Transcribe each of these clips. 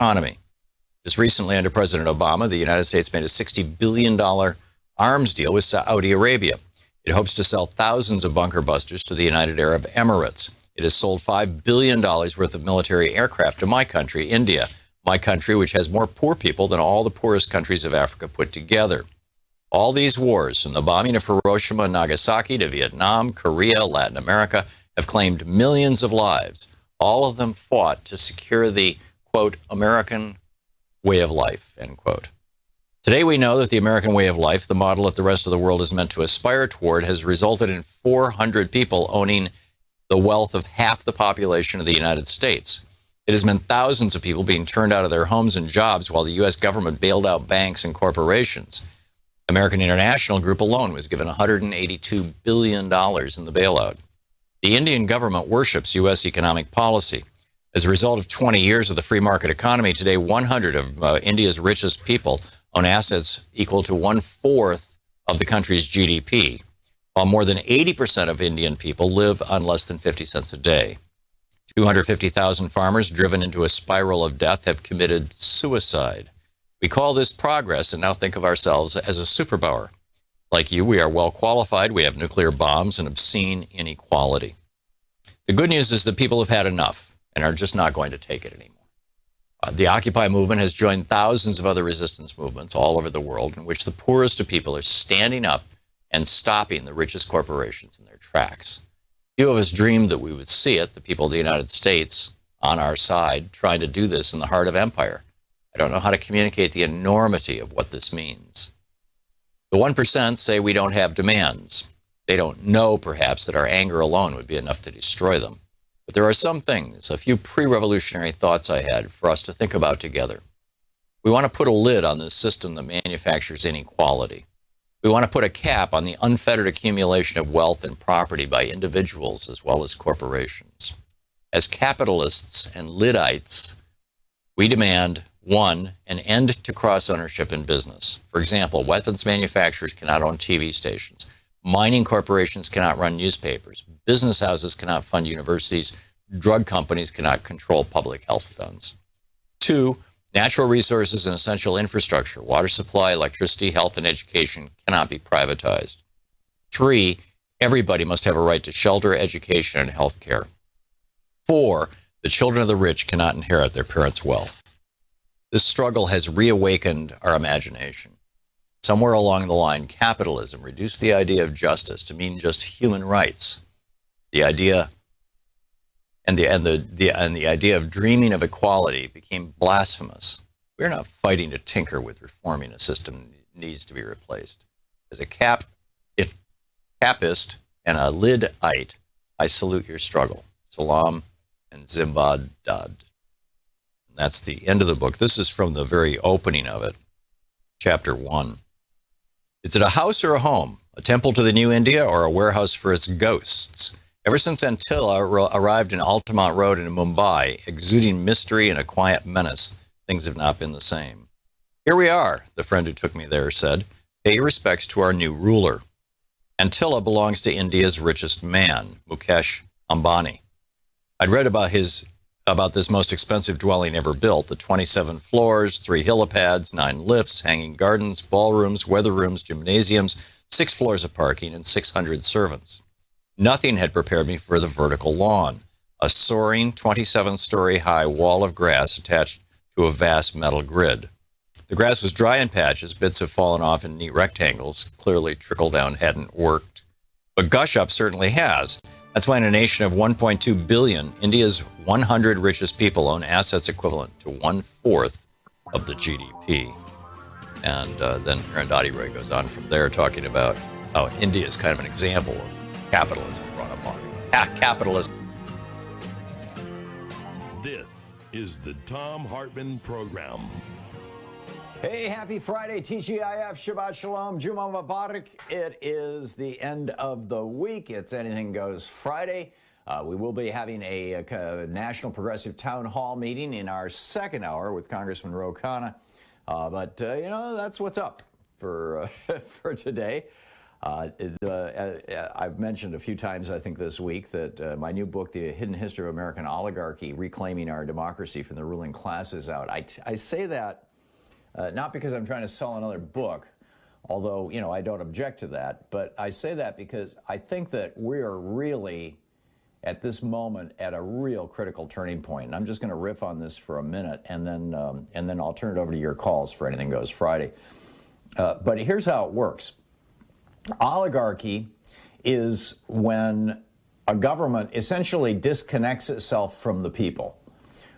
economy. Just recently, under President Obama, the United States made a $60 billion arms deal with Saudi Arabia. It hopes to sell thousands of bunker busters to the United Arab Emirates. It has sold $5 billion worth of military aircraft to my country, India, my country, which has more poor people than all the poorest countries of Africa put together. All these wars, from the bombing of Hiroshima and Nagasaki to Vietnam, Korea, Latin America, have claimed millions of lives. All of them fought to secure the, quote, American way of life, end quote. Today we know that the American way of life, the model that the rest of the world is meant to aspire toward, has resulted in 400 people owning the wealth of half the population of the United States. It has meant thousands of people being turned out of their homes and jobs while the U.S. government bailed out banks and corporations. American International Group alone was given $182 billion in the bailout. The Indian government worships U.S. economic policy. As a result of 20 years of the free market economy, today 100 of India's richest people own assets equal to 1/4 of the country's GDP, while more than 80% of Indian people live on less than 50 cents a day. 250,000 farmers driven into a spiral of death have committed suicide. We call this progress and now think of ourselves as a superpower. Like you, we are well qualified, we have nuclear bombs and obscene inequality. The good news is that people have had enough and are just not going to take it anymore. The Occupy movement has joined thousands of other resistance movements all over the world in which the poorest of people are standing up and stopping the richest corporations in their tracks. Few of us dreamed that we would see it, the people of the United States on our side, trying to do this in the heart of empire. I don't know how to communicate the enormity of what this means. The 1% say we don't have demands. They don't know, perhaps, that our anger alone would be enough to destroy them. But there are some things, a few pre-revolutionary thoughts I had for us to think about together. We want to put a lid on this system that manufactures inequality. We want to put a cap on the unfettered accumulation of wealth and property by individuals as well as corporations. As capitalists and Liddites, we demand, 1, an end to cross-ownership in business. For example, weapons manufacturers cannot own TV stations. Mining corporations cannot run newspapers. Business houses cannot fund universities. Drug companies cannot control public health funds. 2, natural resources and essential infrastructure, water supply, electricity, health, and education cannot be privatized. 3, everybody must have a right to shelter, education, and health care. 4, the children of the rich cannot inherit their parents' wealth. This struggle has reawakened our imagination. Somewhere along the line, capitalism reduced the idea of justice to mean just human rights. The idea the idea of dreaming of equality became blasphemous. We're not fighting to tinker with reforming a system that needs to be replaced. As a capist and a Lidite, I salute your struggle. Salam and Zimbad Dad. That's the end of the book. This is from the very opening of it, chapter 1. Is it a house or a home? A temple to the new India or a warehouse for its ghosts? Ever since Antilla arrived in Altamont Road in Mumbai, exuding mystery and a quiet menace, things have not been the same. Here we are, the friend who took me there said. Pay your respects to our new ruler. Antilla belongs to India's richest man, Mukesh Ambani. I'd read about this most expensive dwelling ever built, the 27 floors, 3 helipads, 9 lifts, hanging gardens, ballrooms, weather rooms, gymnasiums, 6 floors of parking, and 600 servants. Nothing had prepared me for the vertical lawn, a soaring 27-story high wall of grass attached to a vast metal grid. The grass was dry in patches, bits have fallen off in neat rectangles, clearly trickle down hadn't worked. But gush up certainly has. That's why in a nation of 1.2 billion, India's 100 richest people own assets equivalent to 1/4 of the GDP. And then Arundhati Roy goes on from there talking about how India is kind of an example of capitalism run amok. Capitalism. This is the Thom Hartmann Program. Hey, happy Friday, TGIF, Shabbat Shalom, Juma Mubarak. It is the end of the week. It's Anything Goes Friday. We will be having a National Progressive Town Hall meeting in our second hour with Congressman Khanna. But that's what's up for today. I've mentioned a few times, I think, this week that my new book, The Hidden History of American Oligarchy, Reclaiming Our Democracy from the Ruling Class, is out. I say that not because I'm trying to sell another book, although, you know, I don't object to that, but I say that because I think that we are really, at this moment, at a real critical turning point. And I'm just going to riff on this for a minute, and then I'll turn it over to your calls for Anything Goes Friday. But here's how it works. Oligarchy is when a government essentially disconnects itself from the people.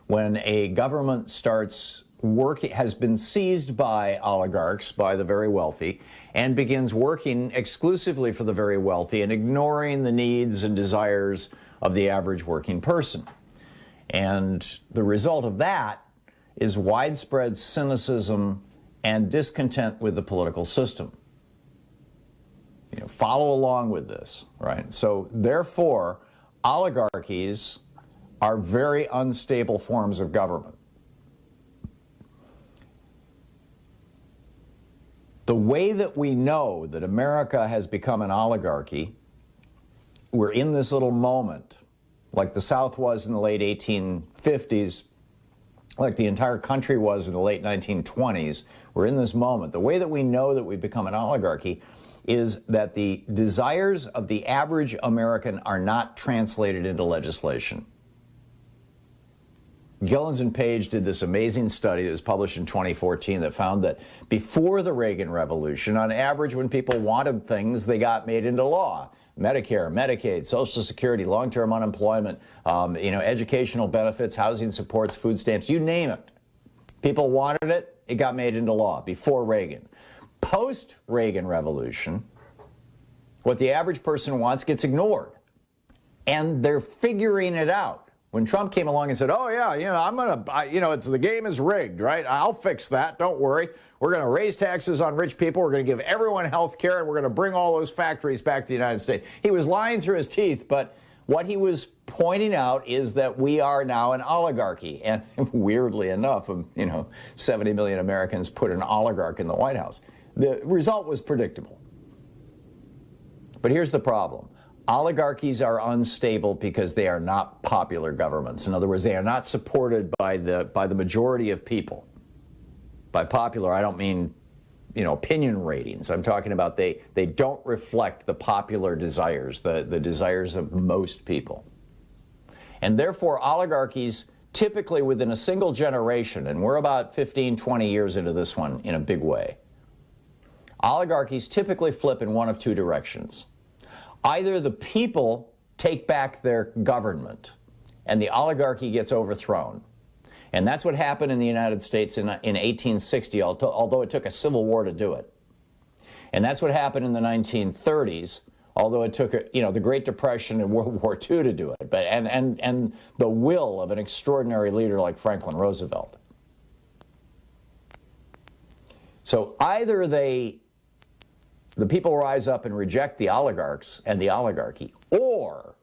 When a government starts working, has been seized by oligarchs, by the very wealthy, and begins working exclusively for the very wealthy and ignoring the needs and desires of the average working person. And the result of that is widespread cynicism and discontent with the political system. You know, follow along with this, right? So therefore, oligarchies are very unstable forms of government. The way that we know that America has become an oligarchy, we're in this little moment, like the South was in the late 1850s, like the entire country was in the late 1920s. We're in this moment. The way that we know that we've become an oligarchy is that the desires of the average American are not translated into legislation. Gillens and Page did this amazing study that was published in 2014 that found that before the Reagan Revolution, on average, when people wanted things, they got made into law. Medicare, Medicaid, Social Security, long-term unemployment, educational benefits, housing supports, food stamps, you name it. People wanted it, it got made into law before Reagan. Post-Reagan Revolution, what the average person wants gets ignored. And they're figuring it out. When Trump came along and said, oh, yeah, the game is rigged, right? I'll fix that. Don't worry. We're going to raise taxes on rich people. We're going to give everyone health care, and we're going to bring all those factories back to the United States. He was lying through his teeth, but what he was pointing out is that we are now an oligarchy. And weirdly enough, 70 million Americans put an oligarch in the White House. The result was predictable. But here's the problem. Oligarchies are unstable because they are not popular governments. In other words, they are not supported by the majority of people. By popular, I don't mean, opinion ratings. I'm talking about they don't reflect the popular desires, the desires of most people. And therefore, oligarchies typically within a single generation, and we're about 15, 20 years into this one in a big way, oligarchies typically flip in one of two directions. Either the people take back their government and the oligarchy gets overthrown. And that's what happened in the United States in 1860, although it took a civil war to do it. And that's what happened in the 1930s, although it took the Great Depression and World War II to do it. But and the will of an extraordinary leader like Franklin Roosevelt. So either the people rise up and reject the oligarchs and the oligarchy, or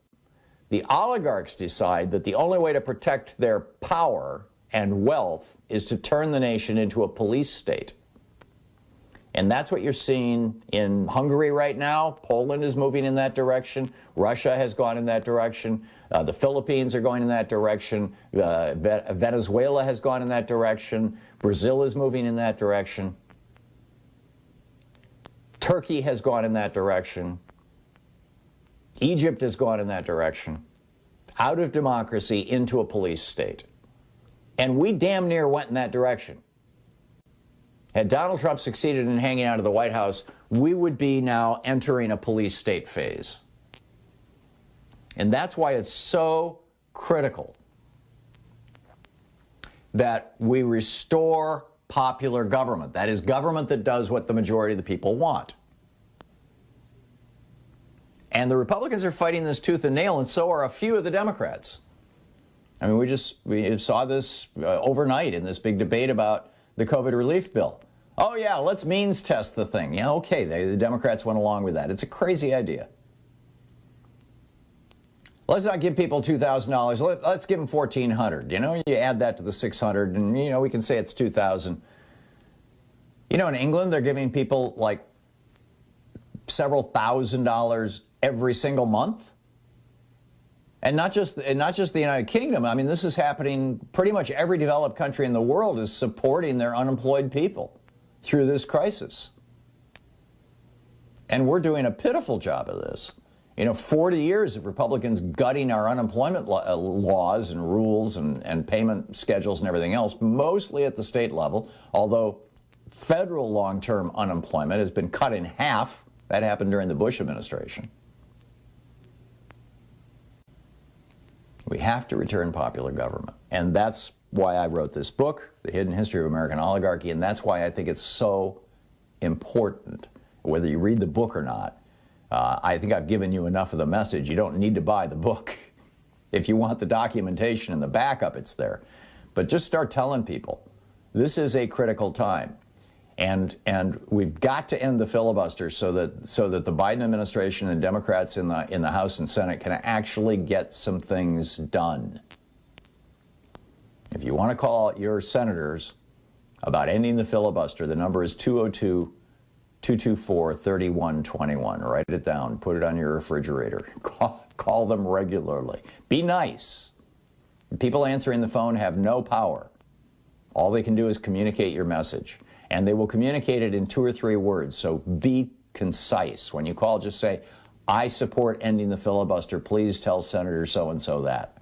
the oligarchs decide that the only way to protect their power and wealth is to turn the nation into a police state. And that's what you're seeing in Hungary right now. Poland is moving in that direction. Russia has gone in that direction. The Philippines are going in that direction. Venezuela has gone in that direction. Brazil is moving in that direction. Turkey has gone in that direction. Egypt has gone in that direction. Out of democracy into a police state. And we damn near went in that direction. Had Donald Trump succeeded in hanging out of the White House, we would be now entering a police state phase. And that's why it's so critical that we restore popular government. That is government that does what the majority of the people want. And the Republicans are fighting this tooth and nail, and so are a few of the Democrats. I mean, we saw this overnight in this big debate about the COVID relief bill. Oh, yeah, let's means test the thing. Yeah, okay, the Democrats went along with that. It's a crazy idea. Let's not give people $2,000. Let's give them $1,400. You add that to the $600, and, we can say it's $2,000. In England, they're giving people like several $1,000s every single month. And not just the United Kingdom. I mean, this is happening. Pretty much every developed country in the world is supporting their unemployed people through this crisis. And we're doing a pitiful job of this. 40 years of Republicans gutting our unemployment laws and rules and payment schedules and everything else, mostly at the state level, although federal long-term unemployment has been cut in half. That happened during the Bush administration. We have to return popular government. And that's why I wrote this book, The Hidden History of American Oligarchy, and that's why I think it's so important. Whether you read the book or not, I think I've given you enough of the message. You don't need to buy the book. If you want the documentation and the backup, it's there. But just start telling people, this is a critical time. And we've got to end the filibuster so that the Biden administration and Democrats in the House and Senate can actually get some things done. If you want to call your senators about ending the filibuster, the number is 202-224-3121. Write it down. Put it on your refrigerator. Call them regularly. Be nice. People answering the phone have no power. All they can do is communicate your message. And they will communicate it in 2 or 3 words, so be concise. When you call, just say, I support ending the filibuster. Please tell Senator so-and-so that.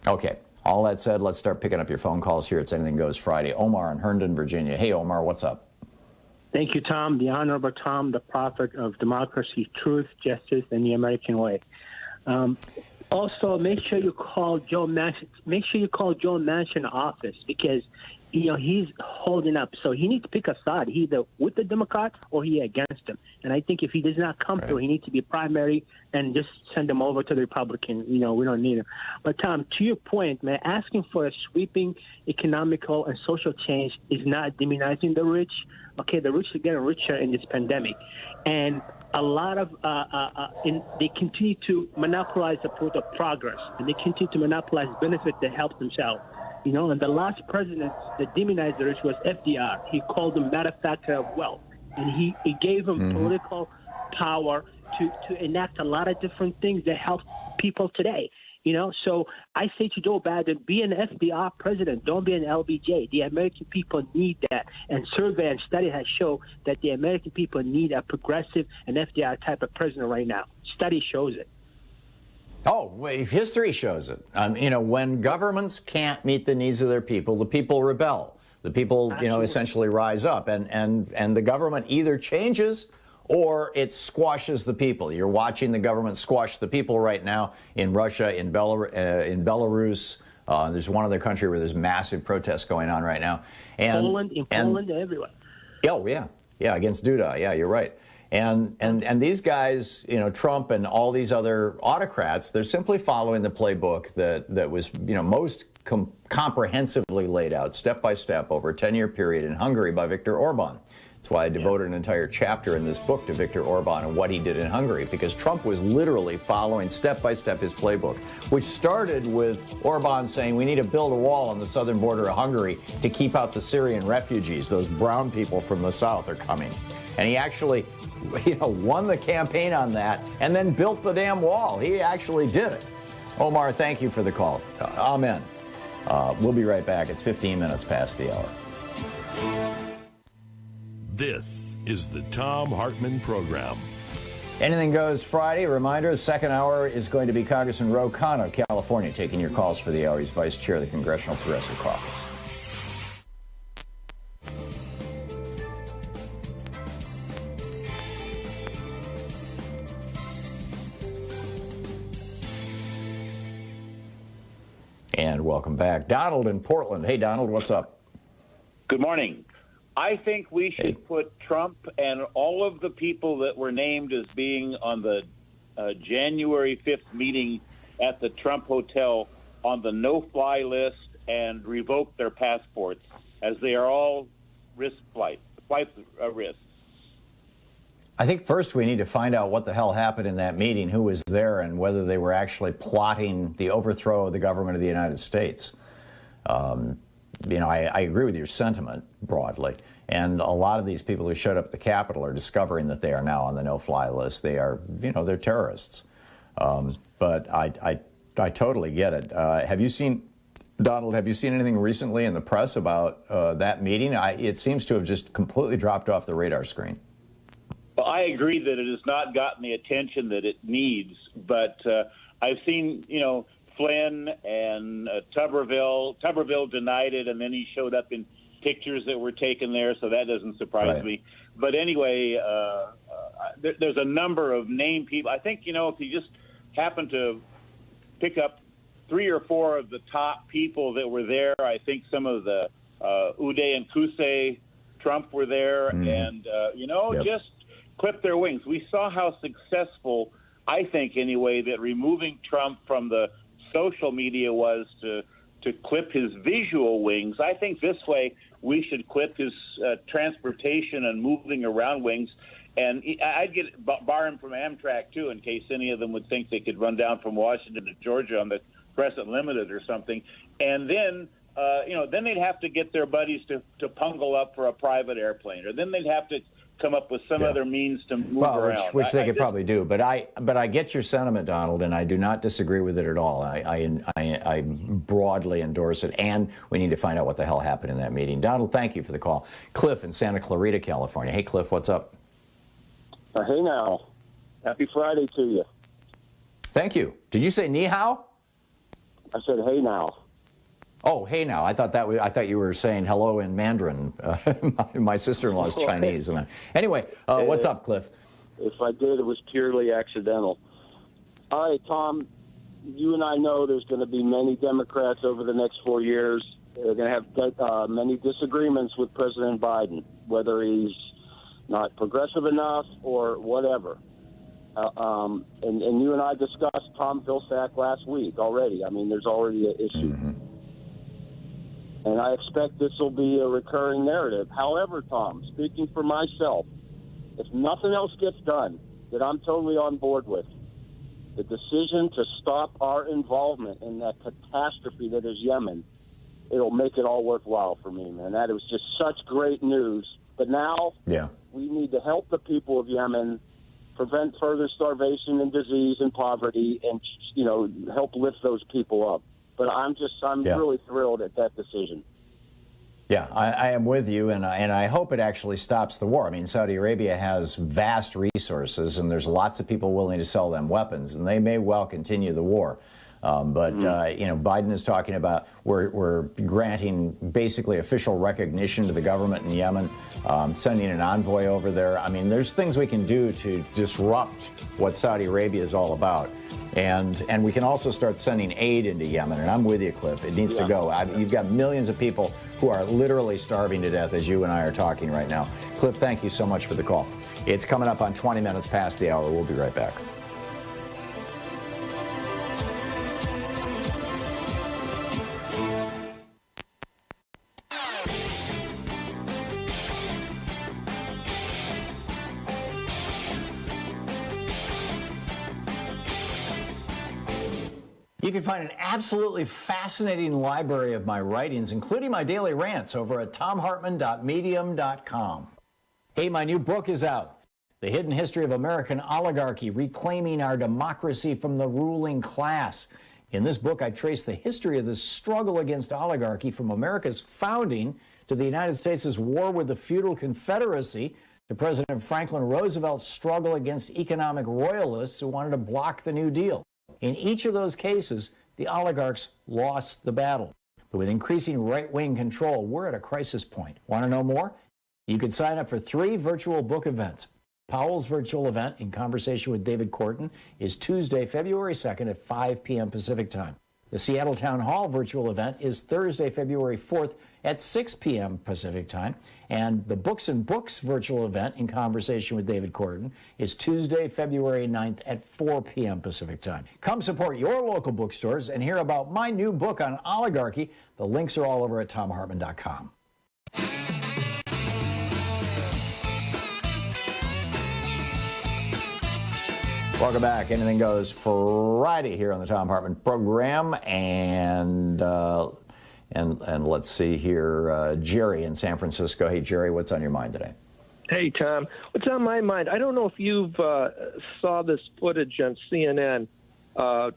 Okay, all that said, let's start picking up your phone calls here. It's Anything Goes Friday. Omar in Herndon, Virginia. Hey, Omar, what's up? Thank you, Tom. The Honorable Tom, the prophet of democracy, truth, justice, and the American way. Also, make sure you call Joe Manchin. Make sure you call Joe Manchin office because he's holding up. So he needs to pick a side, either with the Democrats or he against them. And I think if he does not come through, he needs to be primary and just send him over to the Republican. We don't need him. But Tom, to your point, man, asking for a sweeping economical and social change is not demonizing the rich. Okay, the rich are getting richer in this pandemic. And a lot of they continue to monopolize the fruit of progress, and they continue to monopolize benefit that help themselves. And the last president that demonized the rich was FDR. He called them manufacturer of wealth, and he gave them political power to enact a lot of different things that help people today. So I say to Joe Biden, be an FDR president. Don't be an LBJ. The American people need that. And survey and study has shown that the American people need a progressive and FDR type of president right now. Study shows it. Oh, history shows it. When governments can't meet the needs of their people, the people rebel. The people, essentially rise up. And the government either changes or it squashes the people. You're watching the government squash the people right now in Russia, in Belarus. There's one other country where there's massive protests going on right now. And Poland, everywhere. Oh, yeah, against Duda. Yeah, you're right. And these guys, Trump and all these other autocrats, they're simply following the playbook that was, most comprehensively laid out step by step over a 10-year period in Hungary by Viktor Orban. That's why I devoted an entire chapter in this book to Viktor Orban and what he did in Hungary, because Trump was literally following step by step his playbook, which started with Orban saying we need to build a wall on the southern border of Hungary to keep out the Syrian refugees. Those brown people from the south are coming. And he actually won the campaign on that and then built the damn wall. He actually did it. Omar, thank you for the call. Amen. We'll be right back. It's 15 minutes past the hour. This is the Thom Hartmann Program. Anything Goes Friday. Reminder, the second hour is going to be Congressman Ro Khanna of California taking your calls for the hour. He's vice chair of the Congressional Progressive Caucus. And welcome back. Donald in Portland. Hey, Donald, what's up? Good morning. I think we should put Trump and all of the people that were named as being on the January 5th meeting at the Trump Hotel on the no-fly list and revoke their passports, as they are all flight risks. I think first we need to find out what the hell happened in that meeting, who was there, and whether they were actually plotting the overthrow of the government of the United States. I agree with your sentiment broadly. And a lot of these people who showed up at the Capitol are discovering that they are now on the no-fly list. They are, they're terrorists. But I totally get it. Donald, have you seen anything recently in the press about that meeting? It seems to have just completely dropped off the radar screen. Well, I agree that it has not gotten the attention that it needs, but I've seen, Flynn and Tuberville. Tuberville denied it, and then he showed up in pictures that were taken there, so that doesn't surprise me. But anyway, there's a number of named people. I think, if you just happen to pick up 3 or 4 of the top people that were there, I think some of the Uday and Qusay Trump were there, and, just clip their wings. We saw how successful, I think anyway, that removing Trump from the social media was to clip his visual wings. I think this way we should clip his transportation and moving around wings. And I'd bar him from Amtrak, too, in case any of them would think they could run down from Washington to Georgia on the Crescent Limited or something. And then, then they'd have to get their buddies to pungle up for a private airplane, or then they'd have to come up with some other means to move around. Which they could probably do. But I get your sentiment, Donald, and I do not disagree with it at all. I broadly endorse it, and we need to find out what the hell happened in that meeting. Donald, thank you for the call. Cliff in Santa Clarita, California. Hey, Cliff, what's up? Hey now. Happy Friday to you. Thank you. Did you say ni hao? I said hey now. Oh, hey now. I thought you were saying hello in Mandarin. My sister-in-law is Chinese. Anyway, what's up, Cliff? If I did, it was purely accidental. All right, Tom, you and I know there's going to be many Democrats over the next 4 years. They're going to have many disagreements with President Biden, whether he's not progressive enough or whatever. And you and I discussed Tom Vilsack last week already. I mean, there's already an issue. And I expect this will be a recurring narrative. However, Tom, speaking for myself, if nothing else gets done that I'm totally on board with, the decision to stop our involvement in that catastrophe that is Yemen, it'll make it all worthwhile for me, man. That was just such great news. But now we need to help the people of Yemen, prevent further starvation and disease and poverty, and, help lift those people up. But I'm really thrilled at that decision. Yeah, I am with you, and I hope it actually stops the war. I mean, Saudi Arabia has vast resources, and there's lots of people willing to sell them weapons, and they may well continue the war. Biden is talking about we're granting basically official recognition to the government in Yemen, sending an envoy over there. I mean, there's things we can do to disrupt what Saudi Arabia is all about. And we can also start sending aid into Yemen. And I'm with you, Cliff. It needs to go. You've got millions of people who are literally starving to death as you and I are talking right now. Cliff, thank you so much for the call. It's coming up on 20 minutes past the hour. We'll be right back. You can find an absolutely fascinating library of my writings, including my daily rants, over at thomhartmann.medium.com. Hey, my new book is out, The Hidden History of American Oligarchy, Reclaiming Our Democracy from the Ruling Class. In this book, I trace the history of the struggle against oligarchy from America's founding to the United States' war with the feudal Confederacy to President Franklin Roosevelt's struggle against economic royalists who wanted to block the New Deal. In each of those cases, the oligarchs lost the battle. But with increasing right-wing control, we're at a crisis point. Want to know more? You can sign up for 3 virtual book events. Powell's virtual event, In Conversation with David Corton, is Tuesday, February 2nd at 5 p.m. Pacific Time. The Seattle Town Hall virtual event is Thursday, February 4th at 6 p.m. Pacific Time. And the Books and Books virtual event, In Conversation with David Corton, is Tuesday, February 9th at 4 p.m. Pacific Time. Come support your local bookstores and hear about my new book on oligarchy. The links are all over at thomhartmann.com. Welcome back. Anything Goes Friday here on the Thom Hartmann Program. And And let's see here, Jerry in San Francisco. Hey, Jerry, what's on your mind today? Hey, Tom. What's on my mind? I don't know if you've saw this footage on CNN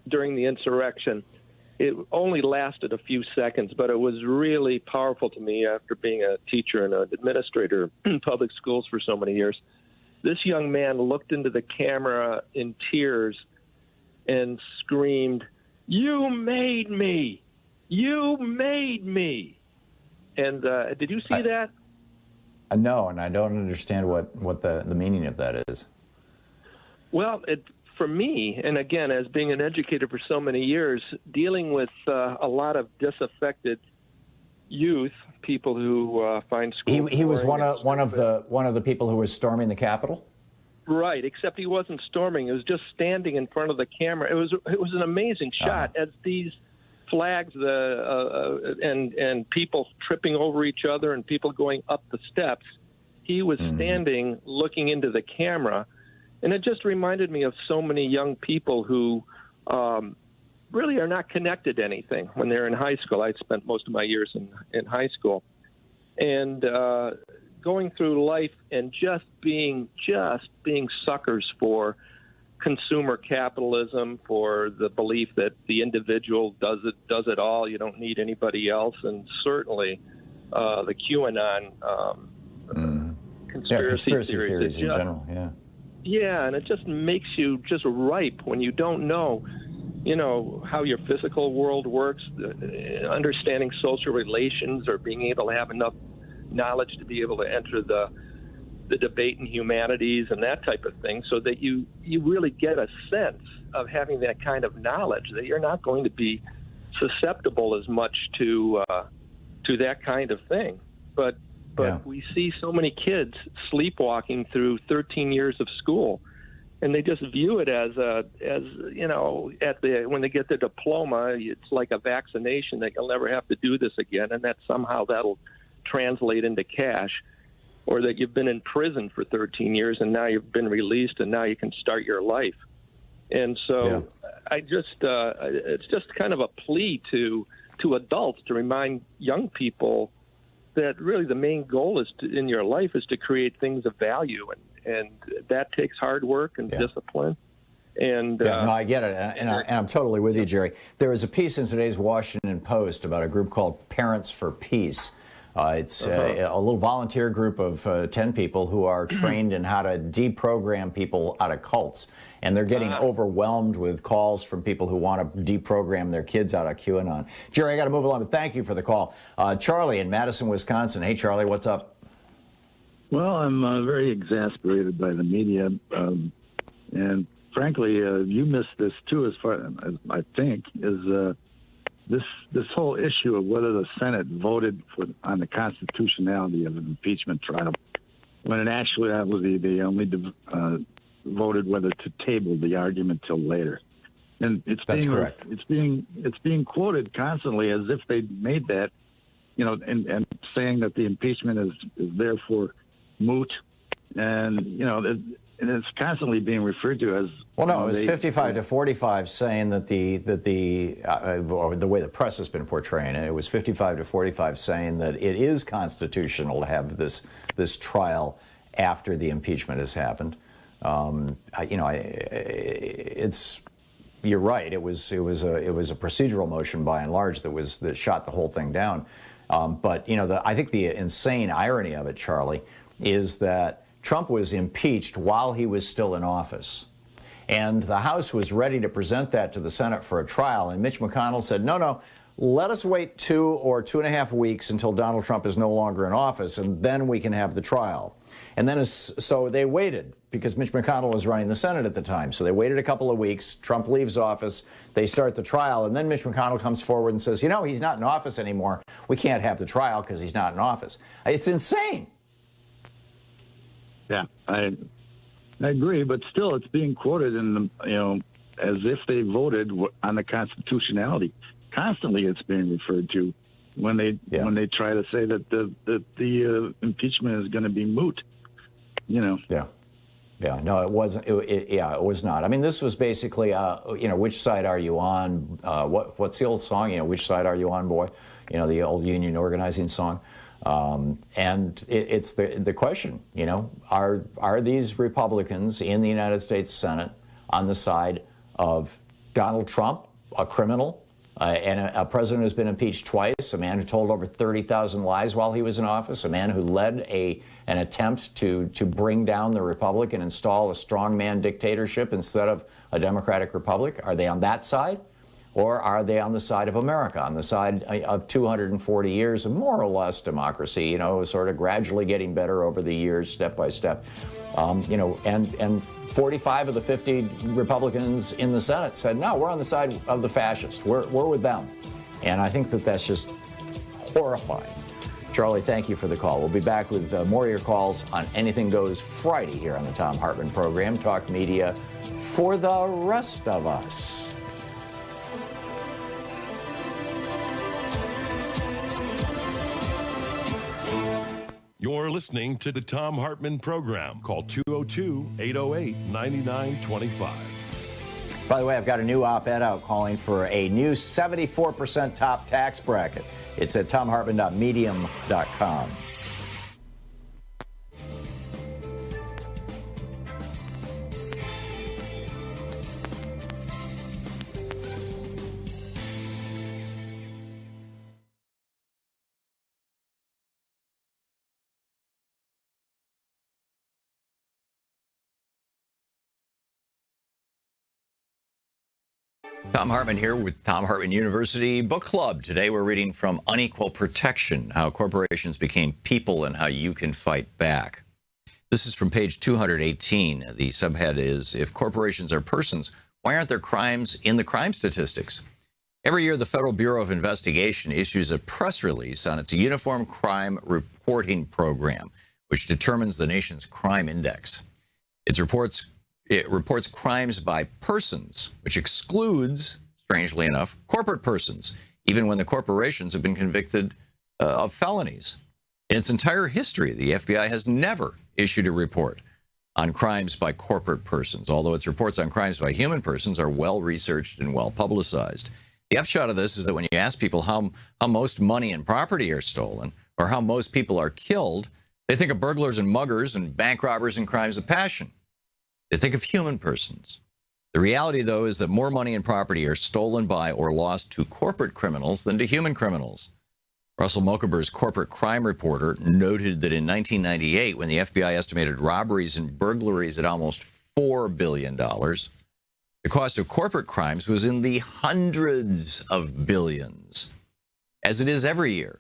during the insurrection. It only lasted a few seconds, but it was really powerful to me after being a teacher and an administrator in public schools for so many years. This young man looked into the camera in tears and screamed, "You made me! You made me!" And did you see that? No, and I don't understand what the meaning of that is. Well, for me, and again, as being an educator for so many years, dealing with a lot of disaffected youth, people who find school. He was one of the people who was storming the Capitol. Right, except he wasn't storming. He was just standing in front of the camera. It was an amazing shot as these flags and people tripping over each other and people going up the steps. He was standing looking into the camera. And it just reminded me of so many young people who really are not connected to anything when they're in high school. I spent most of my years in high school. And going through life and just being suckers for consumer capitalism, for the belief that the individual does it all. You don't need anybody else. And certainly the QAnon conspiracy theories in general, yeah. Yeah, and it just makes you just ripe when you don't know, how your physical world works, understanding social relations, or being able to have enough knowledge to be able to enter the debate in humanities and that type of thing, so that you really get a sense of having that kind of knowledge that you're not going to be susceptible as much to that kind of thing. But we see so many kids sleepwalking through 13 years of school, and they just view it as when they get their diploma, it's like a vaccination that you'll never have to do this again, and that somehow that'll translate into cash, or that you've been in prison for 13 years and now you've been released and now you can start your life. And so it's just kind of a plea to adults to remind young people that really the main goal in your life is to create things of value, and that takes hard work and discipline. And no, I get it, and I'm totally with you, Jerry. There was a piece in today's Washington Post about a group called Parents for Peace. It's a little volunteer group of 10 people who are trained in how to deprogram people out of cults. And they're getting overwhelmed with calls from people who want to deprogram their kids out of QAnon. Jerry, I got to move along, but thank you for the call. Charlie in Madison, Wisconsin. Hey, Charlie, what's up? Well, I'm very exasperated by the media. And frankly, you missed this too, as far as I think, is this whole issue of whether the Senate voted on the constitutionality of an impeachment trial, when in actuality they only voted whether to table the argument till later. And that's correct. It's being quoted constantly as if they made that, and saying that the impeachment is therefore moot, and and it's constantly being referred to as. Well, no, it was 55 to 45, saying that or the way the press has been portraying it, it was 55 to 45 saying that it is constitutional to have this trial after the impeachment has happened. You're right. It was a procedural motion by and large that shot the whole thing down. But I think the insane irony of it, Charlie, is that Trump was impeached while he was still in office. And the House was ready to present that to the Senate for a trial. And Mitch McConnell said, no, let us wait 2 or 2.5 weeks until Donald Trump is no longer in office, and then we can have the trial. And then so they waited, because Mitch McConnell was running the Senate at the time. So they waited a couple of weeks. Trump leaves office. They start the trial. And then Mitch McConnell comes forward and says, he's not in office anymore. We can't have the trial because he's not in office. It's insane. Yeah, I agree, but still, it's being quoted in as if they voted on the constitutionality. Constantly, it's being referred to when they try to say that the impeachment is going to be moot. Yeah. No, it wasn't. It was not. I mean, this was basically, which side are you on? What's the old song? Which side are you on, boy? you know, the old union organizing song. And it's the question, you know, are these Republicans in the United States Senate on the side of Donald Trump, a criminal, and a president who's been impeached twice, a man who told over 30,000 lies while he was in office, a man who led an attempt to bring down the republic and install a strongman dictatorship instead of a democratic republic? Are they on that side? Or are they on the side of America, on the side of 240 years of more or less democracy, you know, sort of gradually getting better over the years, step by step? You know, and 45 of the 50 Republicans in the Senate said, no, we're on the side of the fascists. We're with them. And I think that that's just horrifying. Charlie, thank you for the call. We'll be back with more of your calls on Anything Goes Friday here on the Thom Hartmann Program. Talk media for the rest of us. You're listening to the Thom Hartmann Program. Call 202-808-9925. By the way, I've got a new op-ed out calling for a new 74% top tax bracket. It's at thomhartmann.medium.com. Thom Hartmann here with Thom Hartmann University Book Club. Today we're reading from Unequal Protection, How Corporations Became People and How You Can Fight Back. This is from page 218. The subhead is, If Corporations Are Persons, Why Aren't There Crimes in the Crime Statistics? Every year, the Federal Bureau of Investigation issues a press release on its Uniform Crime Reporting Program, which determines the nation's crime index. It reports crimes by persons, which excludes, strangely enough, corporate persons, even when the corporations have been convicted of felonies. In its entire history, the FBI has never issued a report on crimes by corporate persons, although its reports on crimes by human persons are well-researched and well-publicized. The upshot of this is that when you ask people how most money and property are stolen, or how most people are killed, they think of burglars and muggers and bank robbers and crimes of passion. They think of human persons. The reality, though, is that more money and property are stolen by or lost to corporate criminals than to human criminals. Russell Mochaber's corporate crime reporter noted that in 1998, when the FBI estimated robberies and burglaries at almost $4 billion, the cost of corporate crimes was in the hundreds of billions, as it is every year.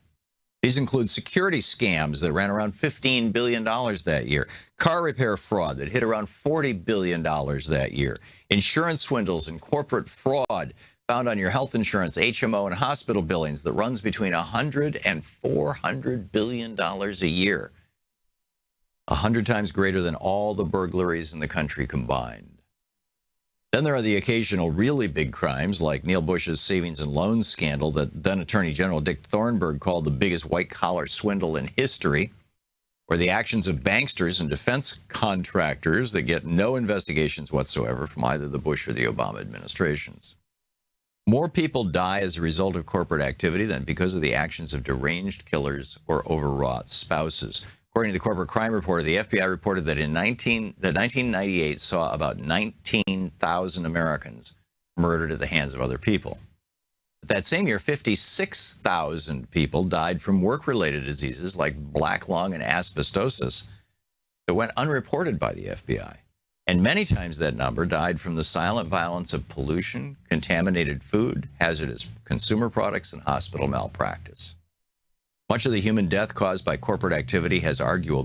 These include security scams that ran around $15 billion that year, car repair fraud that hit around $40 billion that year, insurance swindles and corporate fraud found on your health insurance, HMO, and hospital billings that runs between $100 and $400 billion a year, 100 times greater than all the burglaries in the country combined. Then there are the occasional really big crimes like Neil Bush's savings and loans scandal that then Attorney General Dick Thornburgh called the biggest white-collar swindle in history, or the actions of banksters and defense contractors that get no investigations whatsoever from either the Bush or the Obama administrations. More people die as a result of corporate activity than because of the actions of deranged killers or overwrought spouses. According to the Corporate Crime Reporter, the FBI reported that 1998 saw about 19,000 Americans murdered at the hands of other people. But that same year, 56,000 people died from work-related diseases like black lung and asbestosis that went unreported by the FBI. And many times that number died from the silent violence of pollution, contaminated food, hazardous consumer products, and hospital malpractice. Much of the human death caused by corporate activity has arguable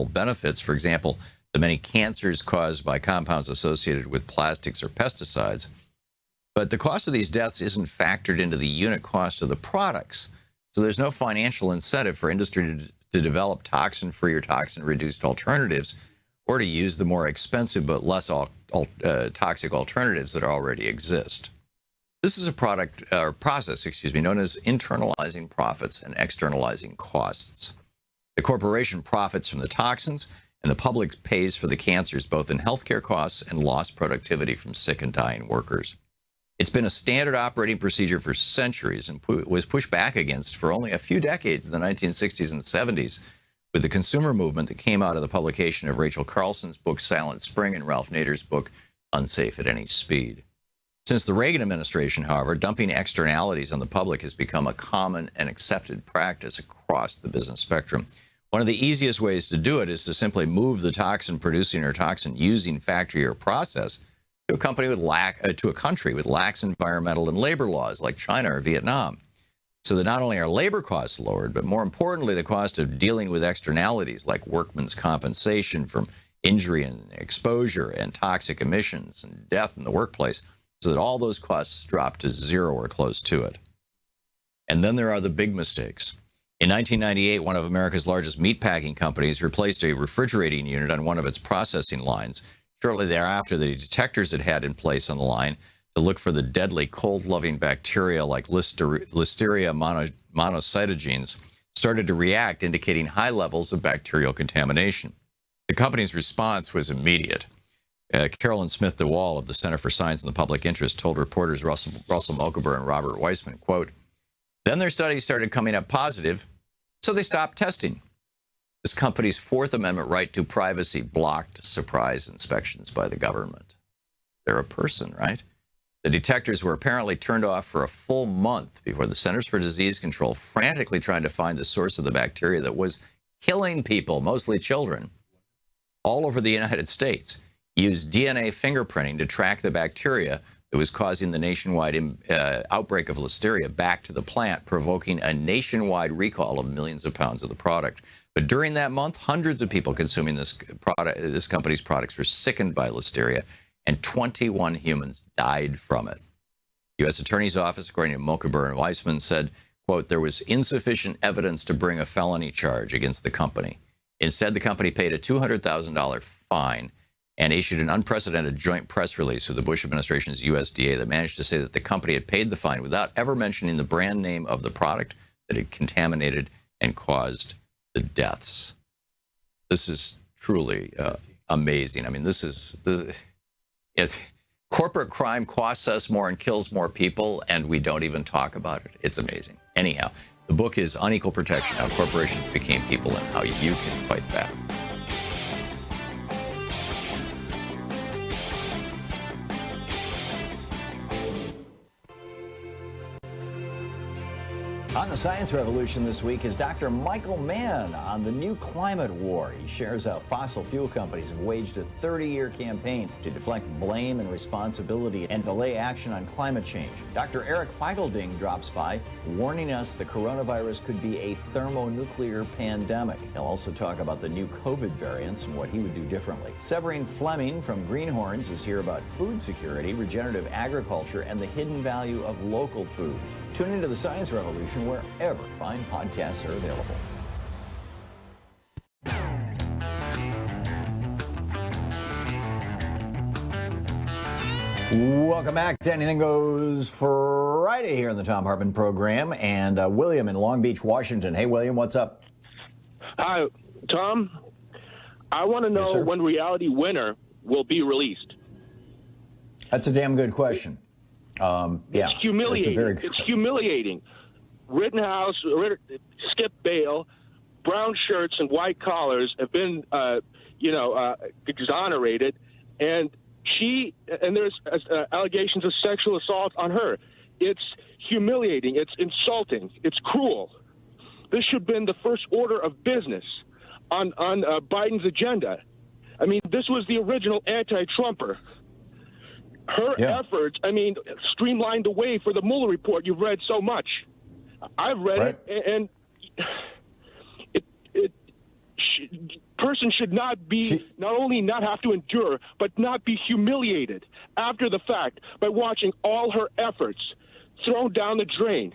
benefits. For example, the many cancers caused by compounds associated with plastics or pesticides. But the cost of these deaths isn't factored into the unit cost of the products. So there's no financial incentive for industry to develop toxin-free or toxin-reduced alternatives, or to use the more expensive but less toxic alternatives that already exist. This is a process known as internalizing profits and externalizing costs. The corporation profits from the toxins, and the public pays for the cancers, both in healthcare costs and lost productivity from sick and dying workers. It's been a standard operating procedure for centuries and was pushed back against for only a few decades in the 1960s and 70s with the consumer movement that came out of the publication of Rachel Carlson's book Silent Spring and Ralph Nader's book Unsafe at Any Speed. Since the Reagan administration, however, dumping externalities on the public has become a common and accepted practice across the business spectrum. One of the easiest ways to do it is to simply move the toxin producing or toxin using factory or process to a country with lax environmental and labor laws like China or Vietnam, so that not only are labor costs lowered, but more importantly, the cost of dealing with externalities like workmen's compensation from injury and exposure and toxic emissions and death in the workplace, so that all those costs drop to zero or close to it. And then there are the big mistakes. In 1998, one of America's largest meatpacking companies replaced a refrigerating unit on one of its processing lines. Shortly thereafter, the detectors it had in place on the line to look for the deadly cold-loving bacteria like Listeria monocytogenes started to react, indicating high levels of bacterial contamination. The company's response was immediate. Carolyn Smith DeWall of the Center for Science and the Public Interest told reporters Russell Mulcaber and Robert Weissman, quote, "Then their studies started coming up positive, so they stopped testing. This company's Fourth Amendment right to privacy blocked surprise inspections by the government." They're a person, right? The detectors were apparently turned off for a full month before the Centers for Disease Control, frantically trying to find the source of the bacteria that was killing people, mostly children, all over the United States, used DNA fingerprinting to track the bacteria that was causing the nationwide outbreak of Listeria back to the plant, provoking a nationwide recall of millions of pounds of the product. But during that month, hundreds of people consuming this company's products were sickened by Listeria, and 21 humans died from it. U.S. Attorney's Office, according to Mulcaber and Weissman, said, quote, "There was insufficient evidence to bring a felony charge against the company. Instead, the company paid a $200,000 fine and issued an unprecedented joint press release with the Bush administration's USDA that managed to say that the company had paid the fine without ever mentioning the brand name of the product that had contaminated and caused the deaths." This is truly amazing. I mean, corporate crime costs us more and kills more people, and we don't even talk about it. It's amazing. Anyhow, the book is Unequal Protection: How Corporations Became People and How You Can Fight Back. On the Science Revolution this week is Dr. Michael Mann on the new climate war. He shares how fossil fuel companies have waged a 30-year campaign to deflect blame and responsibility and delay action on climate change. Dr. Eric Feigelding drops by, warning us the coronavirus could be a thermonuclear pandemic. He'll also talk about the new COVID variants and what he would do differently. Severine Fleming from Greenhorns is here about food security, regenerative agriculture, and the hidden value of local food. Tune into the Science Revolution wherever fine podcasts are available. Welcome back to Anything Goes Friday here in the Thom Hartmann Program. And William in Long Beach, Washington. Hey, William, what's up? Hi, Tom. I want to know when Reality Winner will be released. That's a damn good question. Yeah, it's humiliating. It's humiliating. Rittenhouse, Skip Bail, brown shirts and white collars have been, exonerated, and there's allegations of sexual assault on her. It's humiliating. It's insulting. It's cruel. This should have been the first order of business on Biden's agenda. I mean, this was the original anti-Trumper. Her efforts, streamlined the way for the Mueller report. You've read so much. I've read it, and person should not be, not only not have to endure, but not be humiliated after the fact by watching all her efforts thrown down the drain.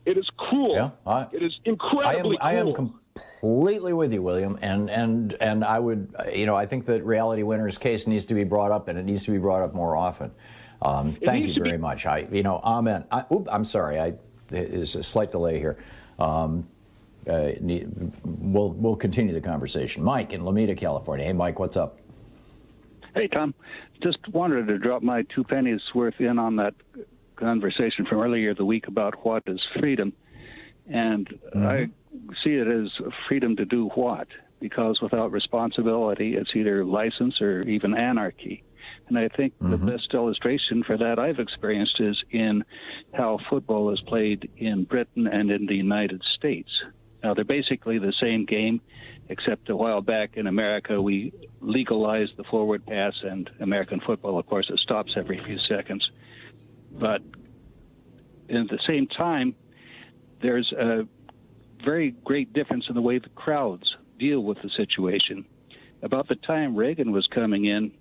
It is cruel. Yeah, it is incredibly cruel. I am completely with you, William, and I would, I think that Reality Winner's case needs to be brought up, and it needs to be brought up more often. Thank you very much. Amen. I'm sorry. There's a slight delay here. We'll continue the conversation. Mike in Lomita, California. Hey, Mike, what's up? Hey, Tom. Just wanted to drop my 2 pennies worth in on that conversation from earlier the week about what is freedom. And I see it as freedom to do what? Because without responsibility, it's either license or even anarchy. And I think the best illustration for that I've experienced is in how football is played in Britain and in the United States. Now, they're basically the same game, except a while back in America, we legalized the forward pass, and American football, of course, it stops every few seconds. But at the same time, there's a very great difference in the way the crowds deal with the situation. About the time Reagan was coming in,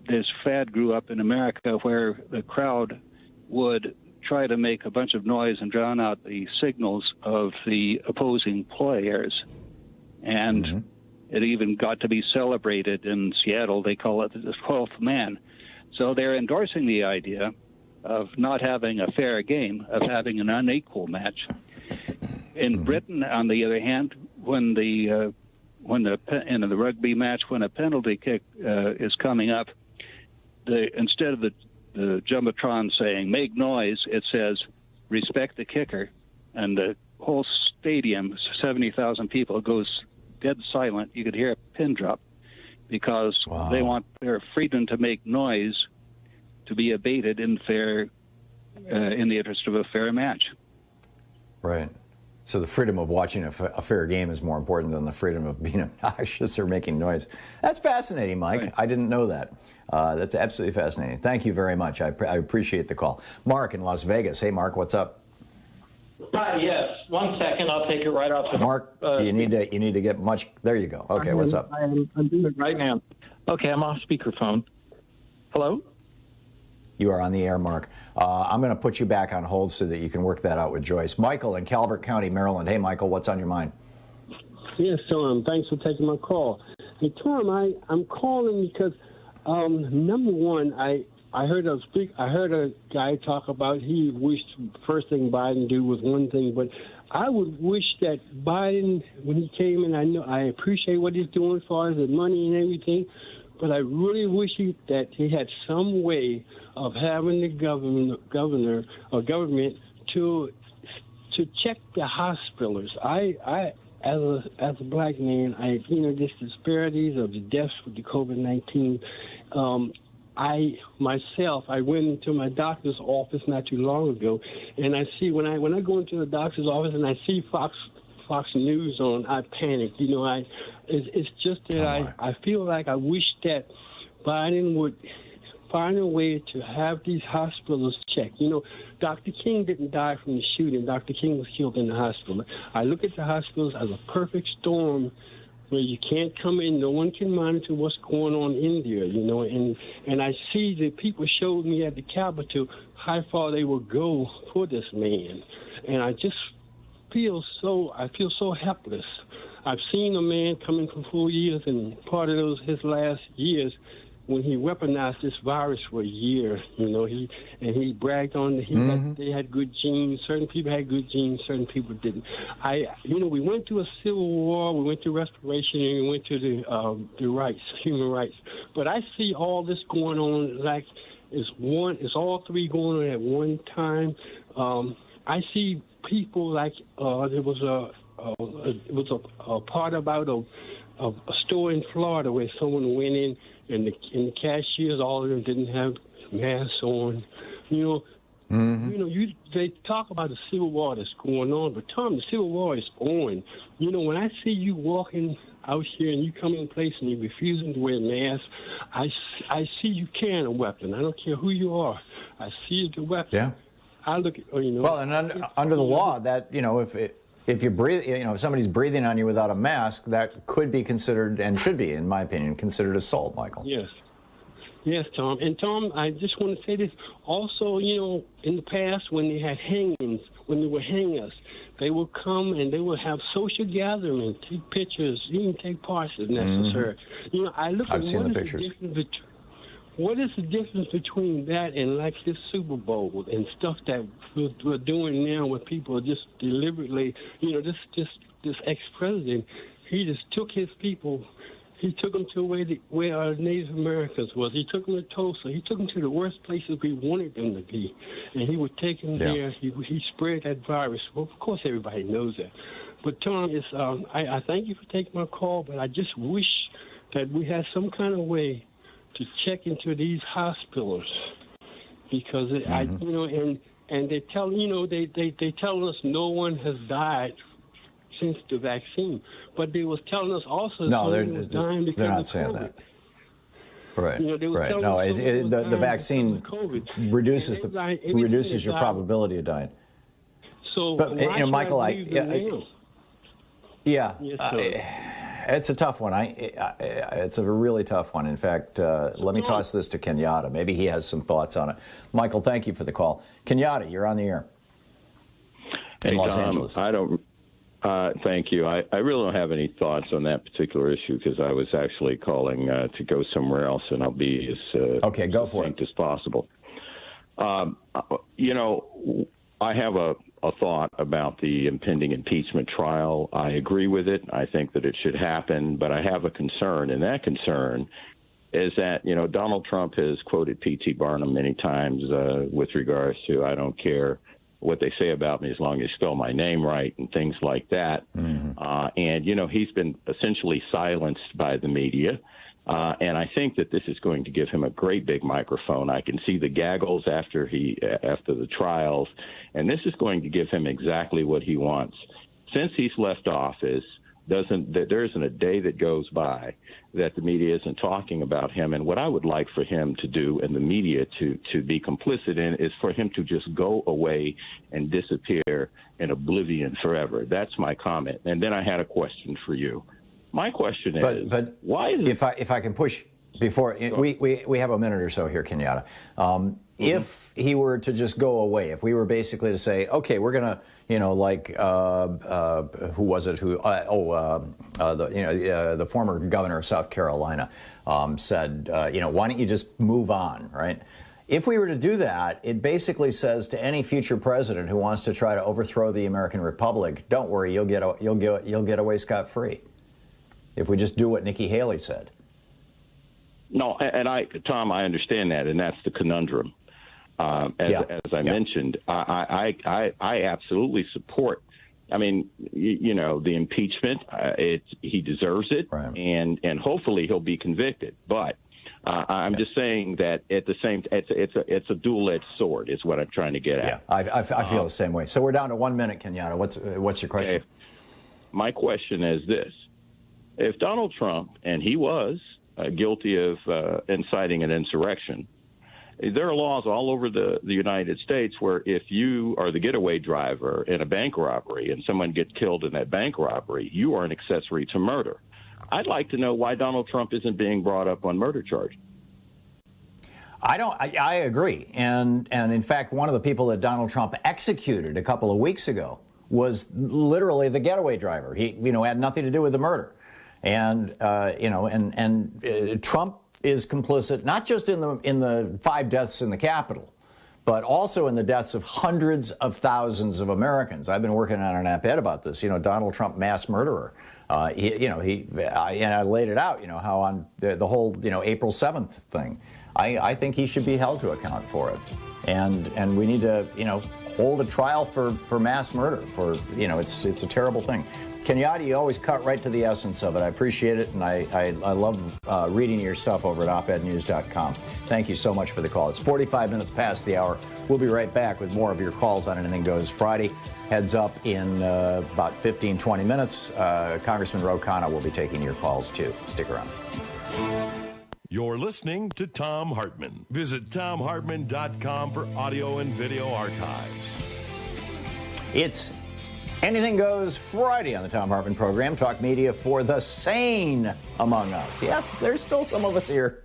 this fad grew up in America where the crowd would try to make a bunch of noise and drown out the signals of the opposing players. And it even got to be celebrated in Seattle. They call it the 12th man. So they're endorsing the idea of not having a fair game, of having an unequal match. In Britain, on the other hand, in the rugby match, when a penalty kick is coming up, instead of the Jumbotron saying, make noise, it says, respect the kicker. And the whole stadium, 70,000 people, goes dead silent. You could hear a pin drop because they want their freedom to make noise to be abated in the interest of a fair match. Right. So the freedom of watching a fair game is more important than the freedom of being obnoxious or making noise. That's fascinating, Mike. Right. I didn't know that. That's absolutely fascinating. Thank you very much. I appreciate the call. Mark in Las Vegas. Hey, Mark, what's up? Hi, yes. 1 second. I'll take it right off the... Mark, you need to get much... There you go. Okay, what's up? I'm doing it right now. Okay, I'm off speakerphone. Hello? You are on the air, Mark. I'm going to put you back on hold so that you can work that out with Joyce. Michael in Calvert County, Maryland. Hey, Michael, what's on your mind? Yes, Tom. Thanks for taking my call. Hey, Tom, I'm calling because, number one, I heard a guy talk about he wished first thing Biden do was one thing, but I would wish that Biden, when he came in, I appreciate what he's doing as far as the money and everything, but I really wish that he had some way of having the government to check the hospitals. I as a black man, this disparities of the deaths with the COVID-19. I went into my doctor's office not too long ago, and I see when I go into the doctor's office and I see Fox News on, I panic. It's just that I feel like I wish that Biden would find a way to have these hospitals checked. Dr. King didn't die from the shooting. Dr. King was killed in the hospital. I look at the hospitals as a perfect storm where you can't come in, no one can monitor what's going on in there, and I see the people showed me at the Capitol how far they will go for this man, and I just feel so helpless. I've seen a man coming for 4 years, and part of his last years when he weaponized this virus for a year, he bragged on they had good genes. Certain people had good genes, certain people didn't. We went through a civil war, we went through restoration, and we went to the rights, human rights. But I see all this going on like it's all three going on at one time. I see people like there was a part about a store in Florida where someone went in and the cashiers, all of them didn't have masks on. They talk about the civil war that's going on, but Tom, the civil war is on. When I see you walking out here and you come in place and you're refusing to wear masks, I see you carrying a weapon. I don't care who you are. I see the weapon. Yeah. I look at Well, and under the law, that if you breathe, if somebody's breathing on you without a mask, that could be considered and should be, in my opinion, considered assault, Michael. Yes, Tom. And Tom, I just want to say this. Also, in the past when they had hangings, when they were hanging us, they would come and they would have social gatherings, take pictures, even take parts if necessary. I look at I've seen the pictures. What is the difference between that and like this Super Bowl and stuff that we're doing now where people are just deliberately, this ex-president, he just took his people He took them to where our Native Americans was. He took them to Tulsa. He took them to the worst places we wanted them to be. And he would take them there. He spread that virus. Well, of course, everybody knows that. But, Tom, I thank you for taking my call, but I just wish that we had some kind of way to check into these hospitals. Because, and they tell, they tell us no one has died since the vaccine, but they was telling us also they're not saying that. Right. Right. No, the vaccine reduces your probability of dying. So, but Michael, it's a tough one. It's a really tough one. In fact, let me toss this to Kenyatta. Maybe he has some thoughts on it. Michael, thank you for the call. Kenyatta, you're on the air in Los Angeles. Thank you. I really don't have any thoughts on that particular issue because I was actually calling to go somewhere else, and I'll be as go for it as possible. I have a thought about the impending impeachment trial. I agree with it. I think that it should happen, but I have a concern, and that concern is that, Donald Trump has quoted P.T. Barnum many times with regards to I don't care what they say about me as long as you spell my name right and things like that. And, he's been essentially silenced by the media. And I think that this is going to give him a great big microphone. I can see the gaggles after the trials, and this is going to give him exactly what he wants. Since he's left office, there isn't a day that goes by that the media isn't talking about him. And what I would like for him to do and the media to be complicit in is for him to just go away and disappear in oblivion forever. That's my comment. And then I had a question for you. My question is, but why is if I can push before we have a minute or so here, Kenyatta. If he were to just go away, if we were basically to say, okay, we're gonna, like who was it? The former governor of South Carolina said, why don't you just move on, right? If we were to do that, it basically says to any future president who wants to try to overthrow the American Republic, don't worry, you'll get away scot-free. If we just do what Nikki Haley said. No, and Tom, I understand that, and that's the conundrum. As I mentioned, I absolutely support. I mean, the impeachment. He deserves it, right. and hopefully he'll be convicted. But I'm just saying that at the same, it's a dual-edged sword, is what I'm trying to get at. I feel the same way. So we're down to 1 minute, Kenyatta. What's your question? My question is this: if Donald Trump, and he was guilty of inciting an insurrection, there are laws all over the United States where if you are the getaway driver in a bank robbery and someone gets killed in that bank robbery, you are an accessory to murder. I'd like to know why Donald Trump isn't being brought up on murder charges. I agree. And in fact, one of the people that Donald Trump executed a couple of weeks ago was literally the getaway driver. He, had nothing to do with the murder. And Trump is complicit not just in the 5 deaths in the Capitol, but also in the deaths of hundreds of thousands of Americans. I've been working on an op-ed about this. Donald Trump, mass murderer. I laid it out. How on the whole April 7th thing. I think he should be held to account for it, and we need to hold a trial for mass murder. It's a terrible thing. Kenyatta, you always cut right to the essence of it. I appreciate it, and I love reading your stuff over at opednews.com. Thank you so much for the call. It's 45 minutes past the hour. We'll be right back with more of your calls on Anything Goes Friday. Heads up in about 15, 20 minutes. Congressman Khanna will be taking your calls, too. Stick around. You're listening to Thom Hartmann. Visit thomhartmann.com for audio and video archives. It's Anything Goes Friday on the Thom Hartmann Program. Talk media for the sane among us. Yes, there's still some of us here.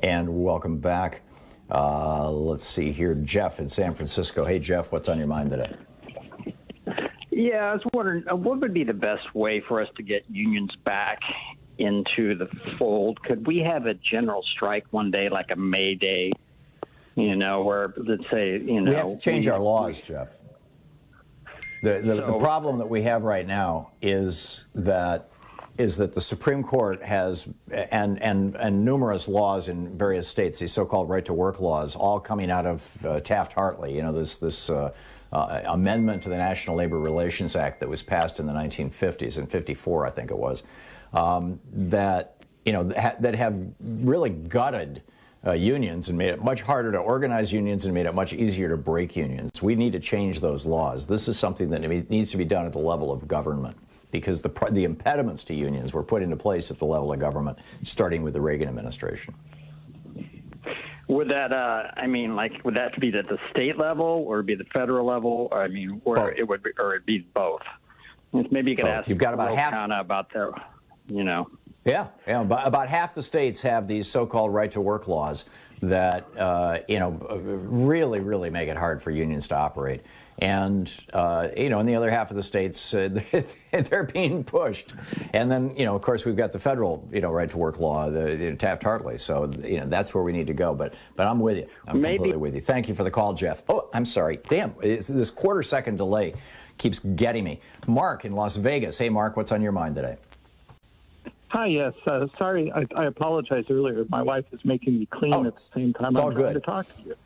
And welcome back. Let's see here. Jeff in San Francisco. Hey, Jeff, what's on your mind today? Yeah, I was wondering, what would be the best way for us to get unions back into the fold? Could we have a general strike one day, like a May Day, where, let's say, we have to change our laws, Jeff. The problem that we have right now is that the Supreme Court has, and numerous laws in various states, these so-called right-to-work laws, all coming out of Taft-Hartley, this amendment to the National Labor Relations Act that was passed in the 1950s, in 54, I think it was, that have really gutted unions and made it much harder to organize unions and made it much easier to break unions. We need to change those laws. This is something that needs to be done at the level of government, because the impediments to unions were put into place at the level of government, starting with the Reagan administration. Would that, would that be at the state level or be the federal level? Or, both. It would be, or it'd be both. Maybe you could ask. You've got about half Khanna about their, Yeah, about half the states have these so-called right-to-work laws that really make it hard for unions to operate, and in the other half of the states they're being pushed. And then of course we've got the federal right-to-work law, the Taft-Hartley. So that's where we need to go. But I'm with you. I'm completely with you. Thank you for the call, Jeff. Oh, I'm sorry. Damn, this quarter-second delay keeps getting me. Mark in Las Vegas. Hey, Mark, what's on your mind today? Hi, yes. Sorry, I apologized earlier. My wife is making me clean at the same time I'm trying to talk to you.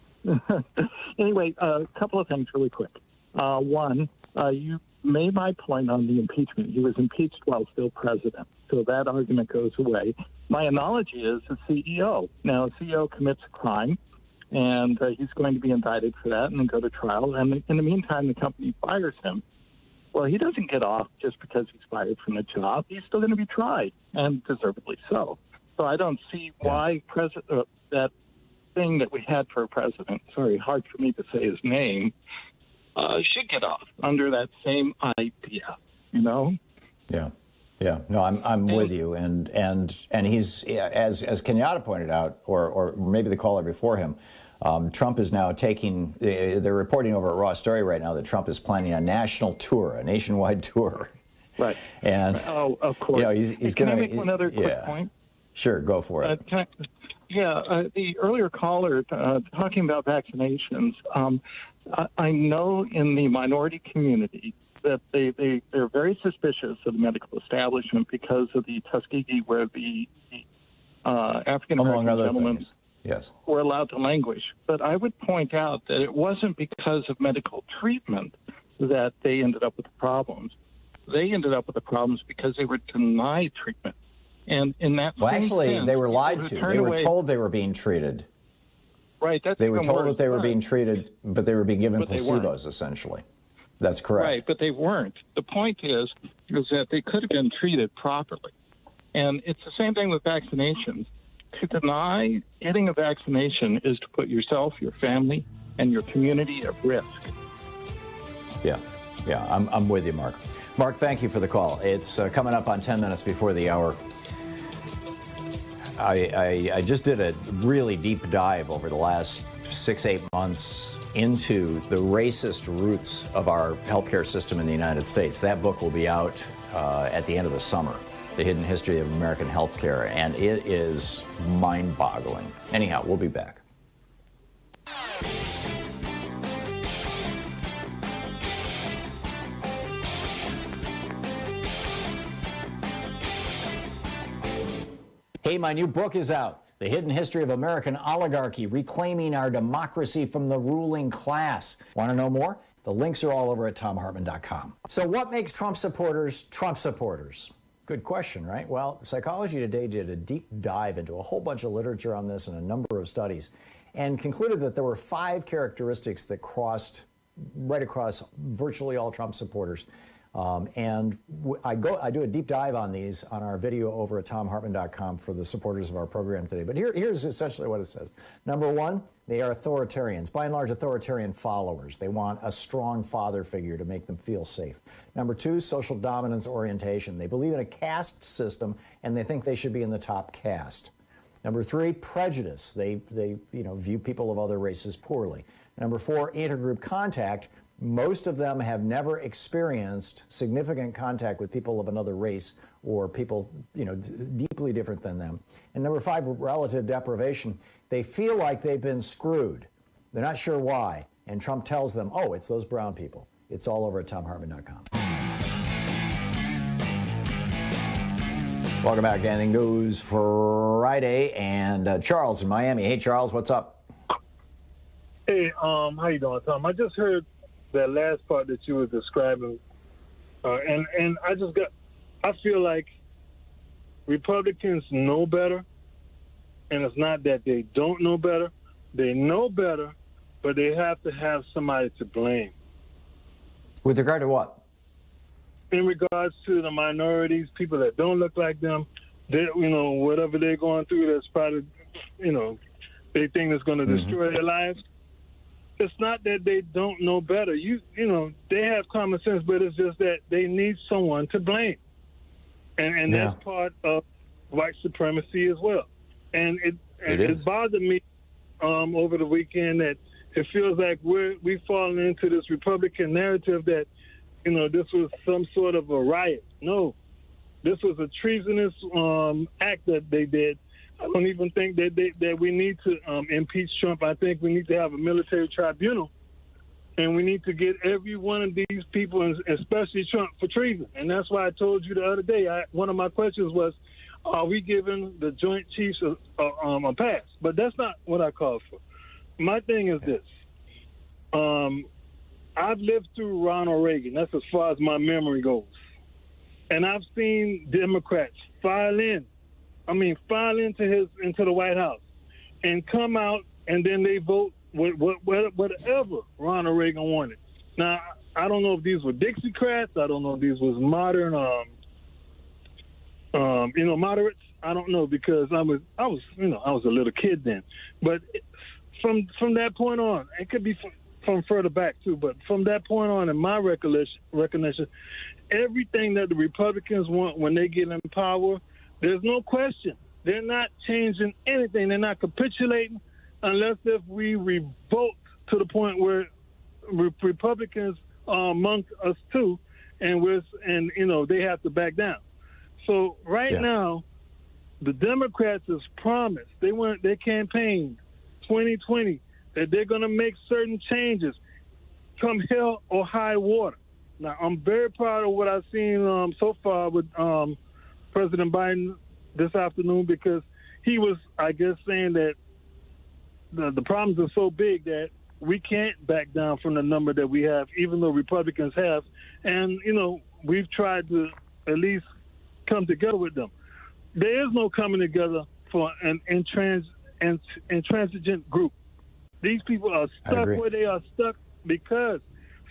Anyway, a couple of things really quick. One, you made my point on the impeachment. He was impeached while still president, so that argument goes away. My analogy is the CEO. Now, a CEO commits a crime, and he's going to be indicted for that and then go to trial. And in the meantime, the company fires him. Well, he doesn't get off just because he's fired from the job. He's still going to be tried, and deservedly so. So I don't see why that thing that we had for a president, sorry, hard for me to say his name, should get off under that same idea, Yeah. No, I'm with you, and he's, as Kenyatta pointed out, or maybe the caller before him, Trump is now taking, they're reporting over at Raw Story right now that Trump is planning a national tour, a nationwide tour. Right. And, of course. He's can going to... I make one other quick point? Sure, go for it. The earlier caller talking about vaccinations, I know in the minority community that they're very suspicious of the medical establishment because of the Tuskegee, where the African-American gentlemen were allowed to languish. But I would point out that it wasn't because of medical treatment that they ended up with the problems. They ended up with the problems because they were denied treatment. And in that sense, they were lied to. They were told they were being treated. Right. They were told that they were being treated, but they were being given placebos, essentially. That's correct. Right, but they weren't. The point is that they could have been treated properly. And it's the same thing with vaccinations. To deny getting a vaccination is to put yourself, your family, and your community at risk. Yeah, I'm with you, Mark. Mark, thank you for the call. It's coming up on 10 minutes before the hour. I just did a really deep dive over the last 6-8 months into the racist roots of our healthcare system in the United States. That book will be out at the end of the summer, The Hidden History of American Healthcare, and it is mind-boggling. Anyhow, we'll be back. Hey, my new book is out, The Hidden History of American Oligarchy, Reclaiming Our Democracy from the Ruling Class. Want to know more? The links are all over at thomhartmann.com. So what makes Trump supporters Trump supporters? Good question, right? Well, Psychology Today did a deep dive into a whole bunch of literature on this and a number of studies, and concluded that there were 5 characteristics that crossed right across virtually all Trump supporters. And I do a deep dive on these on our video over at thomhartmann.com for the supporters of our program today. But here's essentially what it says. Number 1, they are authoritarians, by and large authoritarian followers. They want a strong father figure to make them feel safe. Number 2, social dominance orientation. They believe in a caste system and they think they should be in the top caste. Number 3, prejudice. They view people of other races poorly. Number 4, intergroup contact. Most of them have never experienced significant contact with people of another race or people, deeply different than them. And number 5, relative deprivation. They feel like they've been screwed. They're not sure why. And Trump tells them, oh, it's those brown people. It's all over at ThomHartmann.com. Welcome back to Anything Goes Friday. And Charles in Miami. Hey, Charles, what's up? Hey, how you doing, Tom? I just heard that last part that you were describing, and I feel like Republicans know better, and it's not that they don't know better. They know better, but they have to have somebody to blame. With regard to what? In regards to the minorities, people that don't look like them, they, whatever they're going through, that's probably, they think that's going to destroy their lives. It's not that they don't know better. They have common sense, but it's just that they need someone to blame. And that's part of white supremacy as well. And it bothered me over the weekend that it feels like we've fallen into this Republican narrative that, this was some sort of a riot. No, this was a treasonous act that they did. I don't even think that we need to impeach Trump. I think we need to have a military tribunal, and we need to get every one of these people, and especially Trump, for treason. And that's why I told you the other day, one of my questions was, are we giving the Joint Chiefs a pass? But that's not what I called for. My thing is this. I've lived through Ronald Reagan. That's as far as my memory goes. And I've seen Democrats file into the White House and come out, and then they vote whatever Ronald Reagan wanted. Now, I don't know if these were Dixiecrats. I don't know if these was modern, moderates. I don't know, because I was a little kid then. But from that point on, it could be from further back too, but from that point on, in my recognition, everything that the Republicans want when they get in power, there's no question. They're not changing anything. They're not capitulating unless if we revolt to the point where Republicans are amongst us too, and they have to back down. So now, the Democrats has promised, they campaigned 2020 that they're going to make certain changes come hell or high water. Now, I'm very proud of what I've seen so far with President Biden this afternoon, because he was, I guess, saying that the problems are so big that we can't back down from the number that we have, even though Republicans have. And, we've tried to at least come together with them. There is no coming together for an intransigent group. These people are stuck where they are stuck because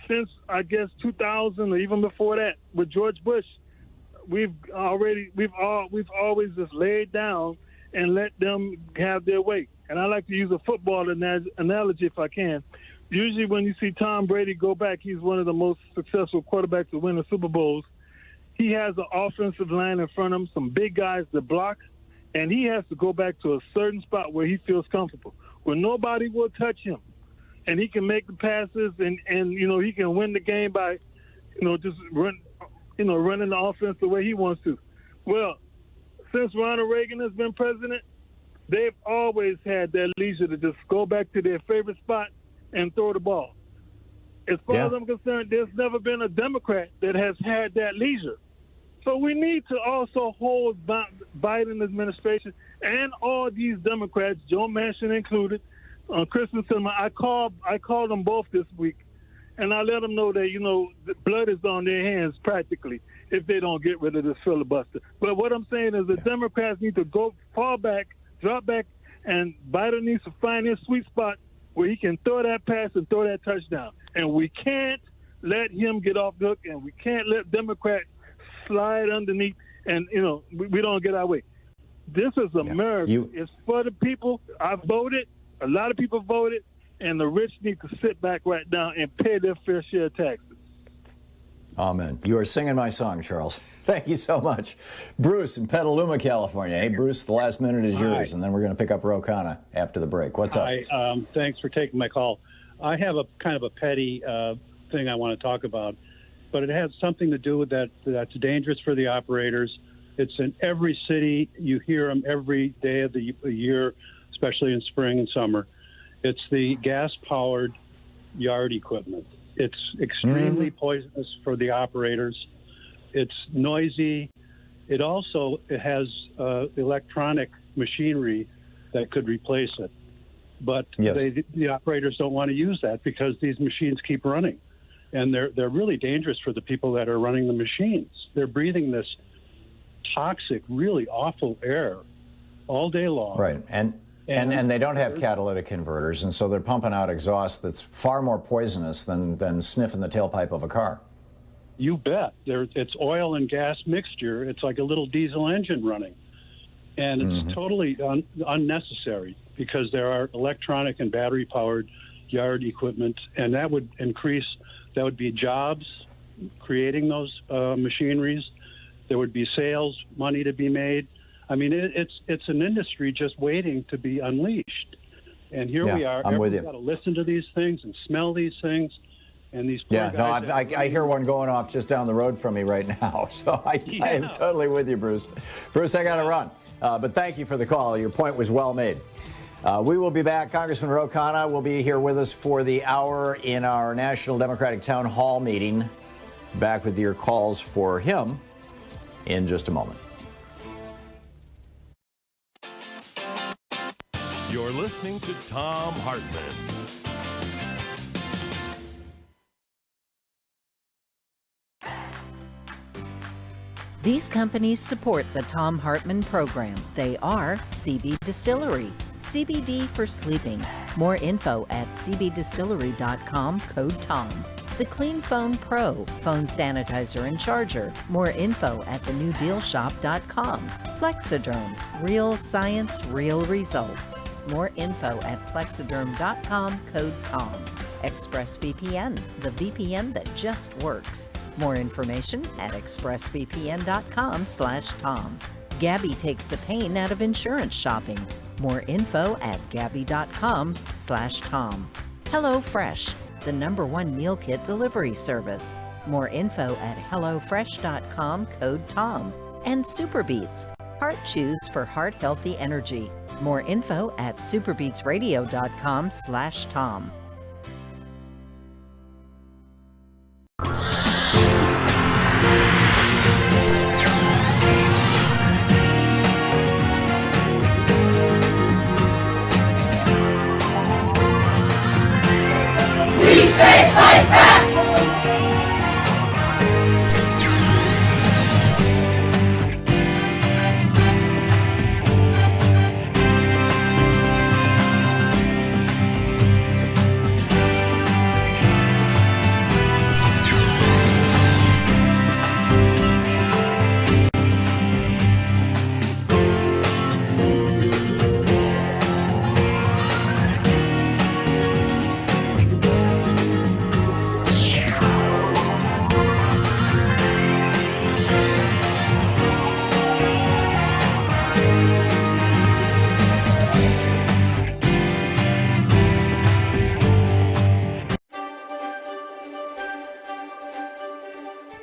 since, I guess, 2000 or even before that with George Bush, we've always just laid down and let them have their way. And I like to use a football analogy if I can. Usually when you see Tom Brady go back, he's one of the most successful quarterbacks to win the Super Bowls. He has an offensive line in front of him, some big guys to block, and he has to go back to a certain spot where he feels comfortable, where nobody will touch him. And he can make the passes, and he can win the game by, just running the offense the way he wants to. Well, since Ronald Reagan has been president, they've always had that leisure to just go back to their favorite spot and throw the ball. As far as I'm concerned, there's never been a Democrat that has had that leisure. So we need to also hold Biden administration and all these Democrats, Joe Manchin included, Kristen Sinema. I called them both this week, and I let them know that, the blood is on their hands practically if they don't get rid of this filibuster. But what I'm saying is the Democrats need to fall back, drop back, and Biden needs to find his sweet spot where he can throw that pass and throw that touchdown. And we can't let him get off the hook, and we can't let Democrats slide underneath and, we don't get our way. This is America. It's for the people. I voted. A lot of people voted, and the rich need to sit back right now and pay their fair share of taxes. Amen. You are singing my song, Charles. Thank you so much. Bruce in Petaluma, California. Hey, Bruce, the last minute is yours, and then we're going to pick up Khanna after the break. What's up? Hi, thanks for taking my call. I have a kind of a petty thing I want to talk about, but it has something to do with that's dangerous for the operators. It's in every city. You hear them every day of the year, especially in spring and summer. It's the gas-powered yard equipment. It's extremely poisonous for the operators. It's noisy. It also has electronic machinery that could replace it. But the operators don't want to use that because these machines keep running. And they're really dangerous for the people that are running the machines. They're breathing this toxic, really awful air all day long. Right. And they don't have catalytic converters, and so they're pumping out exhaust that's far more poisonous than sniffing the tailpipe of a car. You bet. It's oil and gas mixture. It's like a little diesel engine running. And it's totally unnecessary because there are electronic and battery-powered yard equipment, and that would be jobs creating those machineries. There would be sales money to be made. I mean, it's an industry just waiting to be unleashed. And here we are. Everyone's got to listen to these things and smell these things. And these poor guys I hear one going off just down the road from me right now. So I am totally with you, Bruce. Bruce, I got to run. But thank you for the call. Your point was well made. We will be back. Congressman Khanna will be here with us for the hour in our National Democratic Town Hall meeting. Back with your calls for him in just a moment. You're listening to Thom Hartmann. These companies support the Thom Hartmann Program. They are CB Distillery, CBD for sleeping. More info at cbdistillery.com, code TOM. The Clean Phone Pro, phone sanitizer and charger. More info at thenewdealshop.com. Plexiderm, real science, real results. More info at plexiderm.com, code TOM. ExpressVPN, the VPN that just works. More information at expressvpn.com/Tom. Gabby takes the pain out of insurance shopping. More info at gabby.com/Tom. HelloFresh, the #1 meal kit delivery service. More info at hellofresh.com, code TOM. And Superbeats, heart chews for heart healthy energy. More info at superbeatsradio.com/Tom.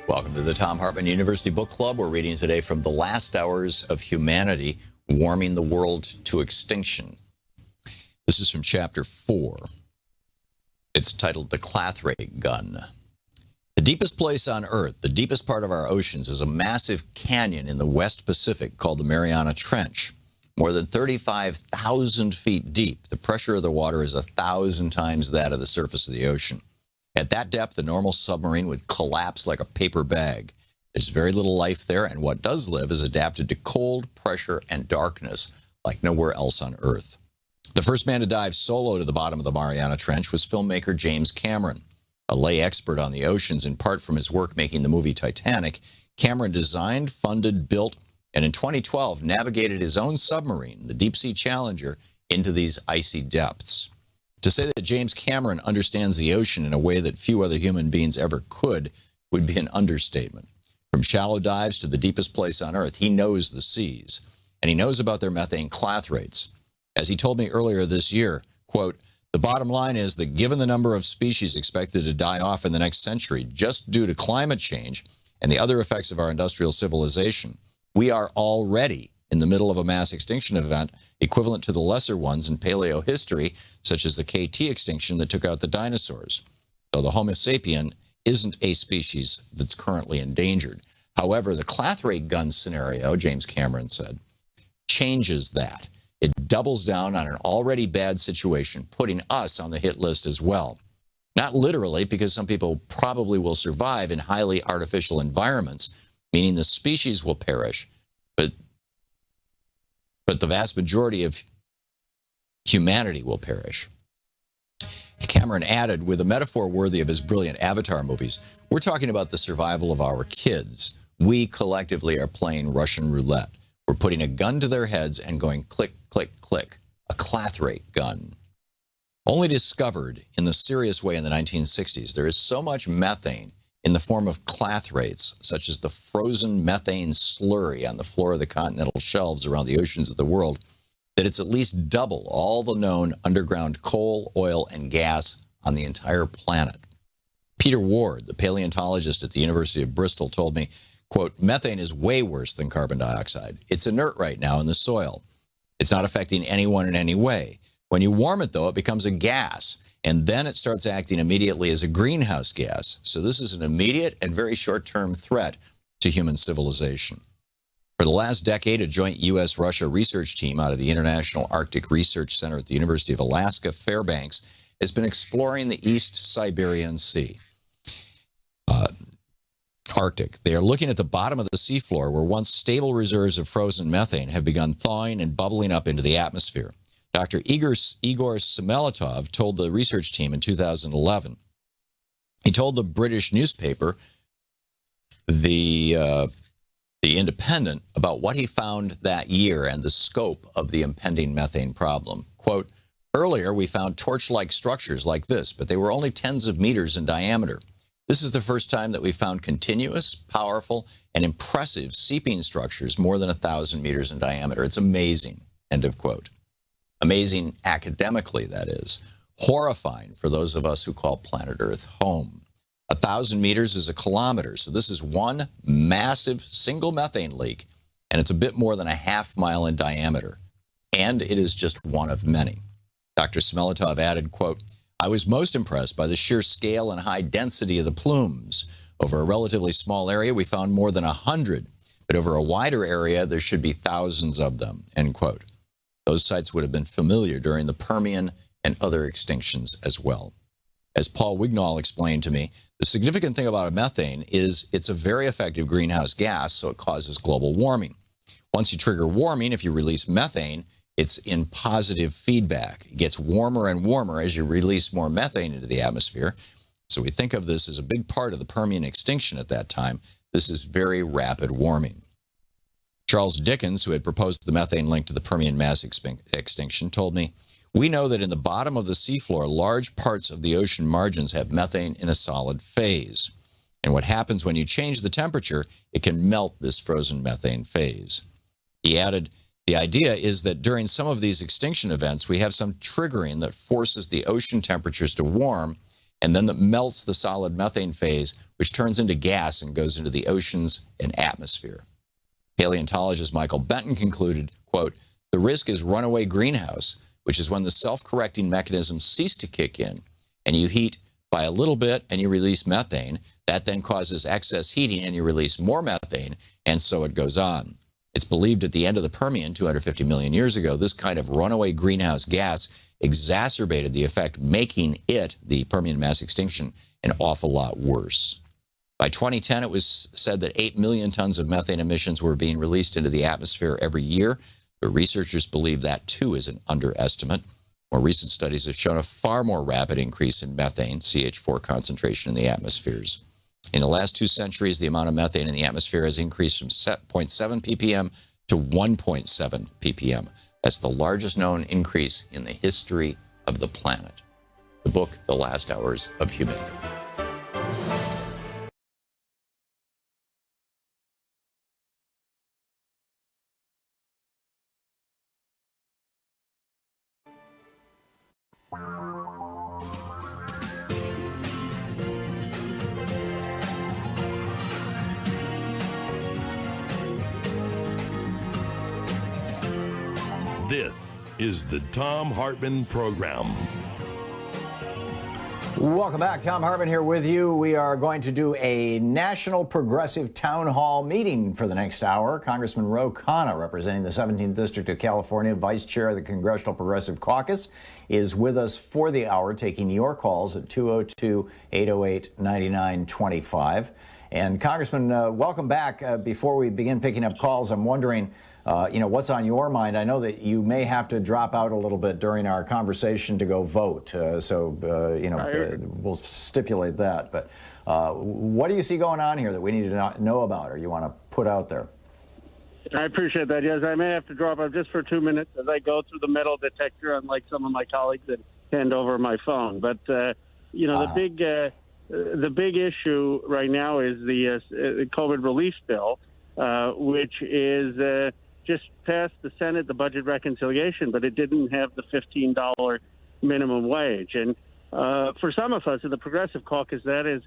Welcome to the Thom Hartmann University Book Club. We're reading today from The Last Hours of Humanity, Warming the World to Extinction. This is from chapter 4. It's titled The Clathrate Gun. The deepest place on Earth, the deepest part of our oceans, is a massive canyon in the West Pacific called the Mariana Trench. More than 35,000 feet deep, the pressure of the water is 1,000 times that of the surface of the ocean. At that depth, a normal submarine would collapse like a paper bag. There's very little life there, and what does live is adapted to cold, pressure, and darkness like nowhere else on Earth. The first man to dive solo to the bottom of the Mariana Trench was filmmaker James Cameron. A lay expert on the oceans, in part from his work making the movie Titanic, Cameron designed, funded, built, and in 2012 navigated his own submarine, the Deep-Sea Challenger, into these icy depths. To say that James Cameron understands the ocean in a way that few other human beings ever could would be an understatement. From shallow dives to the deepest place on Earth, he knows the seas, and he knows about their methane clathrates. As he told me earlier this year, quote, "The bottom line is that given the number of species expected to die off in the next century just due to climate change and the other effects of our industrial civilization, We are already in the middle of a mass extinction event equivalent to the lesser ones in paleo history, such as the KT extinction that took out the dinosaurs. So the Homo sapien isn't a species that's currently endangered. However, the clathrate gun scenario, James Cameron said, changes that. It doubles down on an already bad situation, putting us on the hit list as well. Not literally, because some people probably will survive in highly artificial environments, meaning the species will perish, but the vast majority of humanity will perish. Cameron added, with a metaphor worthy of his brilliant Avatar movies, we're talking about the survival of our kids. We collectively are playing Russian roulette. We're putting a gun to their heads and going click, click, click, a clathrate gun. Only discovered in the serious way in the 1960s, there is so much methane in the form of clathrates, such as the frozen methane slurry on the floor of the continental shelves around the oceans of the world, that it's at least double all the known underground coal, oil, and gas on the entire planet. Peter Ward, the paleontologist at the University of Bristol, told me, quote, methane is way worse than carbon dioxide. It's inert right now in the soil. It's not affecting anyone in any way. When you warm it, though, it becomes a gas, and then it starts acting immediately as a greenhouse gas. So this is an immediate and very short-term threat to human civilization. For the last decade, a joint U.S.-Russia research team out of the International Arctic Research Center at the University of Alaska, Fairbanks, has been exploring the East Siberian Sea. Arctic. They are looking at the bottom of the seafloor where once stable reserves of frozen methane have begun thawing and bubbling up into the atmosphere. Dr. Igor Semeletov told the research team in 2011. He told the British newspaper, The Independent, about what he found that year and the scope of the impending methane problem. Quote, earlier we found torch-like structures like this, but they were only tens of meters in diameter. This is the first time that we found continuous, powerful, and impressive seeping structures more than 1,000 meters in diameter. It's amazing, end of quote. Amazing academically, that is. Horrifying for those of us who call planet Earth home. 1,000 meters is a kilometer, so this is one massive single methane leak, and it's a bit more than a half mile in diameter. And it is just one of many. Dr. Semeletov added, quote, I was most impressed by the sheer scale and high density of the plumes. Over a relatively small area, we found more than 100, but over a wider area, there should be thousands of them, end quote. Those sites would have been familiar during the Permian and other extinctions as well. As Paul Wignall explained to me, the significant thing about methane is it's a very effective greenhouse gas, so it causes global warming. Once you trigger warming, if you release methane, it's in positive feedback. It gets warmer and warmer as you release more methane into the atmosphere. So we think of this as a big part of the Permian extinction at that time. This is very rapid warming. Charles Dickens, who had proposed the methane link to the Permian mass extinction, told me, we know that in the bottom of the seafloor, large parts of the ocean margins have methane in a solid phase. And what happens when you change the temperature, it can melt this frozen methane phase. He added, the idea is that during some of these extinction events, we have some triggering that forces the ocean temperatures to warm, and then that melts the solid methane phase, which turns into gas and goes into the oceans and atmosphere. Paleontologist Michael Benton concluded, quote, the risk is runaway greenhouse, which is when the self-correcting mechanisms cease to kick in, and you heat by a little bit and you release methane. That then causes excess heating and you release more methane, and so it goes on. It's believed at the end of the Permian 250 million years ago, this kind of runaway greenhouse gas exacerbated the effect, making it, the Permian mass extinction, an awful lot worse. By 2010, it was said that 8 million tons of methane emissions were being released into the atmosphere every year. But researchers believe that, too, is an underestimate. More recent studies have shown a far more rapid increase in methane, CH4 concentration in the atmospheres. In the last 2 centuries, the amount of methane in the atmosphere has increased from 0.7 ppm to 1.7 ppm. That's the largest known increase in the history of the planet. The book, The Last Hours of Humanity. is the Thom Hartmann Program. Welcome back. Thom Hartmann here with you. We are going to do a National Progressive Town Hall meeting for the next hour. Congressman Khanna, representing the 17th District of California, Vice Chair of the Congressional Progressive Caucus, is with us for the hour, taking your calls at 202-808-9925. And Congressman, welcome back. Before we begin picking up calls, I'm wondering, what's on your mind? I know that you may have to drop out a little bit during our conversation to go vote. We'll stipulate that. But what do you see going on here that we need to know about or you want to put out there? I appreciate that. Yes, I may have to drop out just for 2 minutes as I go through the metal detector, unlike some of my colleagues that hand over my phone. But, the big issue right now is the COVID relief bill, which is just passed the Senate, the budget reconciliation, but it didn't have the $15 minimum wage. And for some of us in the Progressive Caucus, that is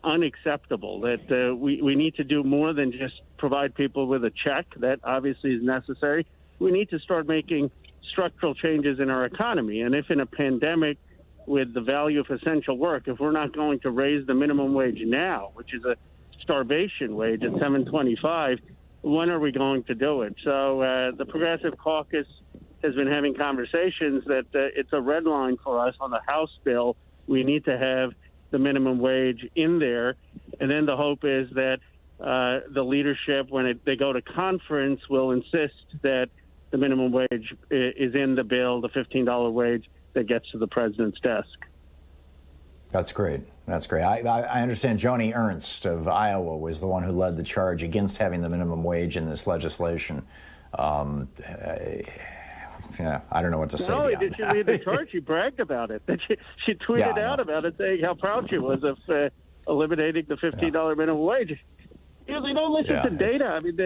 unacceptable, that we need to do more than just provide people with a check. That obviously is necessary. We need to start making structural changes in our economy. And if in a pandemic, with the value of essential work, if we're not going to raise the minimum wage now, which is a starvation wage at $7.25, when are we going to do it? So the Progressive Caucus has been having conversations that it's a red line for us on the House bill. We need to have the minimum wage in there. And then the hope is that the leadership, when they go to conference, will insist that the minimum wage is in the bill, the $15 wage that gets to the president's desk. That's great. That's great. I understand Joni Ernst of Iowa was the one who led the charge against having the minimum wage in this legislation. I don't know what to say. No, did she lead the charge? She bragged about it. She tweeted out about it, saying how proud she was of eliminating the $15 minimum wage. You don't listen to data. I mean,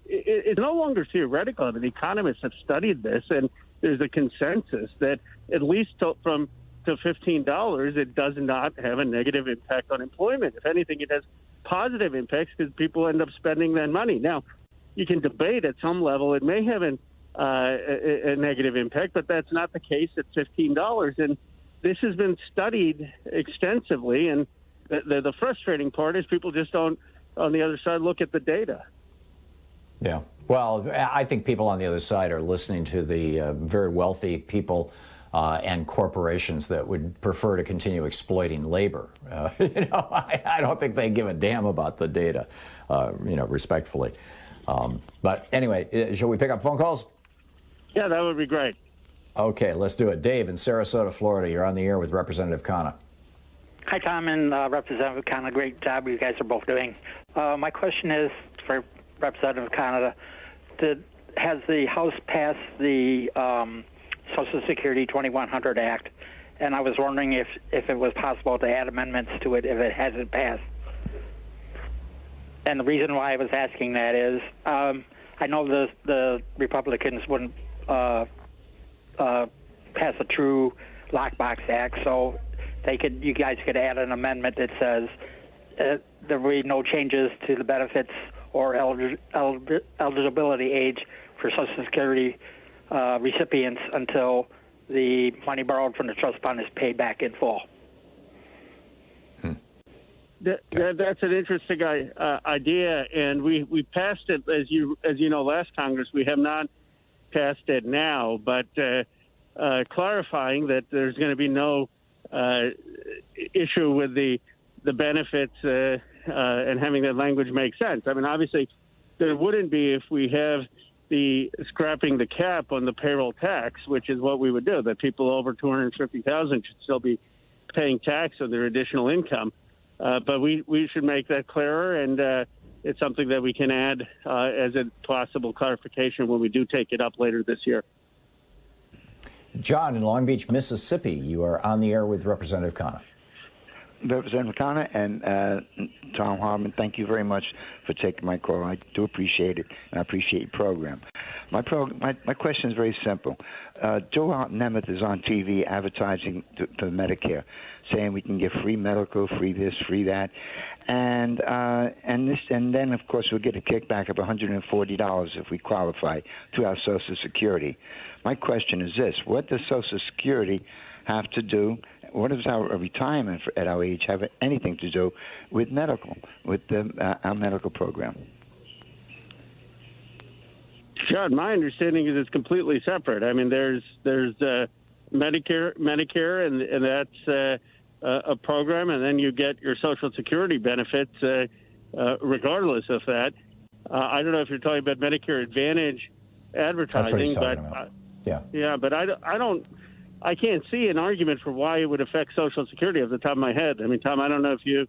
it's no longer theoretical. I mean, economists have studied this, and there's a consensus that at least to $15, it does not have a negative impact on employment. If anything, it has positive impacts because people end up spending that money. Now, you can debate at some level it may have a negative impact, but that's not the case at $15. And this has been studied extensively, and the frustrating part is people just don't, on the other side, look at the data. Yeah. Well, I think people on the other side are listening to the very wealthy people and corporations that would prefer to continue exploiting labor. I don't think they give a damn about the data, respectfully. But anyway, shall we pick up phone calls? Yeah, that would be great. Okay, let's do it. Dave in Sarasota, Florida, you're on the air with Representative Khanna. Hi, Tom and Representative Khanna. Great job you guys are both doing. My question is for Representative Khanna. Has the House passed the Social Security 2100 Act? And I was wondering if it was possible to add amendments to it if it hasn't passed. And the reason why I was asking that is I know the Republicans wouldn't pass a true lockbox act, so you guys could add an amendment that says there will be no changes to the benefits or eligibility age for Social Security recipients until the money borrowed from the trust fund is paid back in full. That's an interesting idea, and we passed it as you know last Congress. We have not passed it now, but clarifying that there's going to be no issue with the benefits and having that language make sense. I mean, obviously, there wouldn't be if we have the scrapping the cap on the payroll tax, which is what we would do. That people over $250,000 should still be paying tax on their additional income. But we should make that clearer, and it's something that we can add as a possible clarification when we do take it up later this year. John in Long Beach, Mississippi, you are on the air with Representative Khanna. Representative Khanna and Thom Hartmann, thank you very much for taking my call. I do appreciate it, and I appreciate your program. My question is very simple. Joe Nemeth is on TV advertising for Medicare, saying we can get free medical, free this, free that, and then of course we'll get a kickback of $140 if we qualify through our Social Security. My question is this: what does Social Security have to do? What does our retirement at our age have anything to do with medical, with our medical program? John, my understanding is it's completely separate. I mean, there's Medicare, and that's a program, and then you get your Social Security benefits regardless of that. I don't know if you're talking about Medicare Advantage advertising, That's what he's talking about. Yeah, but I can't see an argument for why it would affect Social Security off the top of my head. I mean, Tom, I don't know if you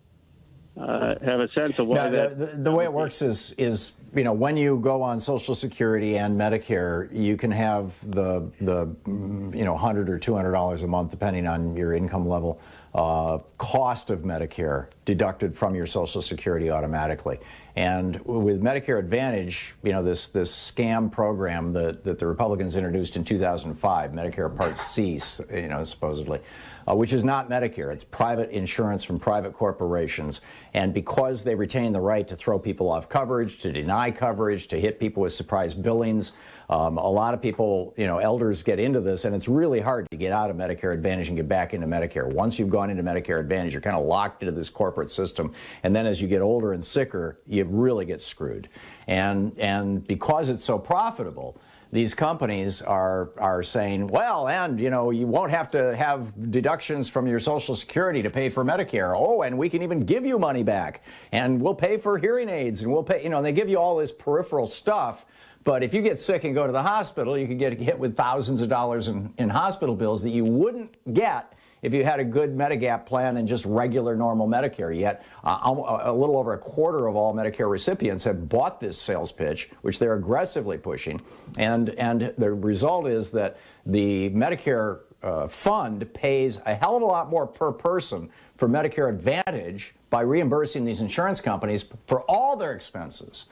have a sense of why the way it works is when you go on Social Security and Medicare, you can have the $100 or $200 a month, depending on your income level, cost of Medicare deducted from your Social Security automatically. And with Medicare Advantage, this scam program that the Republicans introduced in 2005, Medicare Part C, supposedly, which is not Medicare. It's private insurance from private corporations. And because they retain the right to throw people off coverage, to deny coverage, to hit people with surprise billings, a lot of people, elders get into this, and it's really hard to get out of Medicare Advantage and get back into Medicare. Once you've gone into Medicare Advantage, you're kind of locked into this corporate system. And then as you get older and sicker, you really get screwed. And because it's so profitable, these companies are saying, well, and you won't have to have deductions from your Social Security to pay for Medicare. Oh, and we can even give you money back, and we'll pay for hearing aids, and we'll pay. And they give you all this peripheral stuff. But if you get sick and go to the hospital, you can get hit with thousands of dollars in hospital bills that you wouldn't get if you had a good Medigap plan and just regular normal Medicare. Yet a little over a quarter of all Medicare recipients have bought this sales pitch, which they're aggressively pushing. And the result is that the Medicare fund pays a hell of a lot more per person for Medicare Advantage by reimbursing these insurance companies for all their expenses.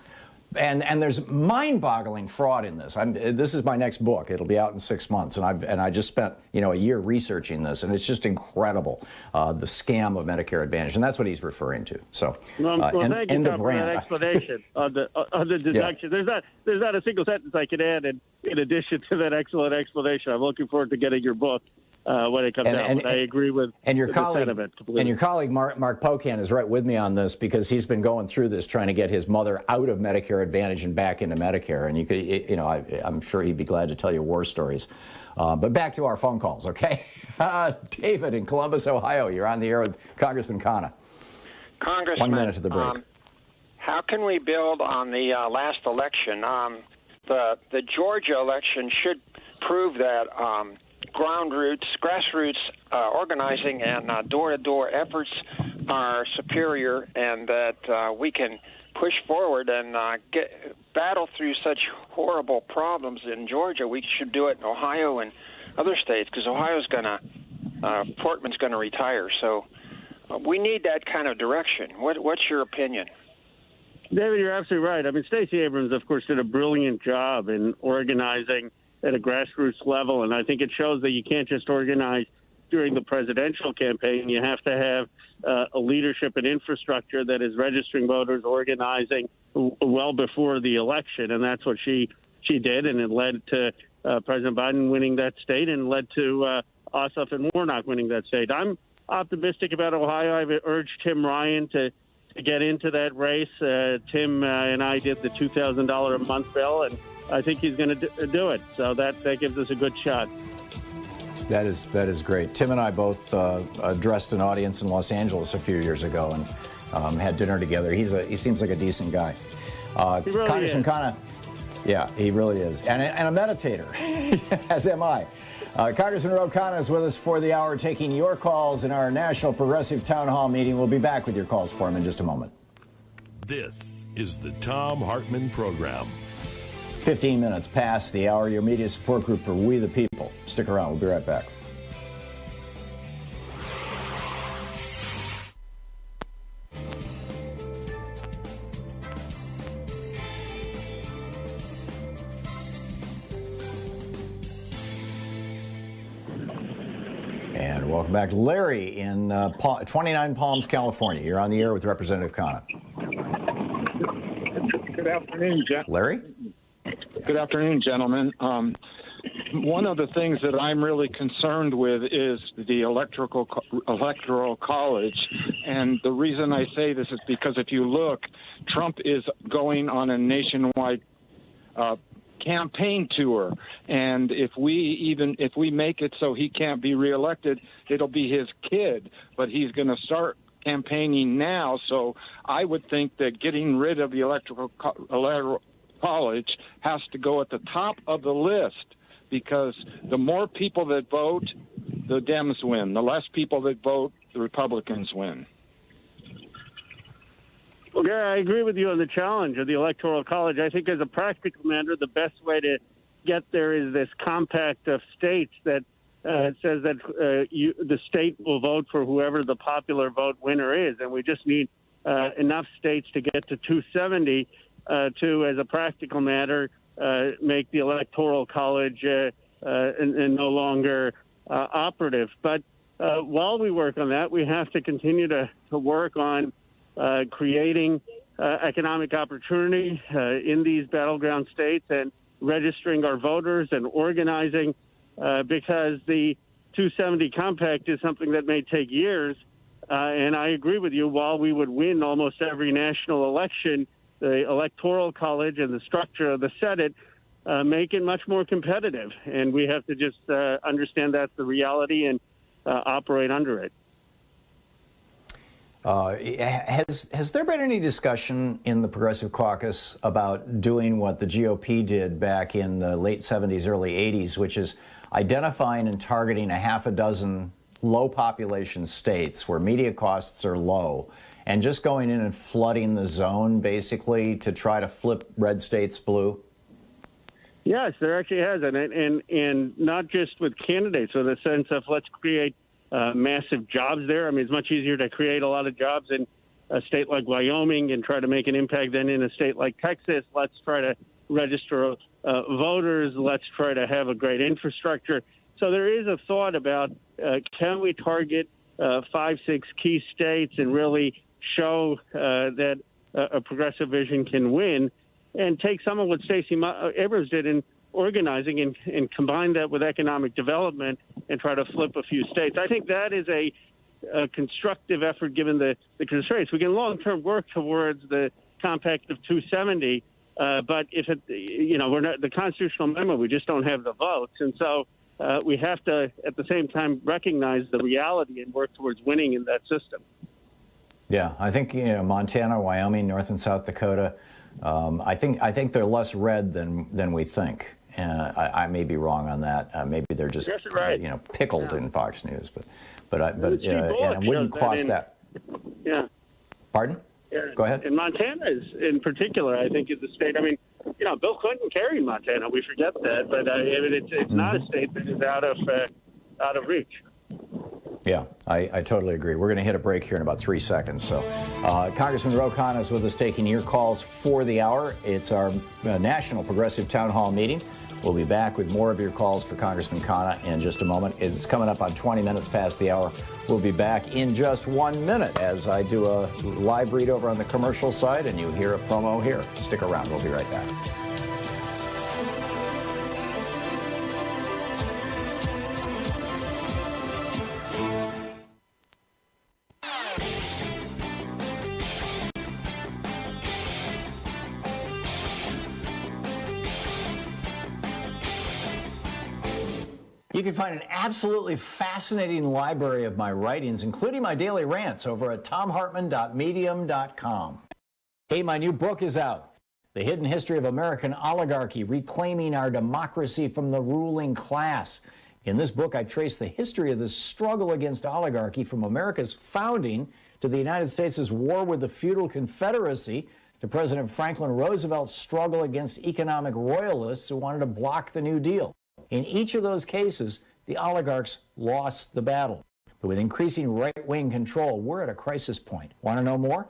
And there's mind-boggling fraud in this. This is my next book. It'll be out in 6 months, and I just spent a year researching this, and it's just incredible, the scam of Medicare Advantage, and that's what he's referring to. So, thank you, end Tom, of for that rant. explanation on the deduction. Yeah. There's not a single sentence I could add in addition to that excellent explanation. I'm looking forward to getting your book when it comes out. But I agree with your the colleague sentiment completely. And your colleague Mark Pocan is right with me on this, because he's been going through this, trying to get his mother out of Medicare Advantage and back into Medicare. And you could, I'm sure he'd be glad to tell you war stories. But back to our phone calls, okay? David in Columbus, Ohio, you're on the air with Congressman Khanna. Congressman, 1 minute to the break. How can we build on the last election? The Georgia election should prove that grassroots organizing and door-to-door efforts are superior, and that we can push forward and battle through such horrible problems in Georgia. We should do it in Ohio and other states, because Portman's going to retire. So we need that kind of direction. What's your opinion? David, you're absolutely right. I mean, Stacey Abrams, of course, did a brilliant job in organizing at a grassroots level, and I think it shows that you can't just organize during the presidential campaign. You have to have a leadership and infrastructure that is registering voters, organizing well before the election, and that's what she did, and it led to President Biden winning that state, and led to Ossoff and Warnock winning that state. I'm optimistic about Ohio. I've urged Tim Ryan to get into that race. Tim and I did the $2,000 a month bill, and I think he's going to do it. So that gives us a good shot. That is great. Tim and I both addressed an audience in Los Angeles a few years ago and had dinner together. He seems like a decent guy. He really Congressman is. Khanna, yeah, he really is, and a meditator, as am I. Congressman Ro Khanna is with us for the hour, taking your calls in our National Progressive Town Hall meeting. We'll be back with your calls for him in just a moment. This is the Thom Hartmann Program. 15 minutes past the hour, your media support group for We the People. Stick around. We'll be right back. And welcome back. Larry in 29 Palms, California. You're on the air with Representative Khanna. Good afternoon, Larry? Good afternoon, gentlemen. One of the things that I'm really concerned with is the electoral college. And the reason I say this is because if you look, Trump is going on a nationwide campaign tour. And if we make it so he can't be reelected, it'll be his kid. But he's going to start campaigning now. So I would think that getting rid of the electoral college has to go at the top of the list, because the more people that vote, the Dems win. The less people that vote, the Republicans win. Well, Gary, I agree with you on the challenge of the Electoral College. I think as a practical matter, the best way to get there is this compact of states that says that the state will vote for whoever the popular vote winner is. And we just need enough states to get to 270 to, as a practical matter, make the Electoral College and no longer operative. But while we work on that, we have to continue to work on creating economic opportunity in these battleground states and registering our voters and organizing, because the 270 compact is something that may take years. And I agree with you, while we would win almost every national election, the Electoral College and the structure of the Senate make it much more competitive. And we have to just understand that's the reality and operate under it. Has there been any discussion in the Progressive Caucus about doing what the GOP did back in the late 70s, early 80s, which is identifying and targeting a half a dozen low population states where media costs are low and just going in and flooding the zone basically to try to flip red states blue? Yes, there actually has, and not just with candidates, with a sense of let's create massive jobs there. I mean, it's much easier to create a lot of jobs in a state like Wyoming and try to make an impact than in a state like Texas. Let's try to register voters. Let's try to have a great infrastructure. So there is a thought about can we target 5-6 key states and really show that a progressive vision can win, and take some of what Stacey Abrams did in organizing and combine that with economic development and try to flip a few states. I think that is a constructive effort given the constraints. We can long-term work towards the compact of 270, but if it, we're not the constitutional amendment, we just don't have the votes. And so we have to, at the same time, recognize the reality and work towards winning in that system. Yeah, I think Montana, Wyoming, North and South Dakota. I think they're less red than we think. I may be wrong on that. Maybe they're just pickled in Fox News, but I wouldn't cross that. Yeah. Pardon? Yeah. Go ahead. And Montana is, in particular, I think, is a state. I mean, Bill Clinton carried Montana. We forget that, but it's not a state that is out of reach. Yeah, I totally agree. We're going to hit a break here in about 3 seconds. So Congressman Ro Khanna is with us taking your calls for the hour. It's our National Progressive Town Hall meeting. We'll be back with more of your calls for Congressman Khanna in just a moment. It's coming up on 20 minutes past the hour. We'll be back in just 1 minute as I do a live read over on the commercial side and you hear a promo here. Stick around. We'll be right back. You can find an absolutely fascinating library of my writings, including my daily rants, over at thomhartmann.medium.com. Hey, my new book is out, The Hidden History of American Oligarchy, Reclaiming Our Democracy from the Ruling Class. In this book, I trace the history of the struggle against oligarchy from America's founding to the United States' war with the feudal Confederacy to President Franklin Roosevelt's struggle against economic royalists who wanted to block the New Deal. In each of those cases, the oligarchs lost the battle. But with increasing right-wing control, we're at a crisis point. Want to know more?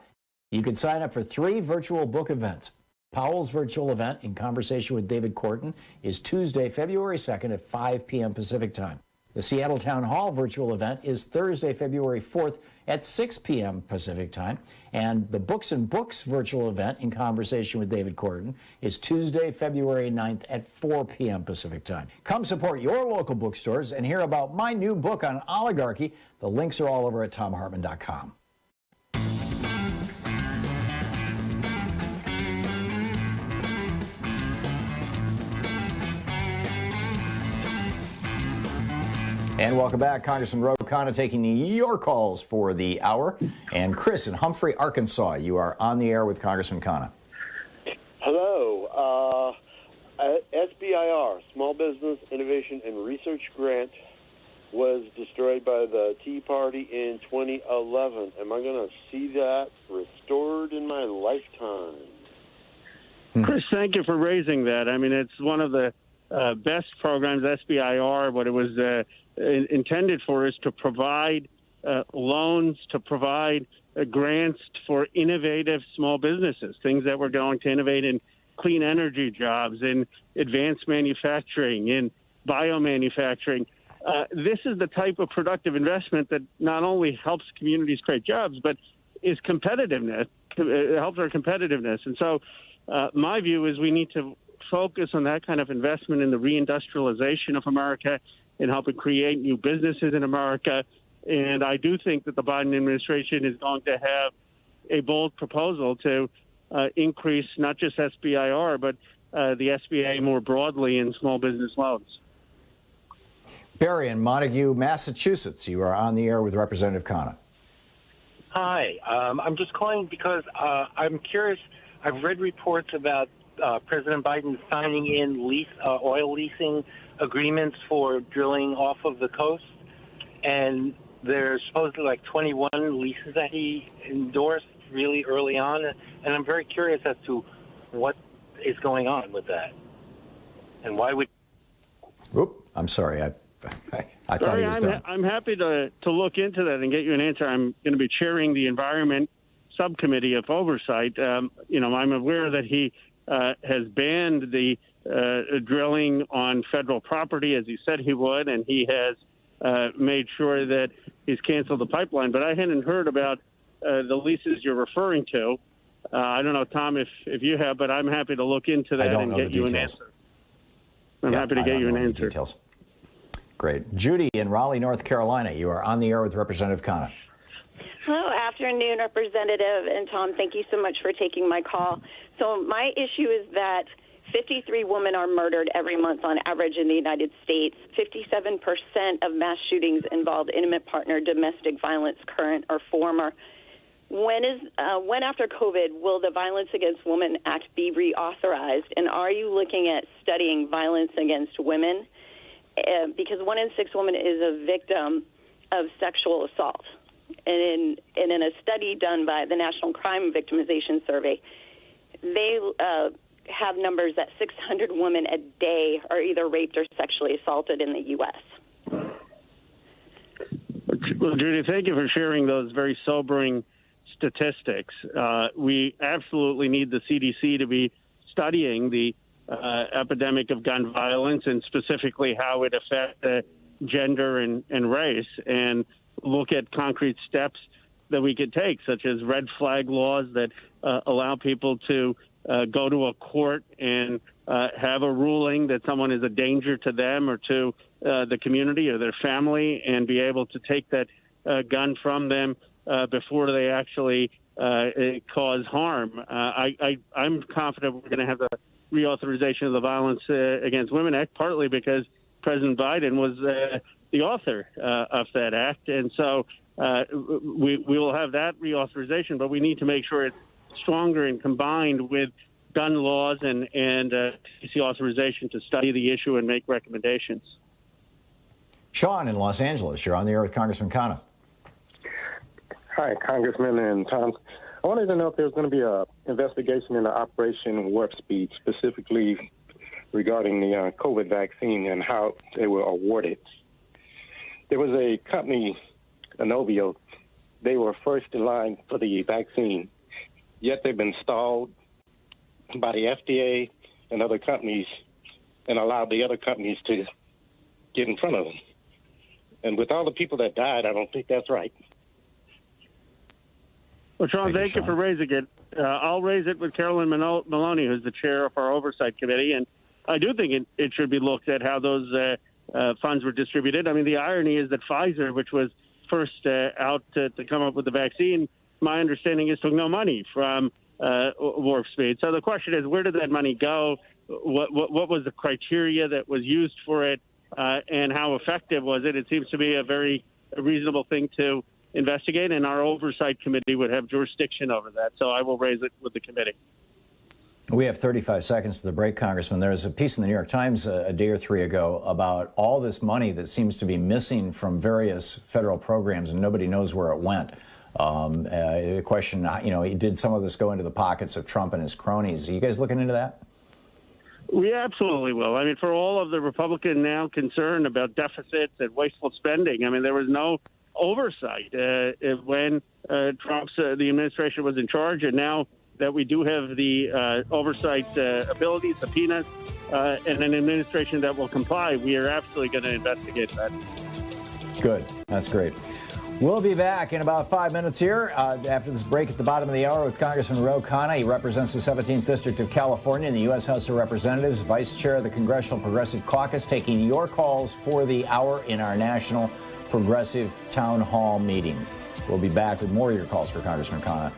You can sign up for 3 virtual book events. Powell's virtual event, In Conversation with David Corton, is Tuesday, February 2nd at 5 p.m. Pacific Time. The Seattle Town Hall virtual event is Thursday, February 4th at 6 p.m. Pacific time. And the Books and Books virtual event in conversation with David Corden is Tuesday, February 9th at 4 p.m. Pacific time. Come support your local bookstores and hear about my new book on oligarchy. The links are all over at thomhartmann.com. And welcome back. Congressman Ro Khanna taking your calls for the hour. And Chris in Humphrey, Arkansas, you are on the air with Congressman Khanna. Hello. SBIR, Small Business Innovation and Research Grant, was destroyed by the Tea Party in 2011. Am I going to see that restored in my lifetime? Chris, thank you for raising that. I mean, it's one of the best programs, SBIR. What it was intended for is to provide loans, to provide grants for innovative small businesses, things that were going to innovate in clean energy jobs, in advanced manufacturing, in biomanufacturing. This is the type of productive investment that not only helps communities create jobs, but is competitiveness, helps our competitiveness. And so my view is we need to focus on that kind of investment in the reindustrialization of America and helping create new businesses in America. And I do think that the Biden administration is going to have a bold proposal to increase not just SBIR, but the SBA more broadly in small business loans. Barry in Montague, Massachusetts, you are on the air with Representative Khanna. Hi, I'm just calling because I'm curious. I've read reports about President Biden signing in oil leasing agreements for drilling off of the coast, and there's supposedly like 21 leases that he endorsed really early on, and I'm very curious as to what is going on with that, and why would. Oop, I'm sorry. I thought he was done. I'm happy to look into that and get you an answer. I'm going to be chairing the Environment Subcommittee of Oversight. I'm aware that he has banned the drilling on federal property, as he said he would, and he has made sure that he's canceled the pipeline. But I hadn't heard about the leases you're referring to. I don't know, Tom, if you have, but I'm happy to look into that and get you an answer. I'm happy to get you an answer. Details. Great. Judy in Raleigh, North Carolina, you are on the air with Representative Khanna. Hello, afternoon, Representative, and Tom, thank you so much for taking my call. So my issue is that 53 women are murdered every month on average in the United States. 57% of mass shootings involve intimate partner domestic violence, current or former. When after COVID will the Violence Against Women Act be reauthorized, and are you looking at studying violence against women? Because 1 in 6 women is a victim of sexual assault. And in a study done by the National Crime Victimization Survey, they have numbers that 600 women a day are either raped or sexually assaulted in the U.S. Well, Judy, thank you for sharing those very sobering statistics. We absolutely need the CDC to be studying the epidemic of gun violence and specifically how it affects gender and race, and look at concrete steps that we could take, such as red flag laws that allow people to go to a court and have a ruling that someone is a danger to them or to the community or their family, and be able to take that gun from them before they actually cause harm. I'm confident we're going to have the reauthorization of the Violence Against Women Act, partly because President Biden was the author of that act. And so we will have that reauthorization, but we need to make sure it's stronger and combined with gun laws and CDC authorization to study the issue and make recommendations. Sean in Los Angeles, you're on the air with Congressman Khanna. Hi, Congressman and Tom. I wanted to know if there's going to be an investigation into Operation Warp Speed, specifically regarding the COVID vaccine and how they were awarded. There was a company, Inovio, they were first in line for the vaccine, yet they've been stalled by the FDA and other companies and allowed the other companies to get in front of them. And with all the people that died, I don't think that's right. Well, Sean, thank you for raising it. I'll raise it with Carolyn Maloney, who's the chair of our oversight committee, and I do think it should be looked at how those funds were distributed. I mean, the irony is that Pfizer, which was first out to come up with the vaccine, my understanding is took no money from Warp Speed. So the question is, where did that money go? What was the criteria that was used for it, and how effective was it? It seems to be a very reasonable thing to investigate, and our oversight committee would have jurisdiction over that. So I will raise it with the committee. We have 35 seconds to the break, Congressman. There was a piece in the New York Times a day or three ago about all this money that seems to be missing from various federal programs, and nobody knows where it went. The question, did some of this go into the pockets of Trump and his cronies? Are you guys looking into that? We absolutely will. I mean, for all of the Republican now concern about deficits and wasteful spending, I mean, there was no oversight when Trump's the administration was in charge, and now that we do have the oversight ability, subpoenas, and an administration that will comply, we are absolutely going to investigate that. Good. That's great. We'll be back in about 5 minutes here after this break at the bottom of the hour with Congressman Ro Khanna. He represents the 17th District of California in the U.S. House of Representatives, Vice Chair of the Congressional Progressive Caucus, taking your calls for the hour in our National Progressive Town Hall meeting. We'll be back with more of your calls for Congressman Khanna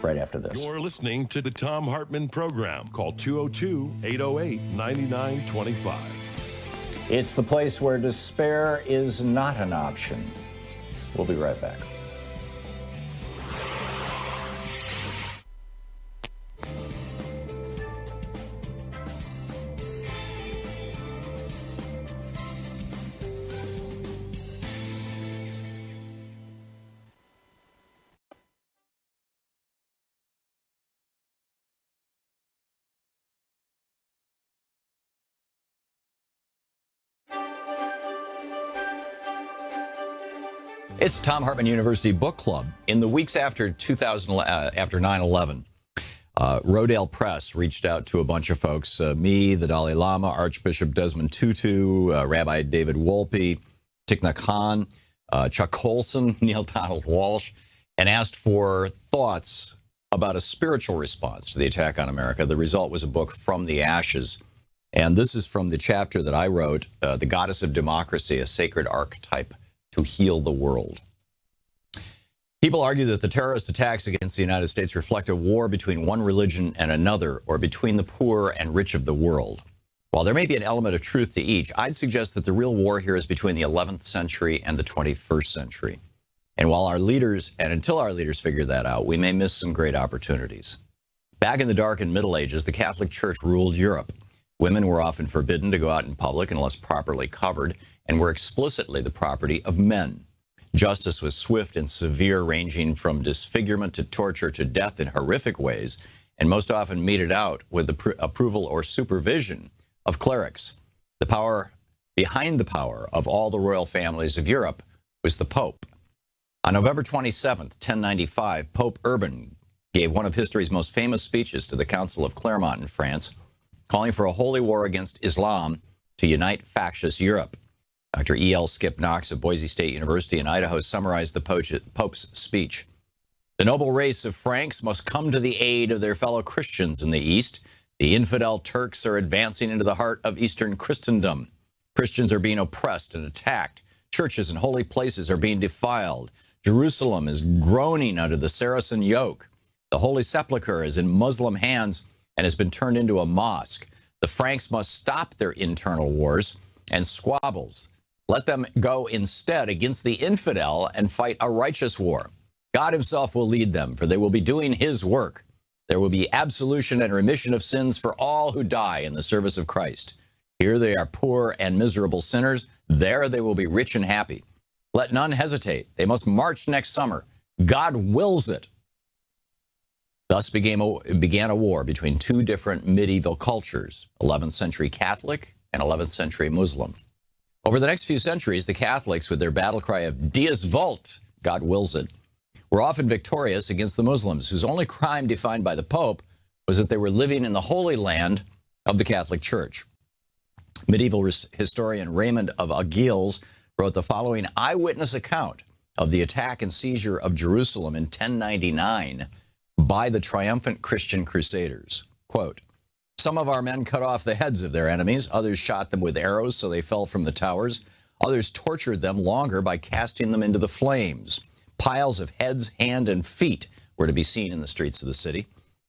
right after this. You're listening to the Thom Hartmann Program. Call 202-808-9925. It's the place where despair is not an option. We'll be right back. It's Thom Hartmann University Book Club. In the weeks after 9/11, Rodale Press reached out to a bunch of folks, me, the Dalai Lama, Archbishop Desmond Tutu, Rabbi David Wolpe, Thich Nhat Hanh, Chuck Colson, Neil Donald Walsh, and asked for thoughts about a spiritual response to the attack on America. The result was a book, From the Ashes. And this is from the chapter that I wrote, The Goddess of Democracy, a Sacred Archetype to Heal the World. People argue that the terrorist attacks against the United States reflect a war between one religion and another, or between the poor and rich of the world. While there may be an element of truth to each, I'd suggest that the real war here is between the 11th century and the 21st century. And while our leaders, and until our leaders figure that out, we may miss some great opportunities. Back in the Dark and Middle Ages, the Catholic Church ruled Europe. Women were often forbidden to go out in public unless properly covered, and were explicitly the property of men. Justice was swift and severe, ranging from disfigurement to torture to death in horrific ways, and most often meted out with the approval or supervision of clerics. The power behind the power of all the royal families of Europe was the Pope. On November 27th, 1095, Pope Urban gave one of history's most famous speeches to the Council of Clermont in France, calling for a holy war against Islam to unite factious Europe. Dr. E.L. Skip Knox of Boise State University in Idaho summarized the Pope's speech. The noble race of Franks must come to the aid of their fellow Christians in the East. The infidel Turks are advancing into the heart of Eastern Christendom. Christians are being oppressed and attacked. Churches and holy places are being defiled. Jerusalem is groaning under the Saracen yoke. The Holy Sepulchre is in Muslim hands and has been turned into a mosque. The Franks must stop their internal wars and squabbles. Let them go instead against the infidel and fight a righteous war. God himself will lead them, for they will be doing his work. There will be absolution and remission of sins for all who die in the service of Christ. Here they are poor and miserable sinners. There they will be rich and happy. Let none hesitate. They must march next summer. God wills it. Thus began a war between two different medieval cultures, 11th century Catholic and 11th century Muslim. Over the next few centuries, the Catholics, with their battle cry of Deus Vult, God wills it, were often victorious against the Muslims, whose only crime defined by the Pope was that they were living in the Holy Land of the Catholic Church. Medieval historian Raymond of Aguil's wrote the following eyewitness account of the attack and seizure of Jerusalem in 1099 by the triumphant Christian crusaders. Quote, "Some of our men cut off the heads of their enemies. Others shot them with arrows so they fell from the towers. Others tortured them longer by casting them into the flames. Piles of heads, hand, and feet were to be seen in the streets of the city.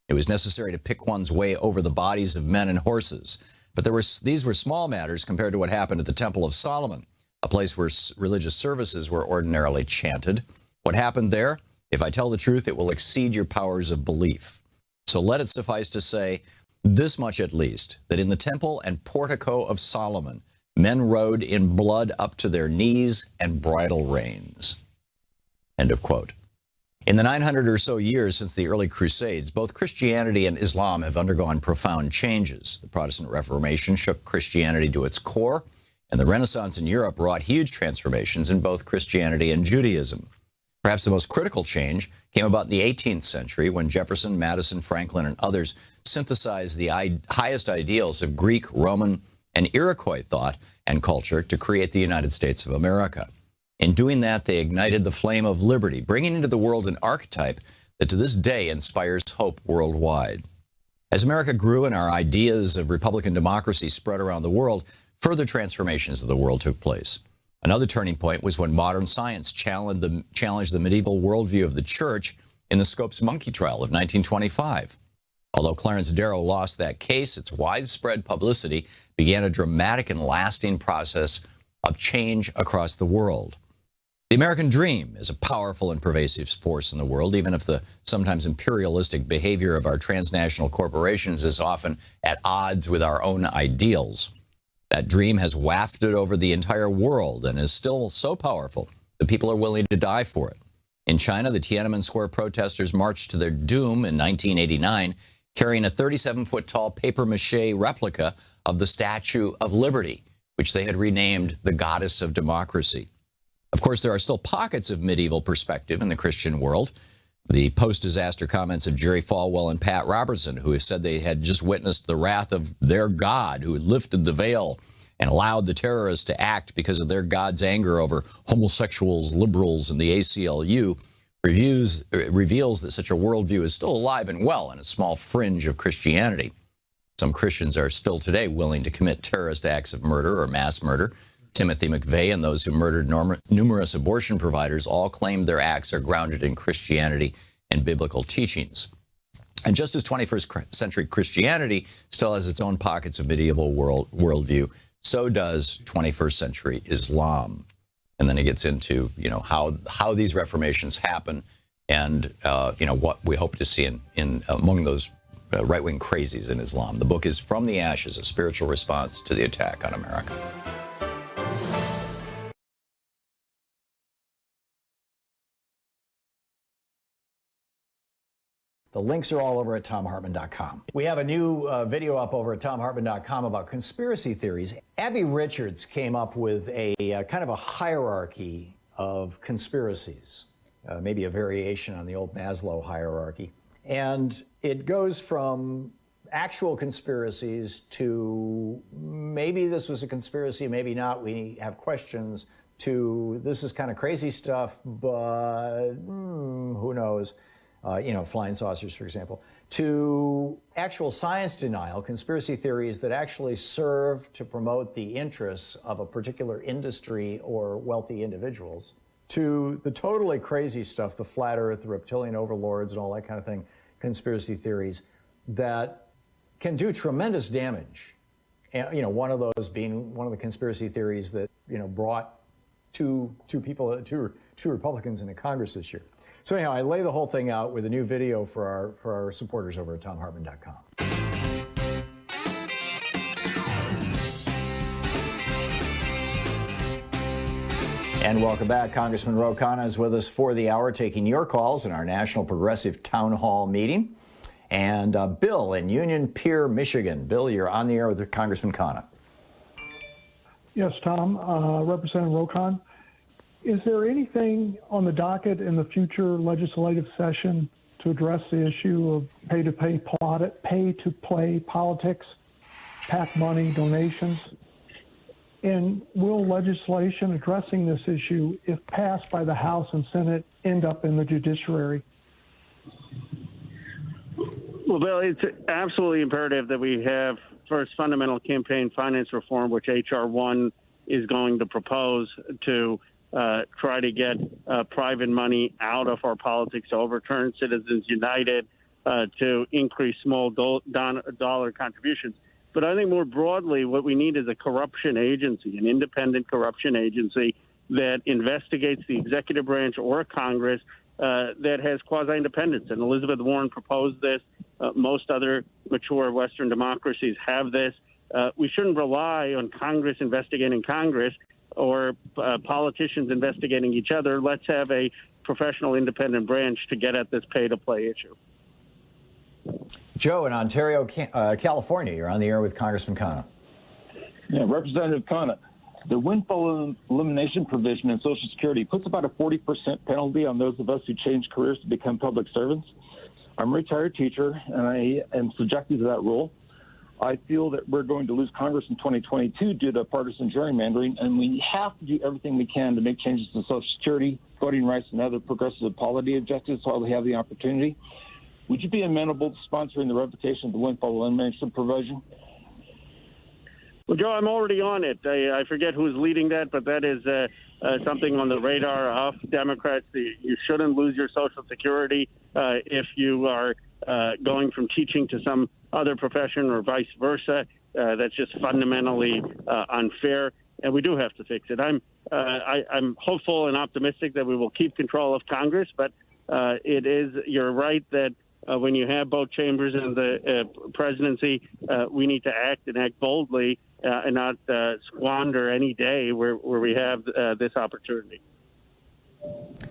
It was necessary to pick one's way over the bodies of men and horses. But these were small matters compared to what happened at the Temple of Solomon, a place where religious services were ordinarily chanted. What happened there? If I tell the truth, it will exceed your powers of belief. So let it suffice to say this much at least, that in the temple and portico of Solomon, men rode in blood up to their knees and bridle reins." End of quote. In the 900 or so years since the early Crusades, both Christianity and Islam have undergone profound changes. The Protestant Reformation shook Christianity to its core, and the Renaissance in Europe wrought huge transformations in both Christianity and Judaism. Perhaps the most critical change came about in the 18th century when Jefferson, Madison, Franklin, and others synthesized the highest ideals of Greek, Roman, and Iroquois thought and culture to create the United States of America. In doing that, they ignited the flame of liberty, bringing into the world an archetype that to this day inspires hope worldwide. As America grew and our ideas of Republican democracy spread around the world, further transformations of the world took place. Another turning point was when modern science challenged the medieval worldview of the church in the Scopes monkey trial of 1925. Although Clarence Darrow lost that case, its widespread publicity began a dramatic and lasting process of change across the world. The American dream is a powerful and pervasive force in the world, even if the sometimes imperialistic behavior of our transnational corporations is often at odds with our own ideals. That dream has wafted over the entire world and is still so powerful that people are willing to die for it. In China, the Tiananmen Square protesters marched to their doom in 1989, carrying a 37-foot-tall papier-mâché replica of the Statue of Liberty, which they had renamed the Goddess of Democracy. Of course, there are still pockets of medieval perspective in the Christian world. The post-disaster comments of Jerry Falwell and Pat Robertson, who said they had just witnessed the wrath of their God, who had lifted the veil and allowed the terrorists to act because of their God's anger over homosexuals, liberals, and the ACLU, reveals that such a worldview is still alive and well in a small fringe of Christianity. Some Christians are still today willing to commit terrorist acts of murder or mass murder. Timothy McVeigh and those who murdered numerous abortion providers all claim their acts are grounded in Christianity and biblical teachings. And just as 21st century Christianity still has its own pockets of medieval worldview, so does 21st century Islam. And then it gets into, how these reformations happen and, what we hope to see in among those right-wing crazies in Islam. The book is From the Ashes, A Spiritual Response to the Attack on America. The links are all over at thomhartmann.com. We have a new video up over at thomhartmann.com about conspiracy theories. Abby Richards came up with a kind of a hierarchy of conspiracies, maybe a variation on the old Maslow hierarchy. And it goes from actual conspiracies to maybe this was a conspiracy, maybe not, we have questions, to this is kind of crazy stuff, but who knows? Flying saucers, for example, to actual science denial, conspiracy theories that actually serve to promote the interests of a particular industry or wealthy individuals, to the totally crazy stuff, the flat earth, the reptilian overlords, and all that kind of thing, conspiracy theories that can do tremendous damage. And, one of those being one of the conspiracy theories that, brought two Republicans into Congress this year. So anyhow, I lay the whole thing out with a new video for our supporters over at thomhartmann.com. And welcome back. Congressman Ro Khanna is with us for the hour, taking your calls in our National Progressive Town Hall meeting. And Bill in Union Pier, Michigan. Bill, you're on the air with Congressman Khanna. Yes, Tom. Representative Ro Khanna. Is there anything on the docket in the future legislative session to address the issue of pay-to-play politics, PAC money, donations? And will legislation addressing this issue, if passed by the House and Senate, end up in the judiciary? Well, Bill, it's absolutely imperative that we have first fundamental campaign finance reform, which H.R. 1 is going to propose to try to get private money out of our politics, to overturn Citizens United, to increase small dollar contributions. But I think more broadly, what we need is a corruption agency, an independent corruption agency that investigates the executive branch or Congress that has quasi-independence. And Elizabeth Warren proposed this. Most other mature Western democracies have this. We shouldn't rely on Congress investigating Congress or politicians investigating each other. Let's have a professional independent branch to get at this pay-to-play issue. Joe in Ontario, California, you're on the air with Congressman Khanna. Yeah, Representative Khanna, the windfall elimination provision in Social Security puts about a 40% penalty on those of us who change careers to become public servants. I'm a retired teacher, and I am subjected to that rule. I feel that we're going to lose Congress in 2022 due to partisan gerrymandering, and we have to do everything we can to make changes to Social Security, voting rights, and other progressive equality objectives while we have the opportunity. Would you be amenable to sponsoring the revocation of the windfall elimination provision? Well, Joe, I'm already on it. I forget who's leading that, but that is something on the radar of Democrats. You shouldn't lose your Social Security if you are going from teaching to some other profession or vice versa. That's just fundamentally unfair, and we do have to fix it. I'm hopeful and optimistic that we will keep control of Congress, but you're right that when you have both chambers in the presidency, we need to act and act boldly and not squander any day where we have this opportunity.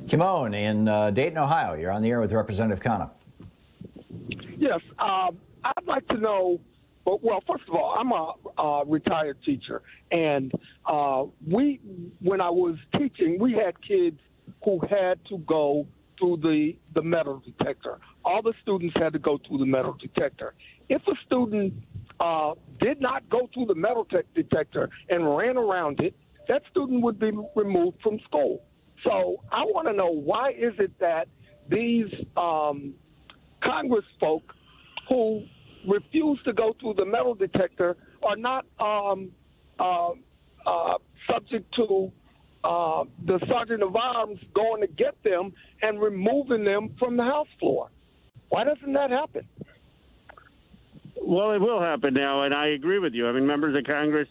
Kimon in Dayton, Ohio, you're on the air with Representative Khanna. Yes, I'd like to know, well, first of all, I'm a retired teacher, and when I was teaching, we had kids who had to go through the metal detector. All the students had to go through the metal detector. If a student did not go through the metal detector and ran around it, that student would be removed from school. So I want to know, why is it that these Congress folk who refuse to go through the metal detector are not subject to the Sergeant of Arms going to get them and removing them from the House floor? Why doesn't that happen? Well, it will happen now, and I agree with you. I mean, members of Congress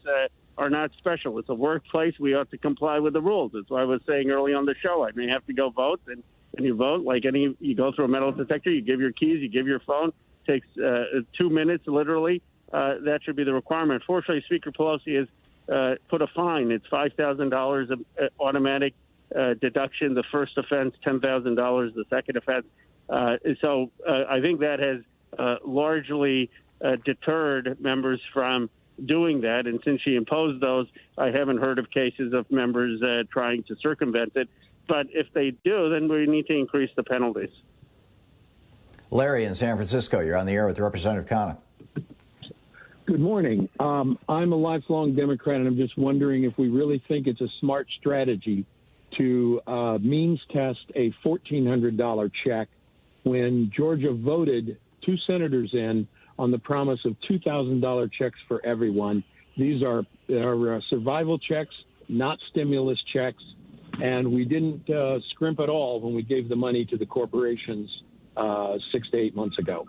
are not special. It's a workplace. We ought to comply with the rules. That's why I was saying early on the show, I may have to go vote, and you vote like you go through a metal detector, you give your keys, you give your phone. It takes 2 minutes, literally. That should be the requirement. Fortunately, Speaker Pelosi has put a fine. It's $5,000 of automatic deduction, the first offense, $10,000 the second offense. So I think that has largely deterred members from doing that. And since she imposed those, I haven't heard of cases of members trying to circumvent it. But if they do, then we need to increase the penalties. Larry in San Francisco, you're on the air with Representative Khanna. Good morning. I'm a lifelong Democrat, and I'm just wondering if we really think it's a smart strategy to means test a $1,400 check when Georgia voted 2 senators in on the promise of $2,000 checks for everyone. These are survival checks, not stimulus checks, and we didn't scrimp at all when we gave the money to the corporations 6 to 8 months ago.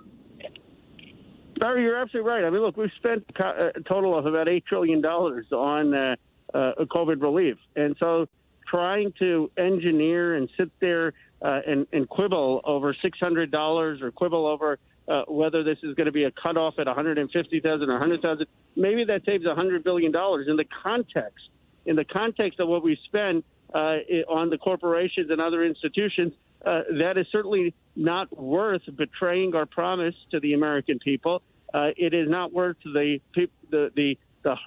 Barry, you're absolutely right. I mean, look, we've spent a total of about $8 trillion on COVID relief. And so trying to engineer and sit there and quibble over $600 or quibble over whether this is going to be a cutoff at $150,000 or $100,000, maybe that saves $100 billion in the context of what we spend on the corporations and other institutions. That is certainly not worth betraying our promise to the American people. It is not worth the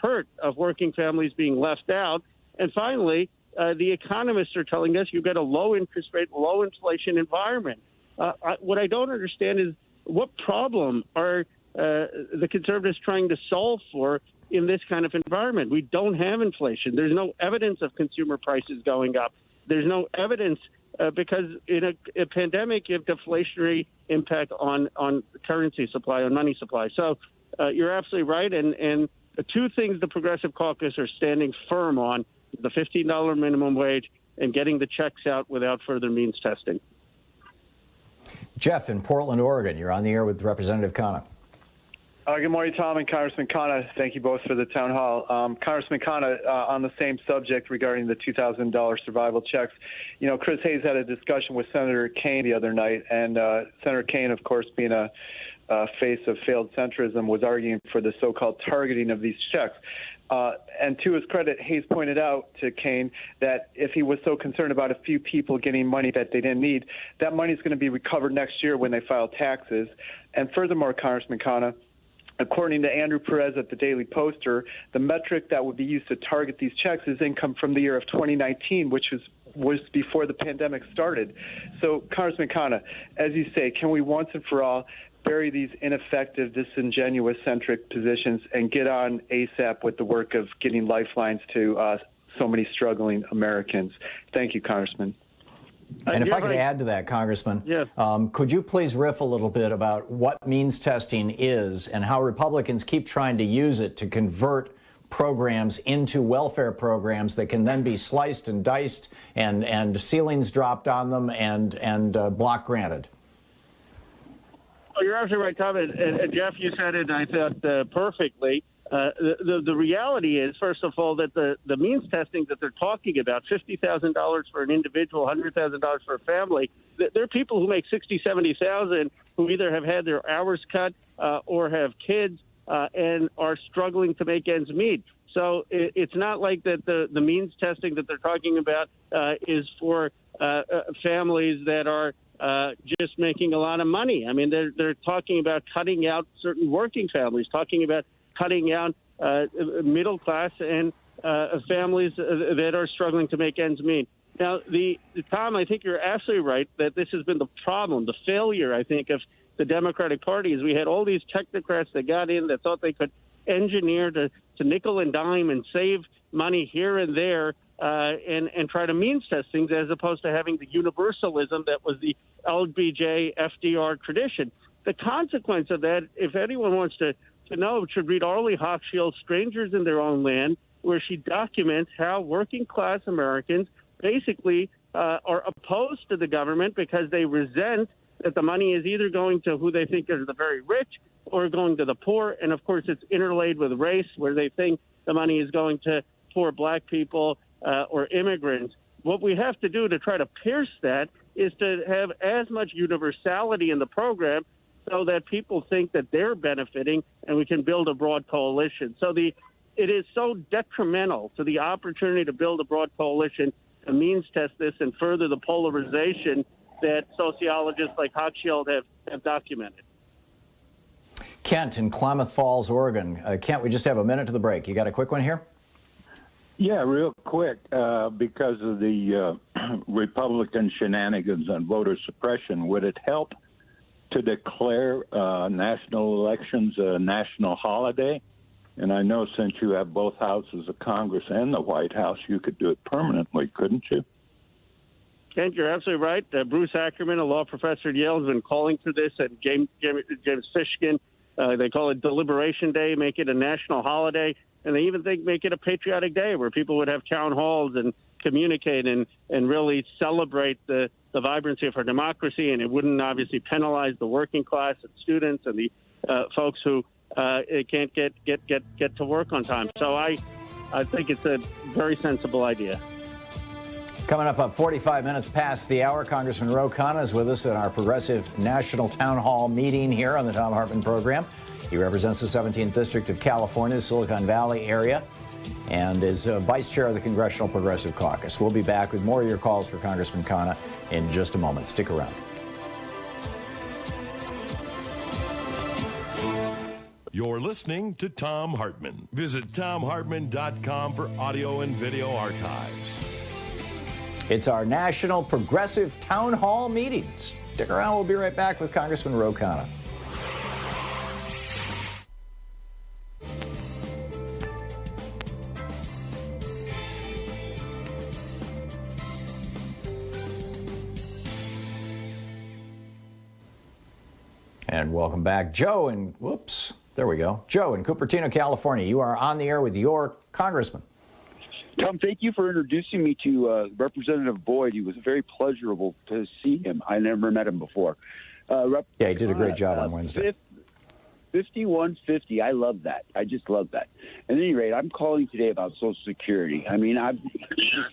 hurt of working families being left out. And finally, the economists are telling us you've got a low interest rate, low inflation environment. What I don't understand is what problem are the conservatives trying to solve for in this kind of environment. We don't have inflation. There's no evidence of consumer prices going up. There's no evidence because in a pandemic, you have deflationary impact on currency supply, on money supply. So you're absolutely right. And the two things the Progressive Caucus are standing firm on, the $15 minimum wage and getting the checks out without further means testing. Jeff in Portland, Oregon, you're on the air with Representative Khanna. Good morning, Tom and Congressman Khanna. Thank you both for the town hall. Congressman Khanna, on the same subject regarding the $2,000 survival checks, you know, Chris Hayes had a discussion with Senator Kaine the other night, and Senator Kaine, of course, being a face of failed centrism, was arguing for the so-called targeting of these checks. And to his credit, Hayes pointed out to Kaine that if he was so concerned about a few people getting money that they didn't need, that money is going to be recovered next year when they file taxes. And furthermore, Congressman Khanna, according to Andrew Perez at the Daily Poster, the metric that would be used to target these checks is income from the year of 2019, which was before the pandemic started. So, Congressman Khanna, as you say, can we once and for all bury these ineffective, disingenuous-centric positions and get on ASAP with the work of getting lifelines to so many struggling Americans? Thank you, Congressman. And if I could add to that, Congressman, could you please riff a little bit about what means testing is and how Republicans keep trying to use it to convert programs into welfare programs that can then be sliced and diced and ceilings dropped on them and block granted? Oh, you're absolutely right, Tom. And Jeff, you said it, I thought, perfectly. The reality is, first of all, that the means testing that they're talking about, $50,000 for an individual, $100,000 for a family, there are people who make $60,000, $70,000 who either have had their hours cut or have kids and are struggling to make ends meet. So it's not like that the means testing that they're talking about is for families that are just making a lot of money. I mean, they're talking about cutting out certain working families, talking about cutting out middle class and families that are struggling to make ends meet. Now, Tom, I think you're absolutely right that this has been the problem, the failure, I think, of the Democratic Party is we had all these technocrats that got in that thought they could engineer to nickel and dime and save money here and there and try to means test things as opposed to having the universalism that was the LBJ FDR tradition. The consequence of that, if anyone wants to know, should read Arlie Hochschild's Strangers in Their Own Land, where she documents how working class Americans basically are opposed to the government because they resent that the money is either going to who they think are the very rich or going to the poor. And of course, it's interlaid with race, where they think the money is going to poor black people or immigrants. What we have to do to try to pierce that is to have as much universality in the program so that people think that they're benefiting and we can build a broad coalition. So it is so detrimental to the opportunity to build a broad coalition to means test this and further the polarization that sociologists like Hochschild have documented. Kent in Klamath Falls, Oregon. Kent, we just have a minute to the break. You got a quick one here? Yeah, real quick, because of the Republican shenanigans on voter suppression, would it help to declare national elections a national holiday? And I know since you have both houses of Congress and the White House, you could do it permanently, couldn't you? Kent, you're absolutely right. Bruce Ackerman, a law professor at Yale, has been calling for this, and James Fishkin, they call it Deliberation Day, make it a national holiday, and they even think make it a patriotic day where people would have town halls and communicate and really celebrate the vibrancy of our democracy, and it wouldn't obviously penalize the working class and students and the folks who can't get to work on time. So I think it's a very sensible idea. Coming up at 45 minutes past the hour, Congressman Ro Khanna is with us at our Progressive National Town Hall meeting here on the Thom Hartmann Program. He represents the 17th District of California, Silicon Valley area, and is vice chair of the Congressional Progressive Caucus. We'll be back with more of your calls for Congressman Khanna in just a moment. Stick around. You're listening to Thom Hartmann. Visit thomhartmann.com for audio and video archives. It's our National Progressive Town Hall meeting. Stick around. We'll be right back with Congressman Ro Khanna. And welcome back. Joe in, whoops, there we go. Joe in Cupertino, California. You are on the air with your congressman. Tom, thank you for introducing me to Representative Boyd. He was very pleasurable to see him. I never met him before. Yeah, he did a great job on Wednesday. 5150, I love that. I just love that. At any rate, I'm calling today about Social Security. I mean, I'm 60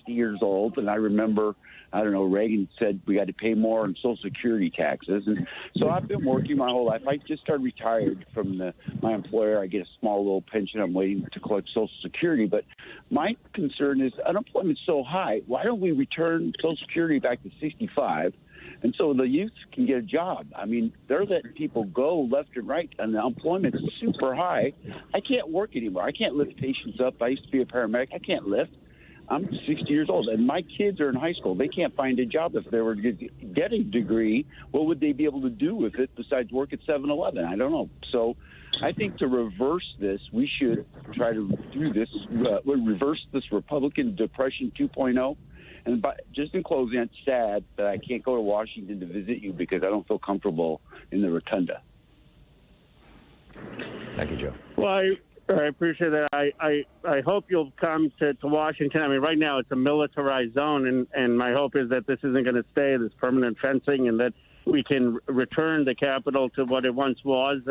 years old, and I remember, I don't know, Reagan said we got to pay more on Social Security taxes. And so I've been working my whole life. I just started retired from my employer. I get a small little pension. I'm waiting to collect Social Security. But my concern is unemployment's so high. Why don't we return Social Security back to 65? And so the youth can get a job. I mean, they're letting people go left and right, and the unemployment is super high. I can't work anymore. I can't lift patients up. I used to be a paramedic. I can't lift. I'm 60 years old, and my kids are in high school. They can't find a job. If they were to get a degree, what would they be able to do with it besides work at 7-Eleven? I don't know. So I think to reverse this, we should try to do this, reverse this Republican Depression 2.0. And just in closing, it's sad that I can't go to Washington to visit you because I don't feel comfortable in the rotunda. Thank you, Joe. Well, I appreciate that. I hope you'll come to Washington. I mean, right now it's a militarized zone, and my hope is that this isn't going to stay, this permanent fencing, and that we can return the Capitol to what it once was.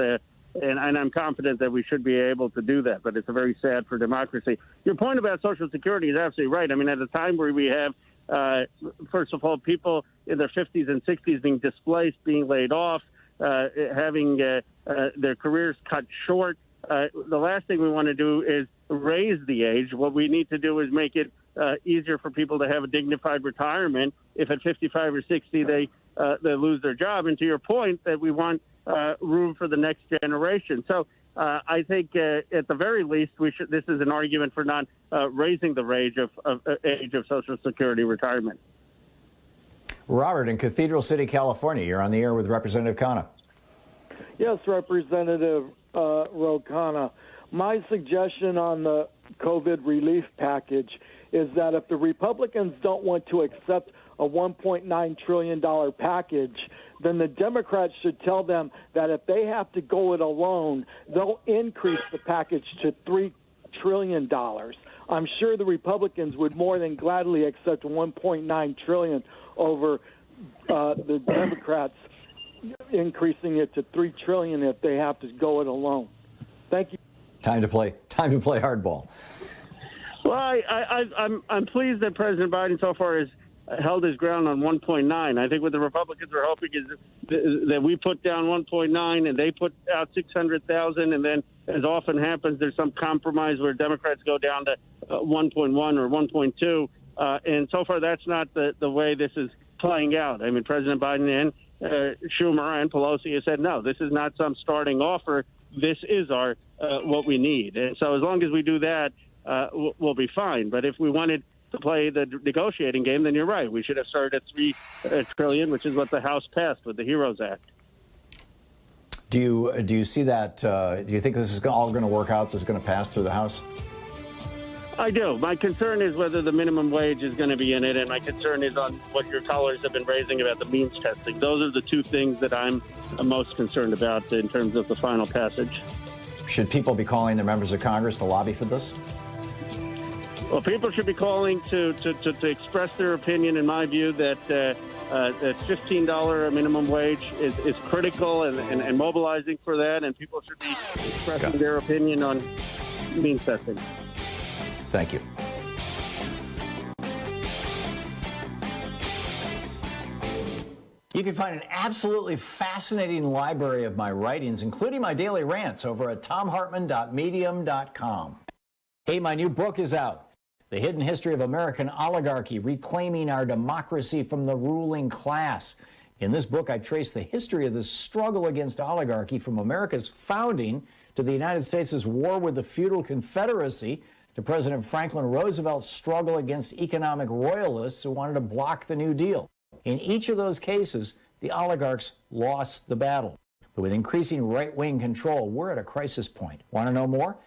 And I'm confident that we should be able to do that, but it's very sad for democracy. Your point about Social Security is absolutely right. I mean, at a time where we have, first of all, people in their 50s and 60s being displaced, being laid off, having their careers cut short, the last thing we want to do is raise the age. What we need to do is make it easier for people to have a dignified retirement if at 55 or 60 they lose their job. And to your point that we want room for the next generation. So I think at the very least, this is an argument for not raising the age of Social Security retirement. Robert in Cathedral City, California. You're on the air with Representative Khanna. Yes, Representative Khanna. My suggestion on the COVID relief package is that if the Republicans don't want to accept a $1.9 trillion package, then the Democrats should tell them that if they have to go it alone, they'll increase the package to $3 trillion. I'm sure the Republicans would more than gladly accept $1.9 trillion over the Democrats increasing it to $3 trillion if they have to go it alone. Thank you. Time to play hardball. Well, I'm pleased that President Biden so far has held his ground on 1.9. I think what the Republicans are hoping is that we put down 1.9 and they put out 600,000, and then, as often happens, there's some compromise where Democrats go down to 1.1 or 1.2. And so far, that's not the way this is playing out. I mean, President Biden and Schumer and Pelosi have said, no, this is not some starting offer. This is our what we need. And so as long as we do that, we'll be fine. But if we wanted to play the negotiating game, then you're right. We should have started at $3 trillion, which is what the House passed with the HEROES Act. Do you see that? Do you think this is all going to work out? This is going to pass through the House? I do. My concern is whether the minimum wage is going to be in it, and my concern is on what your callers have been raising about the means testing. Those are the two things that I'm most concerned about in terms of the final passage. Should people be calling their members of Congress to lobby for this? Well, people should be calling to express their opinion, in my view, that $15 minimum wage is critical and mobilizing for that, and people should be expressing their opinion on means testing. Thank you. You can find an absolutely fascinating library of my writings, including my daily rants, over at thomhartmann.medium.com. Hey, my new book is out. The Hidden History of American Oligarchy, Reclaiming Our Democracy from the Ruling Class. In this book, I trace the history of the struggle against oligarchy from America's founding to the United States' war with the feudal Confederacy to President Franklin Roosevelt's struggle against economic royalists who wanted to block the New Deal. In each of those cases, the oligarchs lost the battle. But with increasing right-wing control, we're at a crisis point. Want to know more?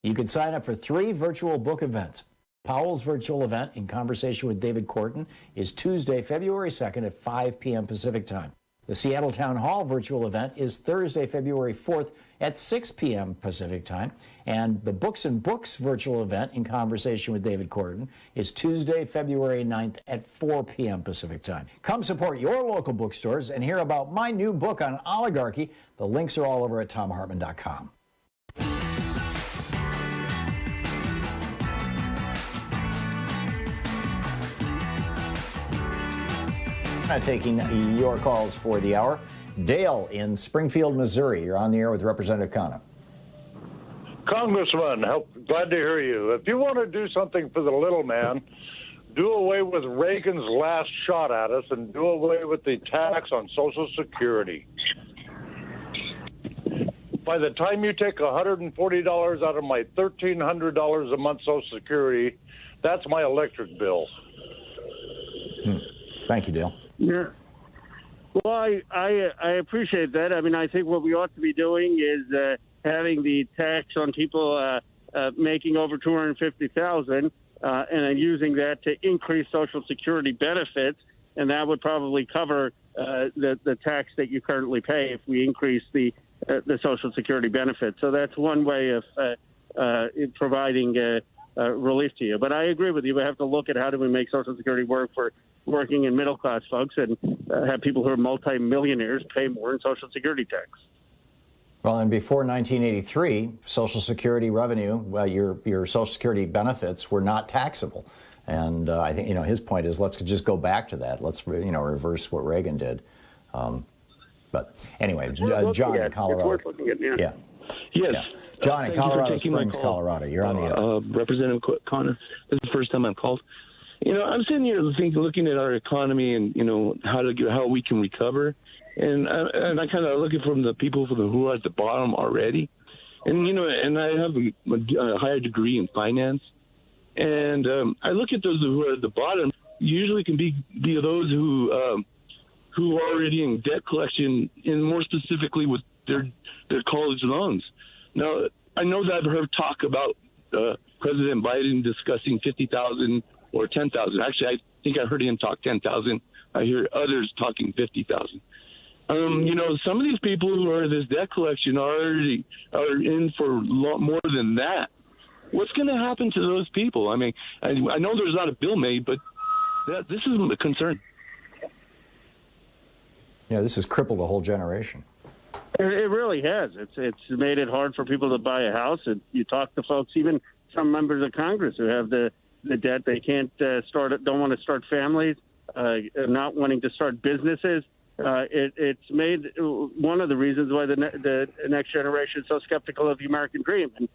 You can sign up for 3 virtual book events. Powell's virtual event, In Conversation with David Corton, is Tuesday, February 2nd at 5 p.m. Pacific Time. The Seattle Town Hall virtual event is Thursday, February 4th at 6 p.m. Pacific time. And the Books and Books virtual event in conversation with David Corden is Tuesday, February 9th at 4 p.m. Pacific time. Come support your local bookstores and hear about my new book on oligarchy. The links are all over at thomhartmann.com. Taking your calls for the hour. Dale in Springfield, Missouri. You're on the air with Representative Khanna. Congressman, glad to hear you. If you want to do something for the little man, do away with Reagan's last shot at us and do away with the tax on Social Security. By the time you take $140 out of my $1,300 a month Social Security, that's my electric bill. Thank you, Dale. Yeah. Well, I appreciate that. I mean, I think what we ought to be doing is having the tax on people making over $250,000 and then using that to increase Social Security benefits, and that would probably cover the tax that you currently pay if we increase the Social Security benefits. So that's one way of providing relief to you. But I agree with you. We have to look at how do we make Social Security work for working and middle-class folks and have people who are multi-millionaires pay more in Social Security tax. Well, and before 1983, Social Security revenue, your Social Security benefits were not taxable. And I think, his point is let's just go back to that. Let's, reverse what Reagan did. But anyway, John in Colorado. It's worth looking at, yeah. Yes. Yeah. John in Colorado Springs, Colorado. You're on the air. Representative Khanna, this is the first time I've called. I'm sitting here looking at our economy and, how we can recover. And I kind of look at from the people who are at the bottom already. And, and I have a higher degree in finance. And I look at those who are at the bottom, usually can be those who are already in debt collection, and more specifically with their college loans. Now, I know that I've heard talk about President Biden discussing 50,000 or 10,000. Actually, I think I heard him talk 10,000. I hear others talking 50,000. Some of these people who are in this debt collection already are in for a lot more than that. What's going to happen to those people? I mean, I know there's not a bill made, but this is a concern. Yeah, this has crippled a whole generation. It really has. It's made it hard for people to buy a house. You talk to folks, even some members of Congress who have the debt. They can't don't want to start families, not wanting to start businesses. It's made one of the reasons why the next generation is so skeptical of the American dream. And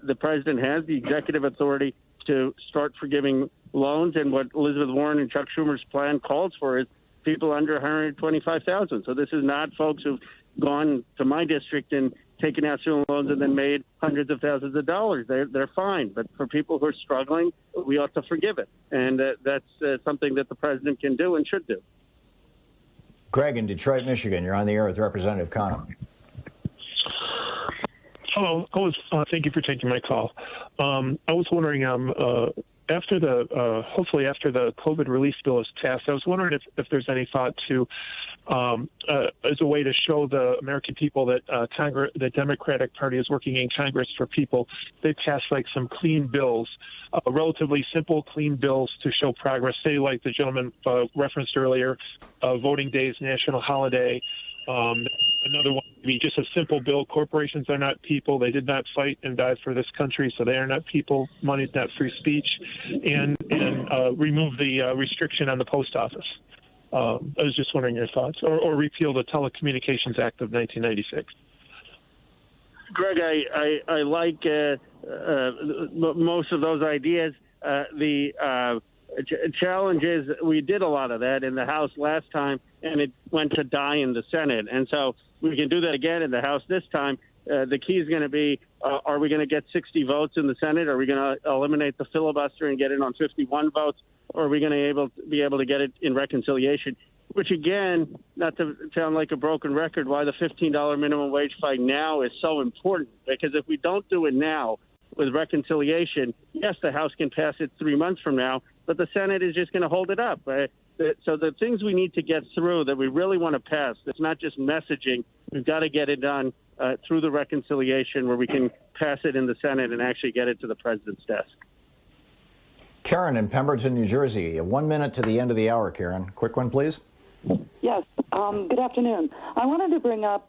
the president has the executive authority to start forgiving loans. And what Elizabeth Warren and Chuck Schumer's plan calls for is people under $125,000. So this is not folks who've gone to my district and taken out student loans and then made hundreds of thousands of dollars. They're fine. But for people who are struggling, we ought to forgive it. And that's something that the president can do and should do. Greg in Detroit, Michigan. You're on the air with Representative Khanna. Hello. Thank you for taking my call. I was wondering, hopefully after the COVID relief bill is passed, I was wondering if there's any thought to, as a way to show the American people that the Democratic Party is working in Congress for people, they passed like some clean bills, relatively simple, clean bills to show progress. Say, like the gentleman referenced earlier, voting day is national holiday. Another one would be just a simple bill. Corporations are not people. They did not fight and die for this country, so they are not people. Money is not free speech. And remove the restriction on the post office. I was just wondering your thoughts. Or repeal the Telecommunications Act of 1996. Greg, I like most of those ideas. The challenge is we did a lot of that in the House last time, and it went to die in the Senate. And so we can do that again in the House this time. The key is going to be, are we going to get 60 votes in the Senate? Are we going to eliminate the filibuster and get it on 51 votes? Or are we going to be able to get it in reconciliation? Which, again, not to sound like a broken record, why the $15 minimum wage fight now is so important. Because if we don't do it now with reconciliation, yes, the House can pass it 3 months from now, but the Senate is just going to hold it up. The So the things we need to get through that we really want to pass, it's not just messaging. We've got to get it done through the reconciliation where we can pass it in the Senate and actually get it to the president's desk. Karen in Pemberton, New Jersey. 1 minute to the end of the hour, Karen. Quick one, please. Yes. Good afternoon. I wanted to bring up,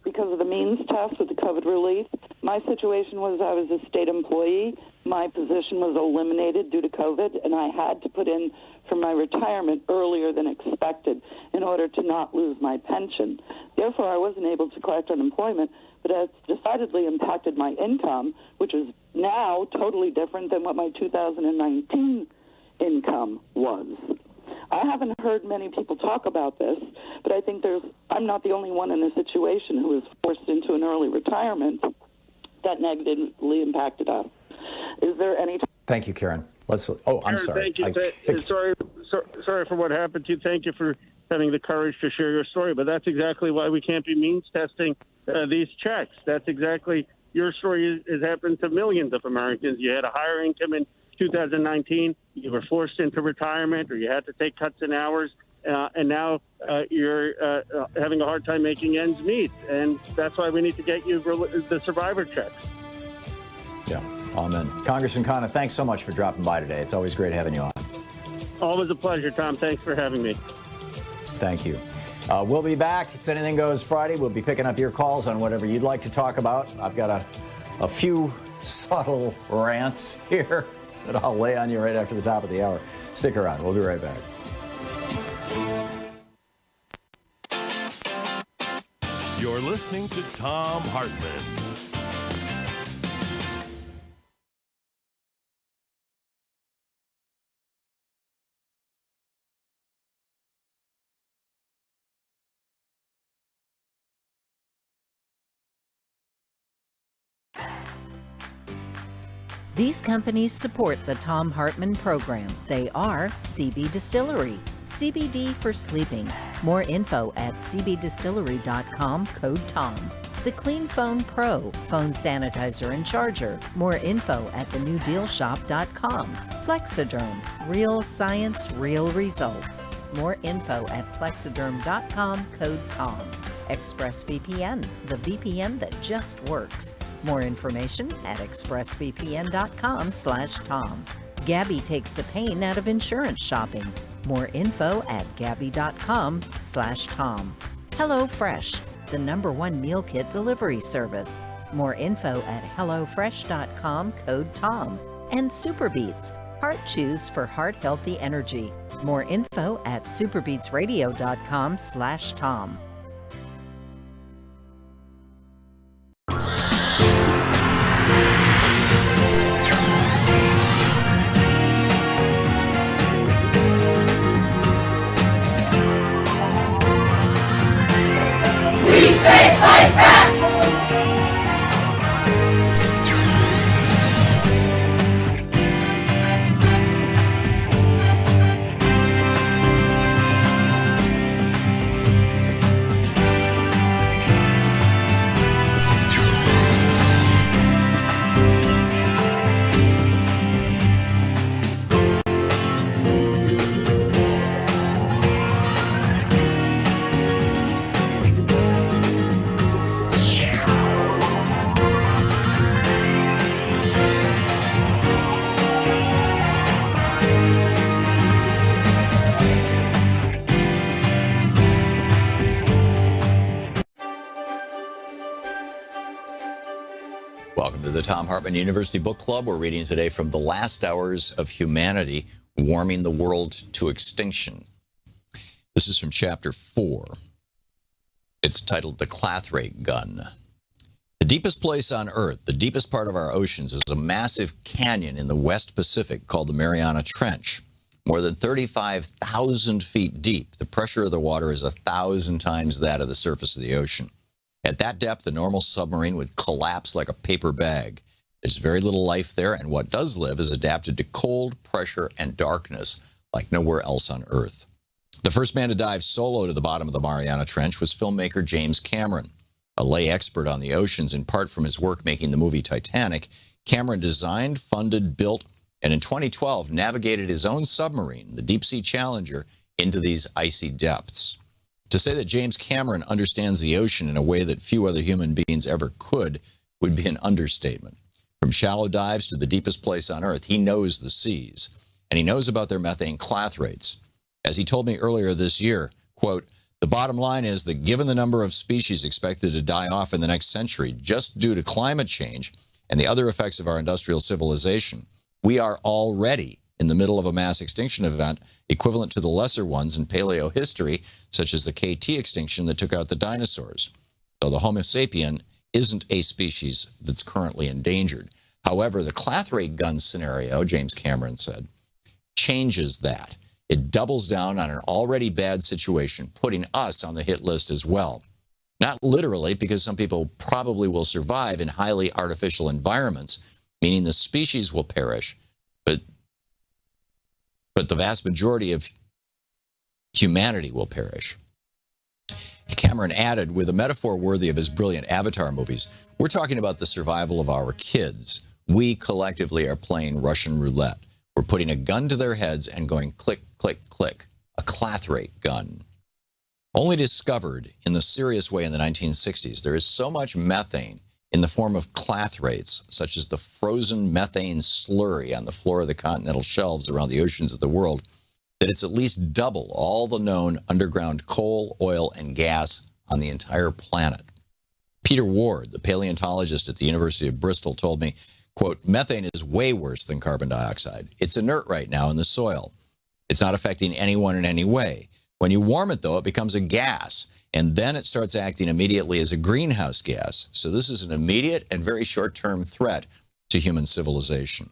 because of the means test with the COVID relief, my situation was I was a state employee. My position was eliminated due to COVID, and I had to put in for my retirement earlier than expected in order to not lose my pension. Therefore, I wasn't able to collect unemployment, but it's decidedly impacted my income, which is now totally different than what my 2019 income was. I haven't heard many people talk about this, but I think I'm not the only one in a situation who was forced into an early retirement that negatively impacted us. Is there any... Thank you, Karen. I'm Karen, sorry. Thank you. Sorry for what happened to you. Thank you for having the courage to share your story, but that's exactly why we can't be means testing these checks. That's exactly... Your story has happened to millions of Americans. You had a higher income in 2019, you were forced into retirement, or you had to take cuts in hours, and now you're having a hard time making ends meet. And that's why we need to get you the survivor checks. Yeah, amen. Congressman Khanna, thanks so much for dropping by today. It's always great having you on. Always a pleasure, Tom. Thanks for having me. Thank you. We'll be back. It's Anything Goes Friday. We'll be picking up your calls on whatever you'd like to talk about. I've got a few subtle rants here that I'll lay on you right after the top of the hour. Stick around. We'll be right back. You're listening to Thom Hartmann. These companies support the Thom Hartmann Program. They are CB Distillery, CBD for sleeping. More info at cbdistillery.com, code TOM. The Clean Phone Pro, phone sanitizer and charger. More info at thenewdealshop.com. Plexiderm, real science, real results. More info at plexiderm.com, code TOM. ExpressVPN, the VPN that just works. More information at expressvpn.com/Tom. Gabby takes the pain out of insurance shopping. More info at gabby.com/Tom. HelloFresh, the #1 meal kit delivery service. More info at hellofresh.com, code TOM. And Superbeats, heart chews for heart-healthy energy. More info at superbeatsradio.com/Tom. Fight back! Welcome to the Thom Hartmann University Book Club. We're reading today from The Last Hours of Humanity, Warming the World to Extinction. This is from chapter 4. It's titled The Clathrate Gun. The deepest place on Earth, the deepest part of our oceans, is a massive canyon in the West Pacific called the Mariana Trench. More than 35,000 feet deep, the pressure of the water is 1,000 times that of the surface of the ocean. At that depth, a normal submarine would collapse like a paper bag. There's very little life there, and what does live is adapted to cold, pressure, and darkness like nowhere else on Earth. The first man to dive solo to the bottom of the Mariana Trench was filmmaker James Cameron. A lay expert on the oceans, in part from his work making the movie Titanic, Cameron designed, funded, built, and in 2012 navigated his own submarine, the Deep Sea Challenger, into these icy depths. To say that James Cameron understands the ocean in a way that few other human beings ever could would be an understatement. From shallow dives to the deepest place on Earth, he knows the seas, and he knows about their methane clathrate rates. As he told me earlier this year, quote, "The bottom line is that given the number of species expected to die off in the next century just due to climate change and the other effects of our industrial civilization, we are already in the middle of a mass extinction event equivalent to the lesser ones in paleo history, such as the KT extinction that took out the dinosaurs. So the Homo sapien isn't a species that's currently endangered. However, the clathrate gun scenario, James Cameron said, changes that. It doubles down on an already bad situation, putting us on the hit list as well. Not literally, because some people probably will survive in highly artificial environments, meaning the species will perish, but the vast majority of humanity will perish." Cameron added, with a metaphor worthy of his brilliant Avatar movies, "We're talking about the survival of our kids. We collectively are playing Russian roulette. We're putting a gun to their heads and going click, click, click, a clathrate gun." Only discovered in the serious way in the 1960s, there is so much methane in the form of clathrates, such as the frozen methane slurry on the floor of the continental shelves around the oceans of the world, that it's at least double all the known underground coal, oil, and gas on the entire planet. Peter Ward, the paleontologist at the University of Bristol, told me, quote, "Methane is way worse than carbon dioxide. It's inert right now in the soil. It's not affecting anyone in any way. When you warm it, though, it becomes a gas, and then it starts acting immediately as a greenhouse gas. So this is an immediate and very short-term threat to human civilization."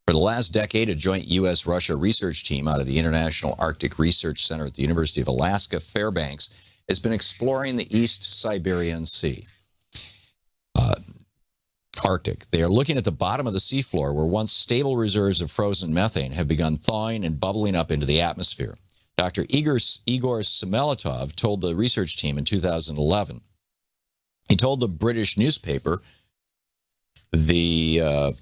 For the last decade, a joint U.S.-Russia research team out of the International Arctic Research Center at the University of Alaska, Fairbanks, has been exploring the East Siberian Sea. Arctic. They are looking at the bottom of the seafloor where once stable reserves of frozen methane have begun thawing and bubbling up into the atmosphere. Dr. Igor Semeletov told the research team in 2011. He told the British newspaper, The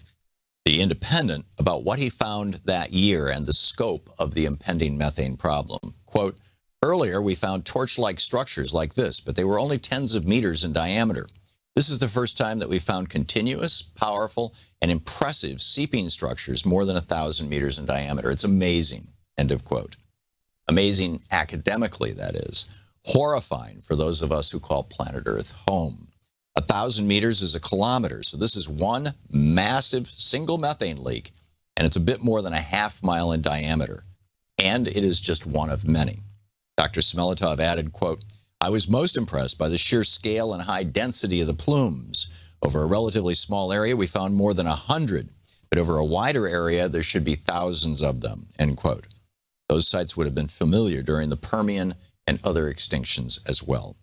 Independent, about what he found that year and the scope of the impending methane problem. Quote, "Earlier, we found torch-like structures like this, but they were only tens of meters in diameter. This is the first time that we found continuous, powerful, and impressive seeping structures more than 1,000 meters in diameter. It's amazing," end of quote. Amazing academically, that is. Horrifying for those of us who call planet Earth home. 1,000 meters is a kilometer, so this is one massive single methane leak, and it's a bit more than a half-mile in diameter. And it is just one of many. Dr. Smeletov added, quote, "I was most impressed by the sheer scale and high density of the plumes. Over a relatively small area, we found more than 100, but over a wider area, there should be thousands of them," end quote. Those sites would have been familiar during the Permian and other extinctions as well.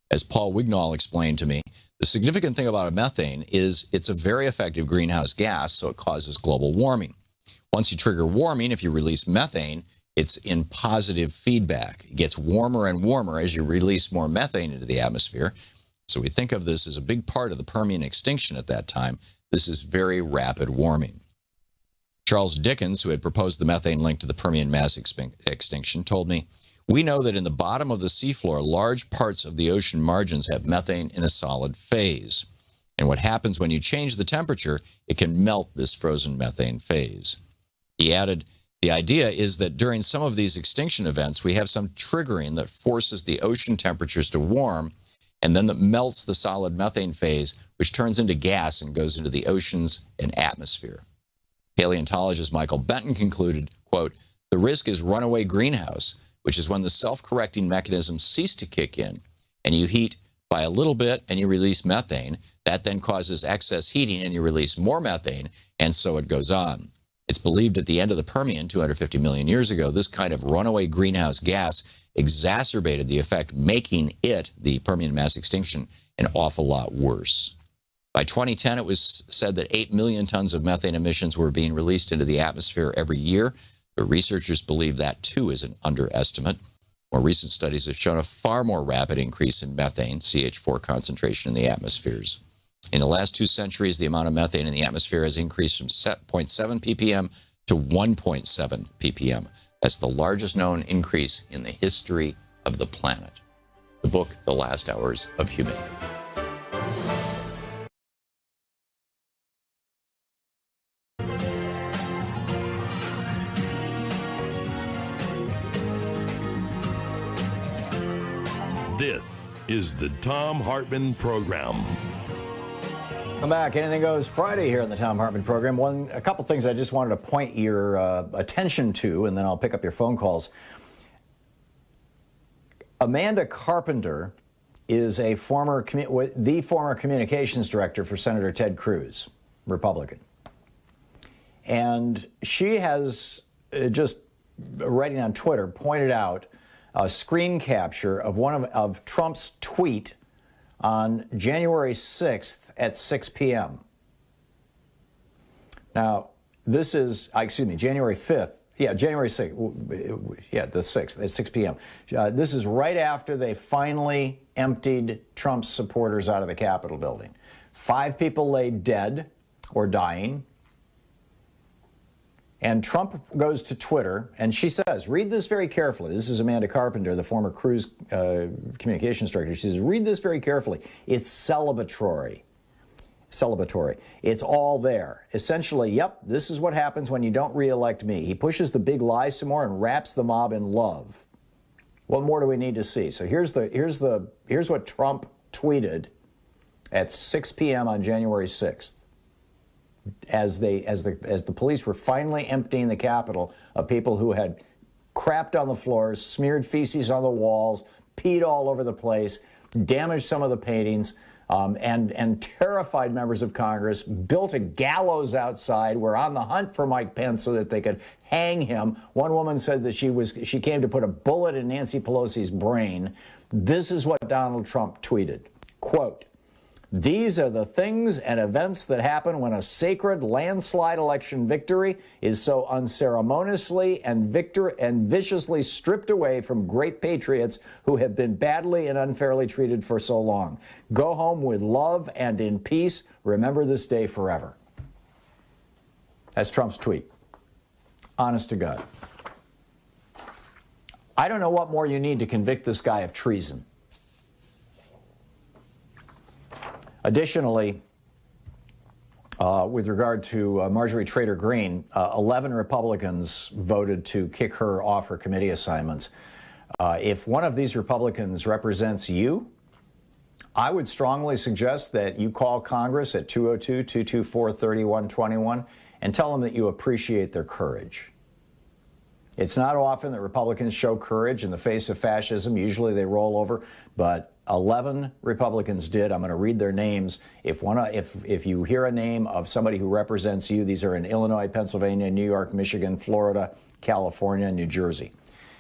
As Paul Wignall explained to me, the significant thing about methane is it's a very effective greenhouse gas, so it causes global warming. Once you trigger warming, if you release methane, it's in positive feedback. It gets warmer and warmer as you release more methane into the atmosphere. So we think of this as a big part of the Permian extinction at that time. This is very rapid warming. Charles Dickens, who had proposed the methane link to the Permian mass extinction, told me, "We know that in the bottom of the seafloor, large parts of the ocean margins have methane in a solid phase. And what happens when you change the temperature, it can melt this frozen methane phase." He added, "The idea is that during some of these extinction events, we have some triggering that forces the ocean temperatures to warm, and then that melts the solid methane phase, which turns into gas and goes into the oceans and atmosphere." Paleontologist Michael Benton concluded, quote, "The risk is runaway greenhouse, which is when the self-correcting mechanisms cease to kick in, and you heat by a little bit and you release methane. That then causes excess heating and you release more methane, and so it goes on. It's believed at the end of the Permian 250 million years ago, this kind of runaway greenhouse gas exacerbated the effect, making it, the Permian mass extinction, an awful lot worse. By 2010, it was said that 8 million tons of methane emissions were being released into the atmosphere every year. But researchers believe that, too, is an underestimate. More recent studies have shown a far more rapid increase in methane, CH4 concentration in the atmospheres. In the last 2 centuries, the amount of methane in the atmosphere has increased from 0.7 ppm to 1.7 ppm. That's the largest known increase in the history of the planet. The book, The Last Hours of Humanity. This is the Thom Hartmann Program. Welcome back. Anything Goes Friday here on the Thom Hartmann Program. A couple things I just wanted to point your attention to, and then I'll pick up your phone calls. Amanda Carpenter is the former communications director for Senator Ted Cruz, Republican. And she has, just writing on Twitter, pointed out a screen capture of Trump's tweet on January 6th at 6 p.m. Now, this is, January 5th. Yeah, January 6th. Yeah, the 6th at 6 p.m. This is right after they finally emptied Trump's supporters out of the Capitol building. 5 people lay dead or dying. And Trump goes to Twitter, and she says, read this very carefully. This is Amanda Carpenter, the former Cruz communications director. She says, read this very carefully. It's celebratory. It's all there. Essentially, yep, this is what happens when you don't re-elect me. He pushes the big lie some more and wraps the mob in love. What more do we need to see? So here's what Trump tweeted at 6 p.m. on January 6th. As the police were finally emptying the Capitol of people who had crapped on the floors, smeared feces on the walls, peed all over the place, damaged some of the paintings, and terrified members of Congress, built a gallows outside, were on the hunt for Mike Pence so that they could hang him. One woman said that she came to put a bullet in Nancy Pelosi's brain. This is what Donald Trump tweeted, quote, "These are the things and events that happen when a sacred landslide election victory is so unceremoniously and viciously stripped away from great patriots who have been badly and unfairly treated for so long. Go home with love and in peace. Remember this day forever." That's Trump's tweet. Honest to God. I don't know what more you need to convict this guy of treason. Additionally, with regard to Marjorie Taylor Greene, 11 Republicans voted to kick her off her committee assignments. If one of these Republicans represents you, I would strongly suggest that you call Congress at 202-224-3121 and tell them that you appreciate their courage. It's not often that Republicans show courage in the face of fascism. Usually they roll over, but 11 Republicans did. I'm going to read their names. If you hear a name of somebody who represents you, these are in Illinois, Pennsylvania, New York, Michigan, Florida, California, and New Jersey.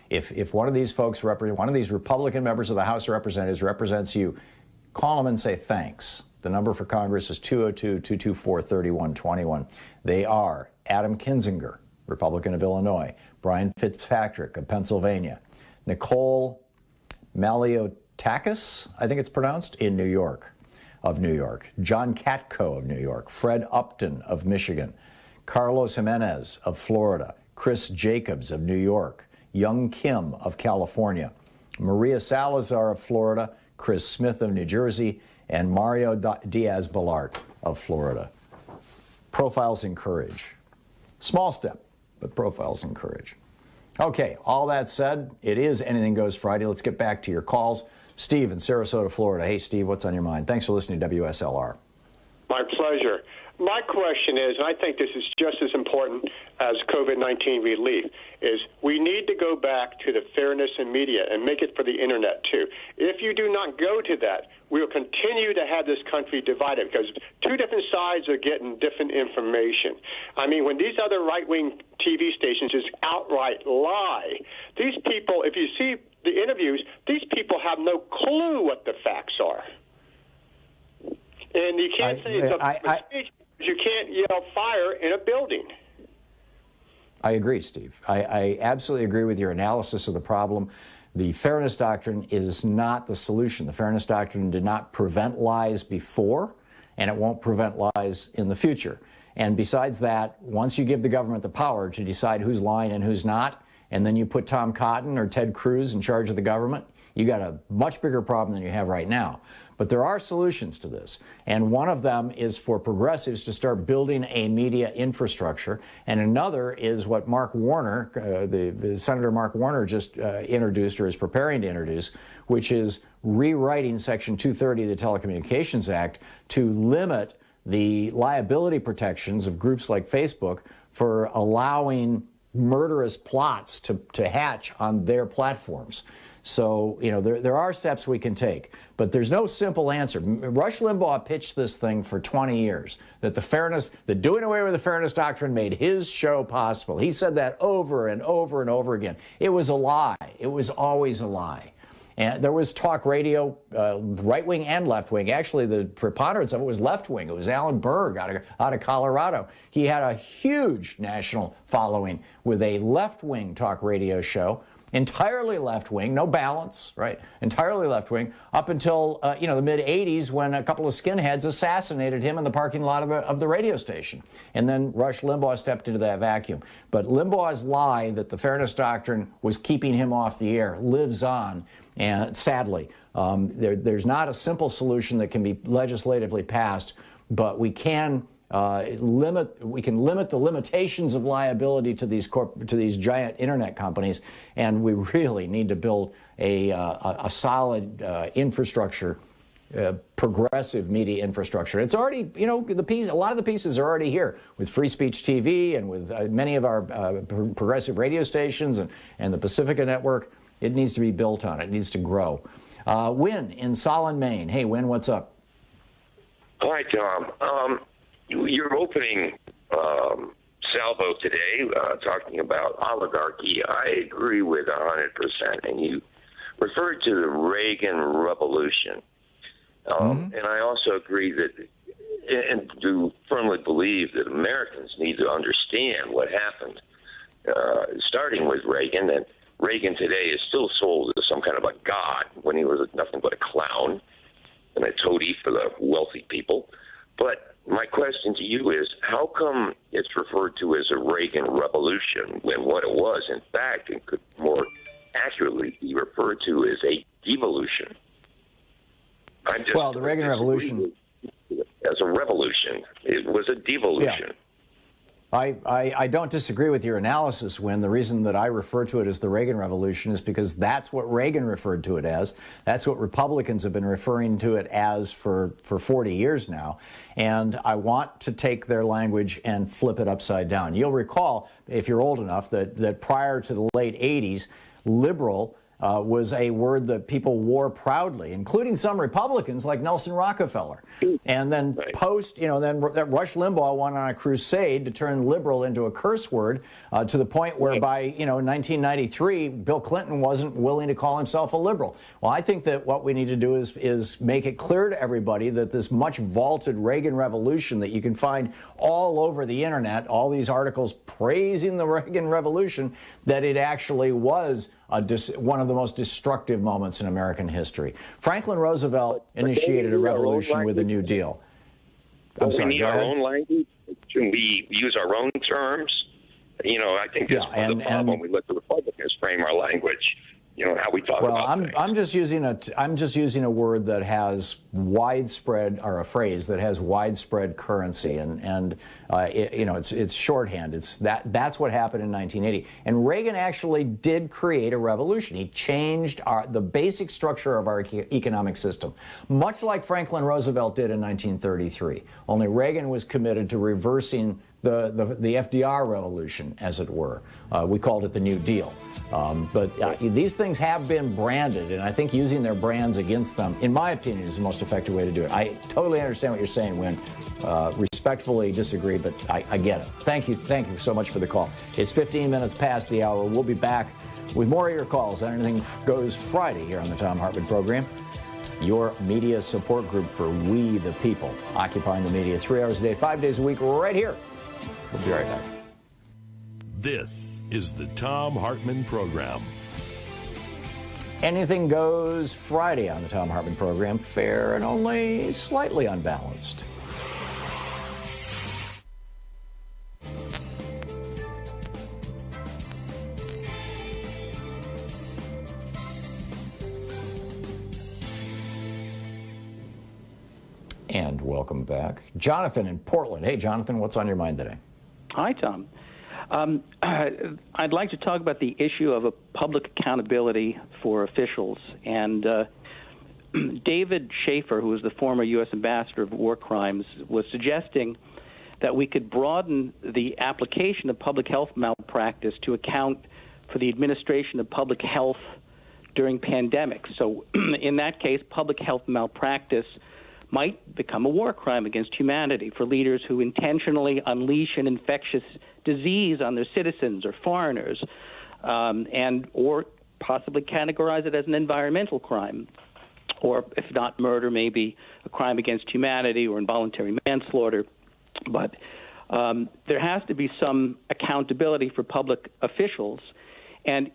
If one of these folks, one of these Republican members of the House of Representatives represents you, call them and say thanks. The number for Congress is 202-224-3121. They are Adam Kinzinger, Republican of Illinois, Brian Fitzpatrick of Pennsylvania, Nicole Maliotakis, I think it's pronounced, in New York, John Katko of New York, Fred Upton of Michigan, Carlos Jimenez of Florida, Chris Jacobs of New York, Young Kim of California, Maria Salazar of Florida, Chris Smith of New Jersey, and Mario Diaz-Balart of Florida. Profiles encourage. Small step, but profiles encourage. Okay, all that said, it is Anything Goes Friday. Let's get back to your calls. Steve in Sarasota, Florida. Hey, Steve, what's on your mind? Thanks for listening to WSLR. My pleasure. My question is, and I think this is just as important as COVID-19 relief, is we need to go back to the fairness in media and make it for the internet, too. If you do not go to that, we will continue to have this country divided because two different sides are getting different information. I mean, when these other right-wing TV stations just outright lie, these people, if you see the interviews, these people have no clue what the facts are. And you can't say it's a mistake. You can't yell fire in a building. I agree, Steve. I absolutely agree with your analysis of the problem. The fairness doctrine is not the solution. The fairness doctrine did not prevent lies before, and it won't prevent lies in the future. And besides that, once you give the government the power to decide who's lying and who's not, and then you put Tom Cotton or Ted Cruz in charge of the government, you got a much bigger problem than you have right now. But there are solutions to this, and one of them is for progressives to start building a media infrastructure, and another is what Mark Warner, Senator Mark Warner just introduced or is preparing to introduce, which is rewriting Section 230 of the Telecommunications Act to limit the liability protections of groups like Facebook for allowing murderous plots to hatch on their platforms. So, you know, there are steps we can take, but there's no simple answer. Rush Limbaugh pitched this thing for 20 years, that the doing away with the fairness doctrine made his show possible. He said that over and over and over again. It was a lie. It was always a lie. And there was talk radio, right-wing and left-wing. Actually, the preponderance of it was left-wing. It was Alan Berg out of Colorado. He had a huge national following with a left-wing talk radio show, entirely left-wing, no balance, right? Entirely left-wing, up until, the mid-'80s when a couple of skinheads assassinated him in the parking lot of the radio station. And then Rush Limbaugh stepped into that vacuum. But Limbaugh's lie that the fairness doctrine was keeping him off the air lives on. And sadly, there's not a simple solution that can be legislatively passed, but we can limit the limitations of liability to these giant internet companies, and we really need to build a solid infrastructure, progressive media infrastructure. It's already, a lot of the pieces are already here with Free Speech TV and with many of our progressive radio stations and the Pacifica Network. It needs to be built on. It needs to grow. Win in Solon, Maine. Hey, Win, what's up? Hi, Tom. Your opening salvo today, talking about oligarchy, I agree with 100%. And you referred to the Reagan Revolution. And I also agree that, and do firmly believe that Americans need to understand what happened, starting with Reagan. And Reagan today is still sold as some kind of a god when he was nothing but a clown and a toady for the wealthy people. But my question to you is, how come it's referred to as a Reagan Revolution when what it was, in fact, it could more accurately be referred to as a devolution? Well, the Reagan Revolution, as a revolution, it was a devolution. Yeah. I don't disagree with your analysis, Win. The reason that I refer to it as the Reagan Revolution is because that's what Reagan referred to it as. That's what Republicans have been referring to it as for 40 years now. And I want to take their language and flip it upside down. You'll recall, if you're old enough, that prior to the late 80s, liberal was a word that people wore proudly, including some Republicans like Nelson Rockefeller. And then then Rush Limbaugh went on a crusade to turn liberal into a curse word to the point where by, 1993, Bill Clinton wasn't willing to call himself a liberal. Well, I think that what we need to do is make it clear to everybody that this much vaulted Reagan Revolution that you can find all over the internet, all these articles praising the Reagan Revolution, that it actually was one of the most destructive moments in American history. Franklin Roosevelt initiated a revolution with the New Deal. I'm sorry, we need our own language. Can we use our own terms? I think that's part of the problem when we let the Republicans frame our language. How we talk about things. I'm just using a word that has widespread, or a phrase that has widespread currency, and it's shorthand. That's what happened in 1980, and Reagan actually did create a revolution. He changed the basic structure of our economic system, much like Franklin Roosevelt did in 1933. Only Reagan was committed to reversing the FDR revolution, as it were. We called it the New Deal. But these things have been branded, and I think using their brands against them, in my opinion, is the most effective way to do it. I totally understand what you're saying, Win. Respectfully disagree, but I get it. Thank you so much for the call. It's 15 minutes past the hour. We'll be back with more of your calls on Anything Goes Friday here on the Thom Hartmann Program. Your media support group for we the people, occupying the media 3 hours a day, 5 days a week, right here. We'll be right back. This is the Thom Hartmann Program. Anything Goes Friday on the Thom Hartmann Program, fair and only slightly unbalanced. And welcome back. Jonathan in Portland. Hey, Jonathan, what's on your mind today? Hi, Tom. I'd like to talk about the issue of a public accountability for officials. And David Schaefer, who was the former U.S. ambassador of war crimes, was suggesting that we could broaden the application of public health malpractice to account for the administration of public health during pandemics. So in that case, public health malpractice might become a war crime against humanity for leaders who intentionally unleash an infectious disease on their citizens or foreigners, or possibly categorize it as an environmental crime, or if not murder, maybe a crime against humanity or involuntary manslaughter. But there has to be some accountability for public officials. And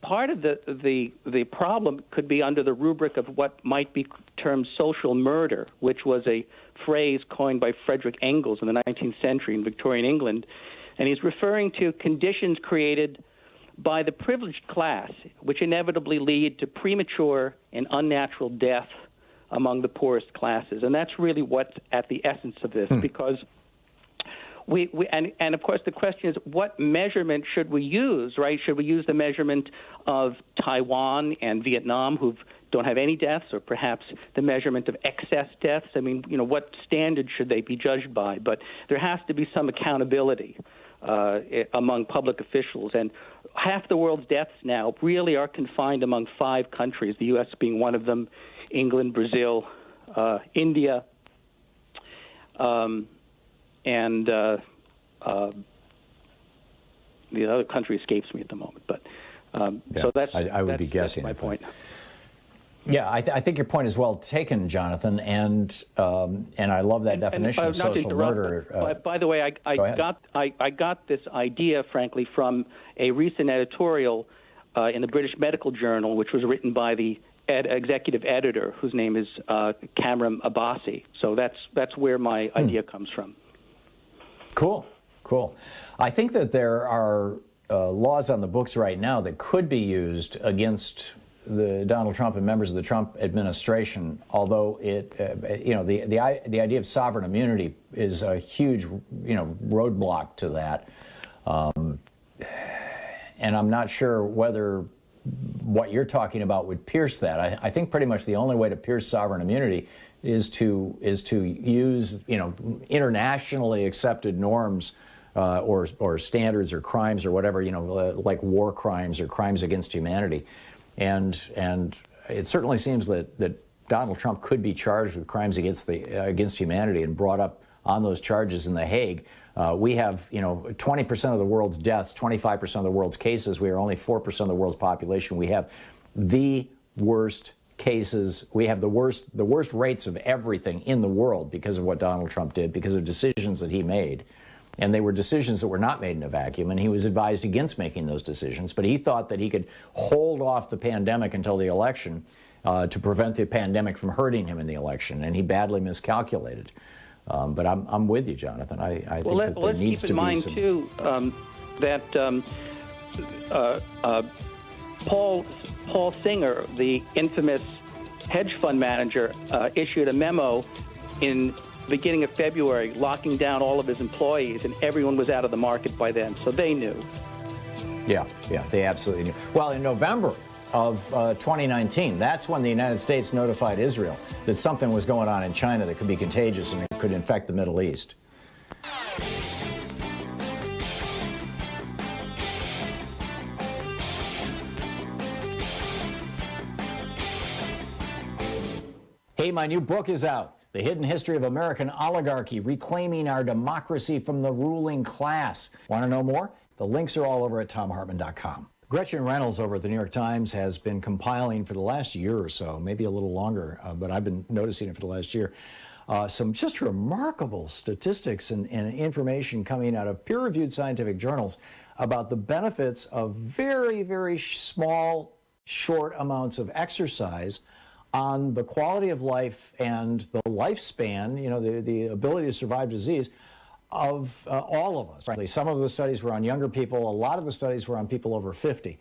part of the problem could be under the rubric of what might be termed social murder, which was a phrase coined by Frederick Engels in the 19th century in Victorian England. And he's referring to conditions created by the privileged class, which inevitably lead to premature and unnatural death among the poorest classes. And that's really what's at the essence of this, because and of course the question is, what measurement should we use, right? Should we use the measurement of Taiwan and Vietnam, who don't have any deaths, or perhaps the measurement of excess deaths? I mean, what standard should they be judged by? But there has to be some accountability among public officials. And half the world's deaths now really are confined among 5 countries, the U.S. being one of them, England, Brazil, India, and the other country escapes me at the moment. But so that's I would be guessing. That's my point. Yeah, I think your point is well taken, Jonathan, and I love that definition of social murder. By the way, I got this idea, frankly, from a recent editorial in the British Medical Journal, which was written by the executive editor, whose name is Kamran Abbasi. So that's where my idea comes from. Cool. I think that there are laws on the books right now that could be used against the Donald Trump and members of the Trump administration, although the idea of sovereign immunity is a huge roadblock to that, and I'm not sure whether what you're talking about would pierce that. I think pretty much the only way to pierce sovereign immunity is to use internationally accepted norms or standards or crimes or whatever, like war crimes or crimes against humanity. And it certainly seems that Donald Trump could be charged with crimes against humanity and brought up on those charges in The Hague. We have 20% of the world's deaths, 25% of the world's cases. We are only 4% of the world's population. We have the worst cases. We have the worst rates of everything in the world because of what Donald Trump did, because of decisions that he made. And they were decisions that were not made in a vacuum, and he was advised against making those decisions. But he thought that he could hold off the pandemic until the election to prevent the pandemic from hurting him in the election, and he badly miscalculated. But I'm with you, Jonathan. I think that there needs to be some... Let's keep in mind, too, that Paul Singer, the infamous hedge fund manager, issued a memo in beginning of February locking down all of his employees, and everyone was out of the market by then, so they knew. Yeah, they absolutely knew. Well, in November of 2019, that's when the United States notified Israel that something was going on in China that could be contagious and it could infect the Middle East. Hey, my new book is out. The Hidden History of American Oligarchy, Reclaiming Our Democracy from the Ruling Class. Want to know more? The links are all over at thomhartmann.com. Gretchen Reynolds over at the New York Times has been compiling for the last year or so, maybe a little longer, but I've been noticing it for the last year, some just remarkable statistics and information coming out of peer-reviewed scientific journals about the benefits of very, very small, short amounts of exercise on the quality of life and the lifespan, the ability to survive disease of all of us. Right? Some of the studies were on younger people. A lot of the studies were on people over 50.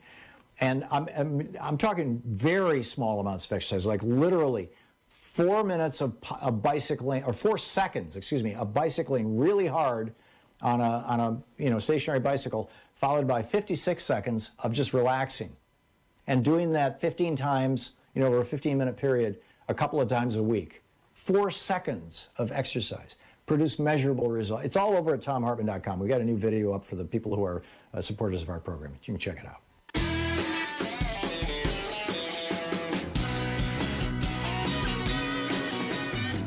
And I'm talking very small amounts of exercise, like literally 4 minutes of bicycling, or 4 seconds, excuse me, of bicycling really hard on a stationary bicycle, followed by 56 seconds of just relaxing, and doing that 15 times, over a 15-minute period, a couple of times a week. 4 seconds of exercise produce measurable results. It's all over at thomhartmann.com. We got a new video up for the people who are supporters of our program. You can check it out.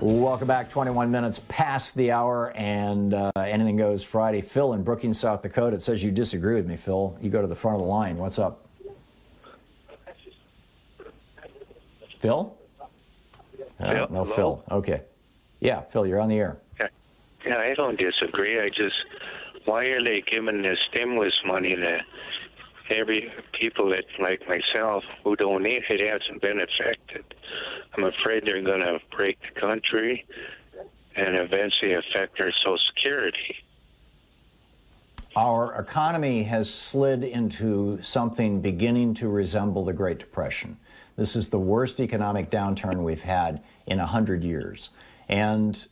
Welcome back. 21 minutes past the hour, and Anything Goes Friday. Phil in Brookings, South Dakota. It says you disagree with me, Phil. You go to the front of the line. What's up? Phil? Phil? No, Phil. Okay. Yeah, Phil, you're on the air. Yeah, I don't disagree. Why are they giving this stimulus money to every people that, like myself, who don't need it, hasn't been affected? I'm afraid they're going to break the country and eventually affect our Social Security. Our economy has slid into something beginning to resemble the Great Depression. This is the worst economic downturn we've had in 100 years. And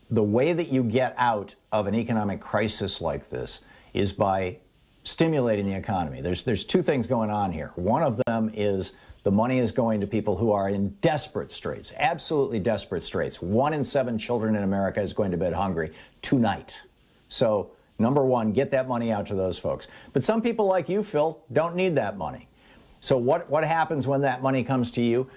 the way that you get out of an economic crisis like this is by stimulating the economy. There's two things going on here. One of them is the money is going to people who are in desperate straits, absolutely desperate straits. 1 in 7 children in America is going to bed hungry tonight. So, number one, get that money out to those folks. But some people like you, Phil, don't need that money. So what happens when that money comes to you?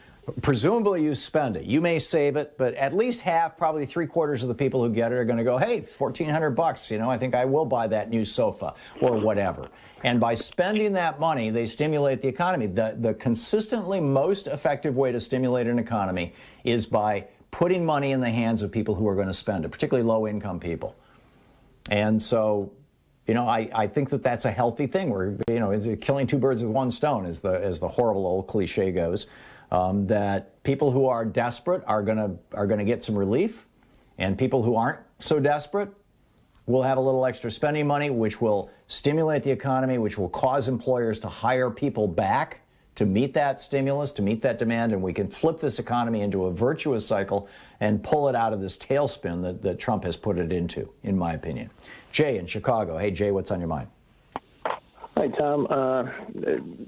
Presumably you spend it. You may save it, but at least half, probably 3/4 of the people who get it are going to go, hey, $1,400, I think I will buy that new sofa or whatever. And by spending that money, they stimulate the economy. The consistently most effective way to stimulate an economy is by putting money in the hands of people who are going to spend it, particularly low-income people. And so, I think that that's a healthy thing. We're, killing 2 birds with 1 stone, as the horrible old cliche goes. That people who are desperate are gonna get some relief, and people who aren't so desperate will have a little extra spending money, which will stimulate the economy, which will cause employers to hire people back to meet that stimulus, to meet that demand, and we can flip this economy into a virtuous cycle and pull it out of this tailspin that Trump has put it into, in my opinion. Jay in Chicago. Hey, Jay, what's on your mind? Hi, Tom.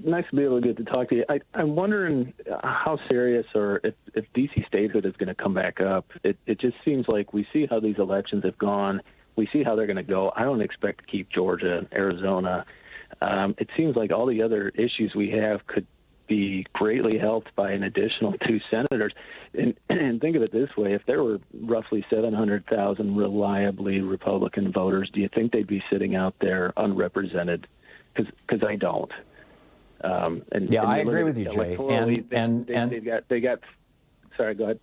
Nice to be able to get to talk to you. I'm wondering how serious, or if D.C. statehood is going to come back up. It just seems like we see how these elections have gone. We see how they're going to go. I don't expect to keep Georgia and Arizona. It seems like all the other issues we have could be greatly helped by an additional 2 senators. And think of it this way, if there were roughly 700,000 reliably Republican voters, do you think they'd be sitting out there unrepresented? Because I don't. I agree with you, Jay. They got. Sorry, go ahead.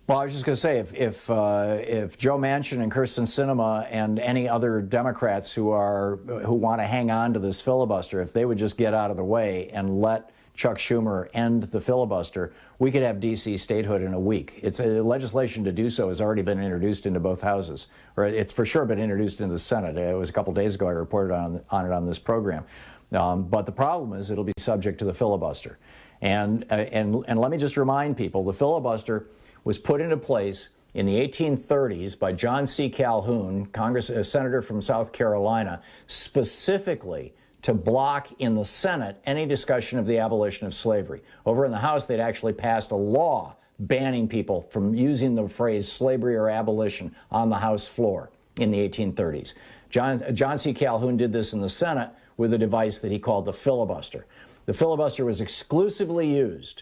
Well, I was just going to say, if Joe Manchin and Kyrsten Sinema and any other Democrats who want to hang on to this filibuster, if they would just get out of the way and let Chuck Schumer end the filibuster, we could have D.C. statehood in a week. Legislation to do so has already been introduced into both houses, or it's for sure been introduced into the Senate. It was a couple days ago I reported on it on this program. But the problem is it'll be subject to the filibuster. And let me just remind people, the filibuster was put into place in the 1830s by John C. Calhoun, a senator from South Carolina, specifically to block in the Senate any discussion of the abolition of slavery. Over in the House, they'd actually passed a law banning people from using the phrase slavery or abolition on the House floor in the 1830s. John C. Calhoun did this in the Senate with a device that he called the filibuster. The filibuster was exclusively used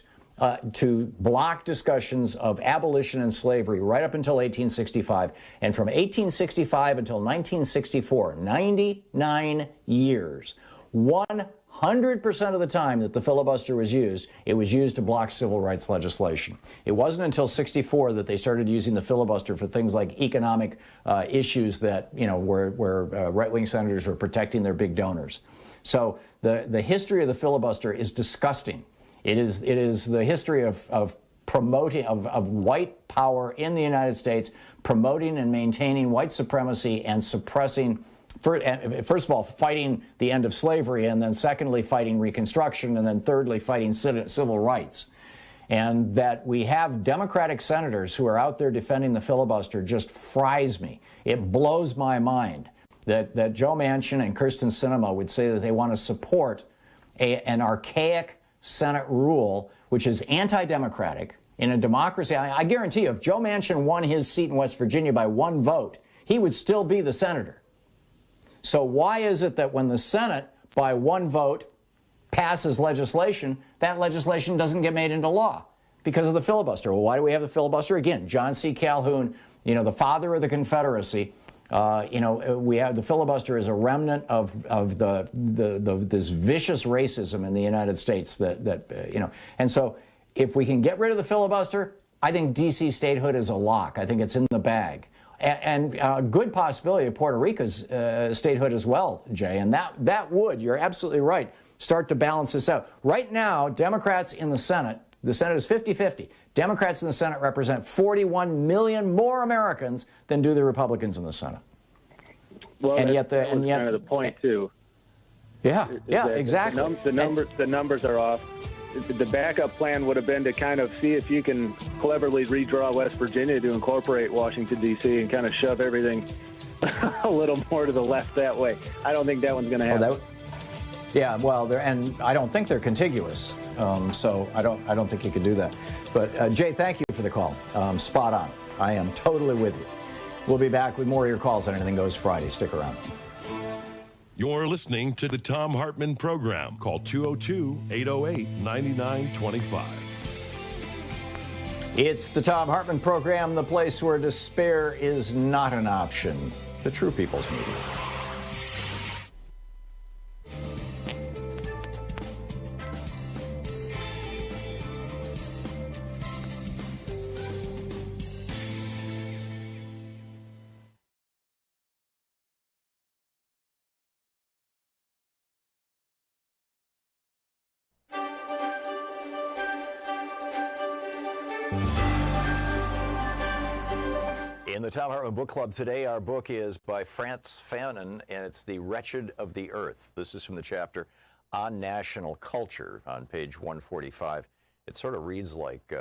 to block discussions of abolition and slavery right up until 1865. And from 1865 until 1964, 99 years, 100% of the time that the filibuster was used, it was used to block civil rights legislation. It wasn't until 64 that they started using the filibuster for things like economic issues that, where right-wing senators were protecting their big donors. So the history of the filibuster is disgusting. It is the history of promoting of white power in the United States, promoting and maintaining white supremacy and suppressing, first of all, fighting the end of slavery, and then secondly, fighting Reconstruction, and then thirdly, fighting civil rights. And that we have Democratic senators who are out there defending the filibuster just fries me. It blows my mind that Joe Manchin and Kyrsten Sinema would say that they want to support an archaic Senate rule, which is anti-democratic. In a democracy, I guarantee you, if Joe Manchin won his seat in West Virginia by one vote, he would still be the senator. So why is it that when the Senate, by one vote, passes legislation, that legislation doesn't get made into law? Because of the filibuster. Well, why do we have the filibuster? Again, John C. Calhoun, the father of the Confederacy. We have the filibuster is a remnant of this vicious racism in the United States and so if we can get rid of the filibuster, I think D.C. statehood is a lock. I think it's in the bag. And a good possibility of Puerto Rico's statehood as well, Jay. And that would, you're absolutely right, start to balance this out. Right now, Democrats in the Senate is 50-50. Democrats in the Senate represent 41 million more Americans than do the Republicans in the Senate. Well, and yet kind of the point too. Yeah, exactly. The numbers are off. The backup plan would have been to kind of see if you can cleverly redraw West Virginia to incorporate Washington, D.C. and kind of shove everything a little more to the left that way. I don't think that one's going to happen. And I don't think they're contiguous, so I don't think you could do that. But Jay, thank you for the call. Spot on. I am totally with you. We'll be back with more of your calls on Anything Goes Friday. Stick around. You're listening to the Thom Hartmann Program. Call 202-808-9925. It's the Thom Hartmann Program, the place where despair is not an option. The True People's Media. In the Thom Hartmann Book Club today, our book is by Frantz Fanon, and it's The Wretched of the Earth. This is from the chapter on national culture on page 145. It sort of reads like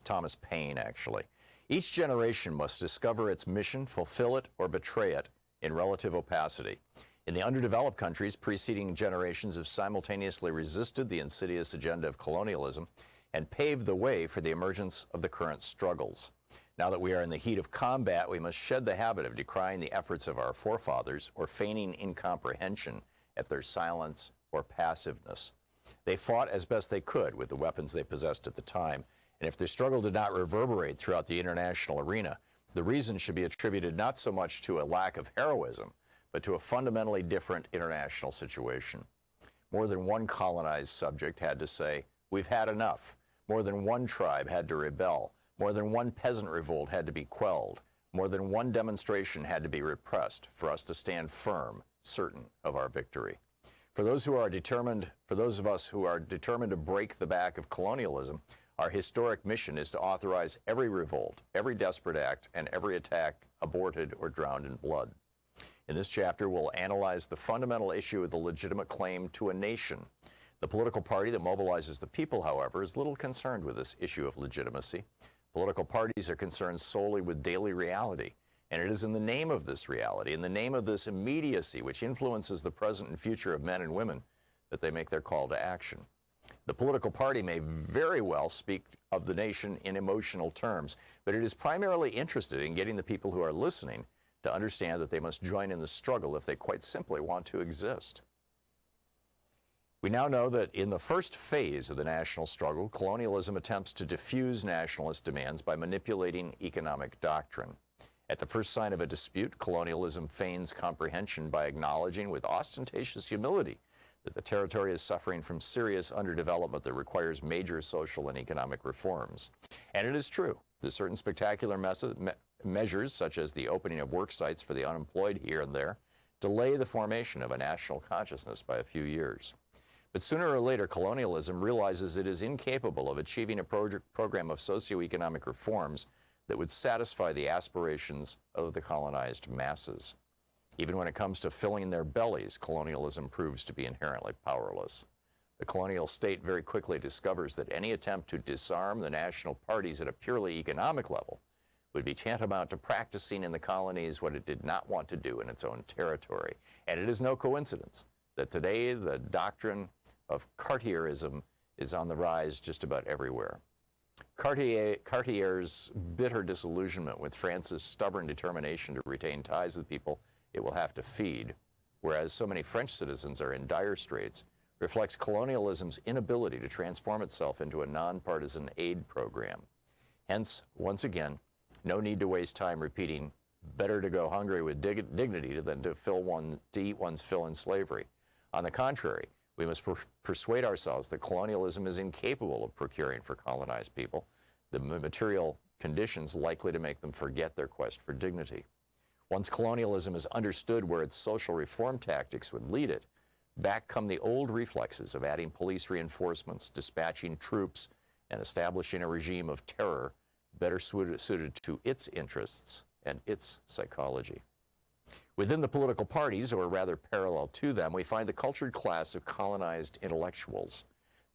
Thomas Paine, actually. Each generation must discover its mission, fulfill it, or betray it in relative opacity. In the underdeveloped countries, preceding generations have simultaneously resisted the insidious agenda of colonialism and paved the way for the emergence of the current struggles. Now that we are in the heat of combat, we must shed the habit of decrying the efforts of our forefathers or feigning incomprehension at their silence or passiveness. They fought as best they could with the weapons they possessed at the time, and if their struggle did not reverberate throughout the international arena, the reason should be attributed not so much to a lack of heroism, but to a fundamentally different international situation. More than one colonized subject had to say, "We've had enough." More than one tribe had to rebel. More than one peasant revolt had to be quelled. More than one demonstration had to be repressed for us to stand firm, certain of our victory. For those of us who are determined to break the back of colonialism, our historic mission is to authorize every revolt, every desperate act, and every attack aborted or drowned in blood. In this chapter, we'll analyze the fundamental issue of the legitimate claim to a nation. The political party that mobilizes the people, however, is little concerned with this issue of legitimacy. Political parties are concerned solely with daily reality, and it is in the name of this reality, in the name of this immediacy which influences the present and future of men and women, that they make their call to action. The political party may very well speak of the nation in emotional terms, but it is primarily interested in getting the people who are listening to understand that they must join in the struggle if they quite simply want to exist. We now know that in the first phase of the national struggle, colonialism attempts to diffuse nationalist demands by manipulating economic doctrine. At the first sign of a dispute, colonialism feigns comprehension by acknowledging with ostentatious humility that the territory is suffering from serious underdevelopment that requires major social and economic reforms. And it is true that certain spectacular measures, such as the opening of work sites for the unemployed here and there, delay the formation of a national consciousness by a few years. But sooner or later, colonialism realizes it is incapable of achieving a program of socioeconomic reforms that would satisfy the aspirations of the colonized masses. Even when it comes to filling their bellies, colonialism proves to be inherently powerless. The colonial state very quickly discovers that any attempt to disarm the national parties at a purely economic level would be tantamount to practicing in the colonies what it did not want to do in its own territory. And it is no coincidence that today the doctrine of Cartierism is on the rise just about everywhere. Cartier's bitter disillusionment with France's stubborn determination to retain ties with people it will have to feed, whereas so many French citizens are in dire straits, reflects colonialism's inability to transform itself into a nonpartisan aid program. Hence, once again, no need to waste time repeating, better to go hungry with dignity than to eat one's fill in slavery. On the contrary, we must persuade ourselves that colonialism is incapable of procuring for colonized people the material conditions likely to make them forget their quest for dignity. Once colonialism is understood where its social reform tactics would lead it, back come the old reflexes of adding police reinforcements, dispatching troops, and establishing a regime of terror better suited to its interests and its psychology. Within the political parties, or rather parallel to them, we find the cultured class of colonized intellectuals.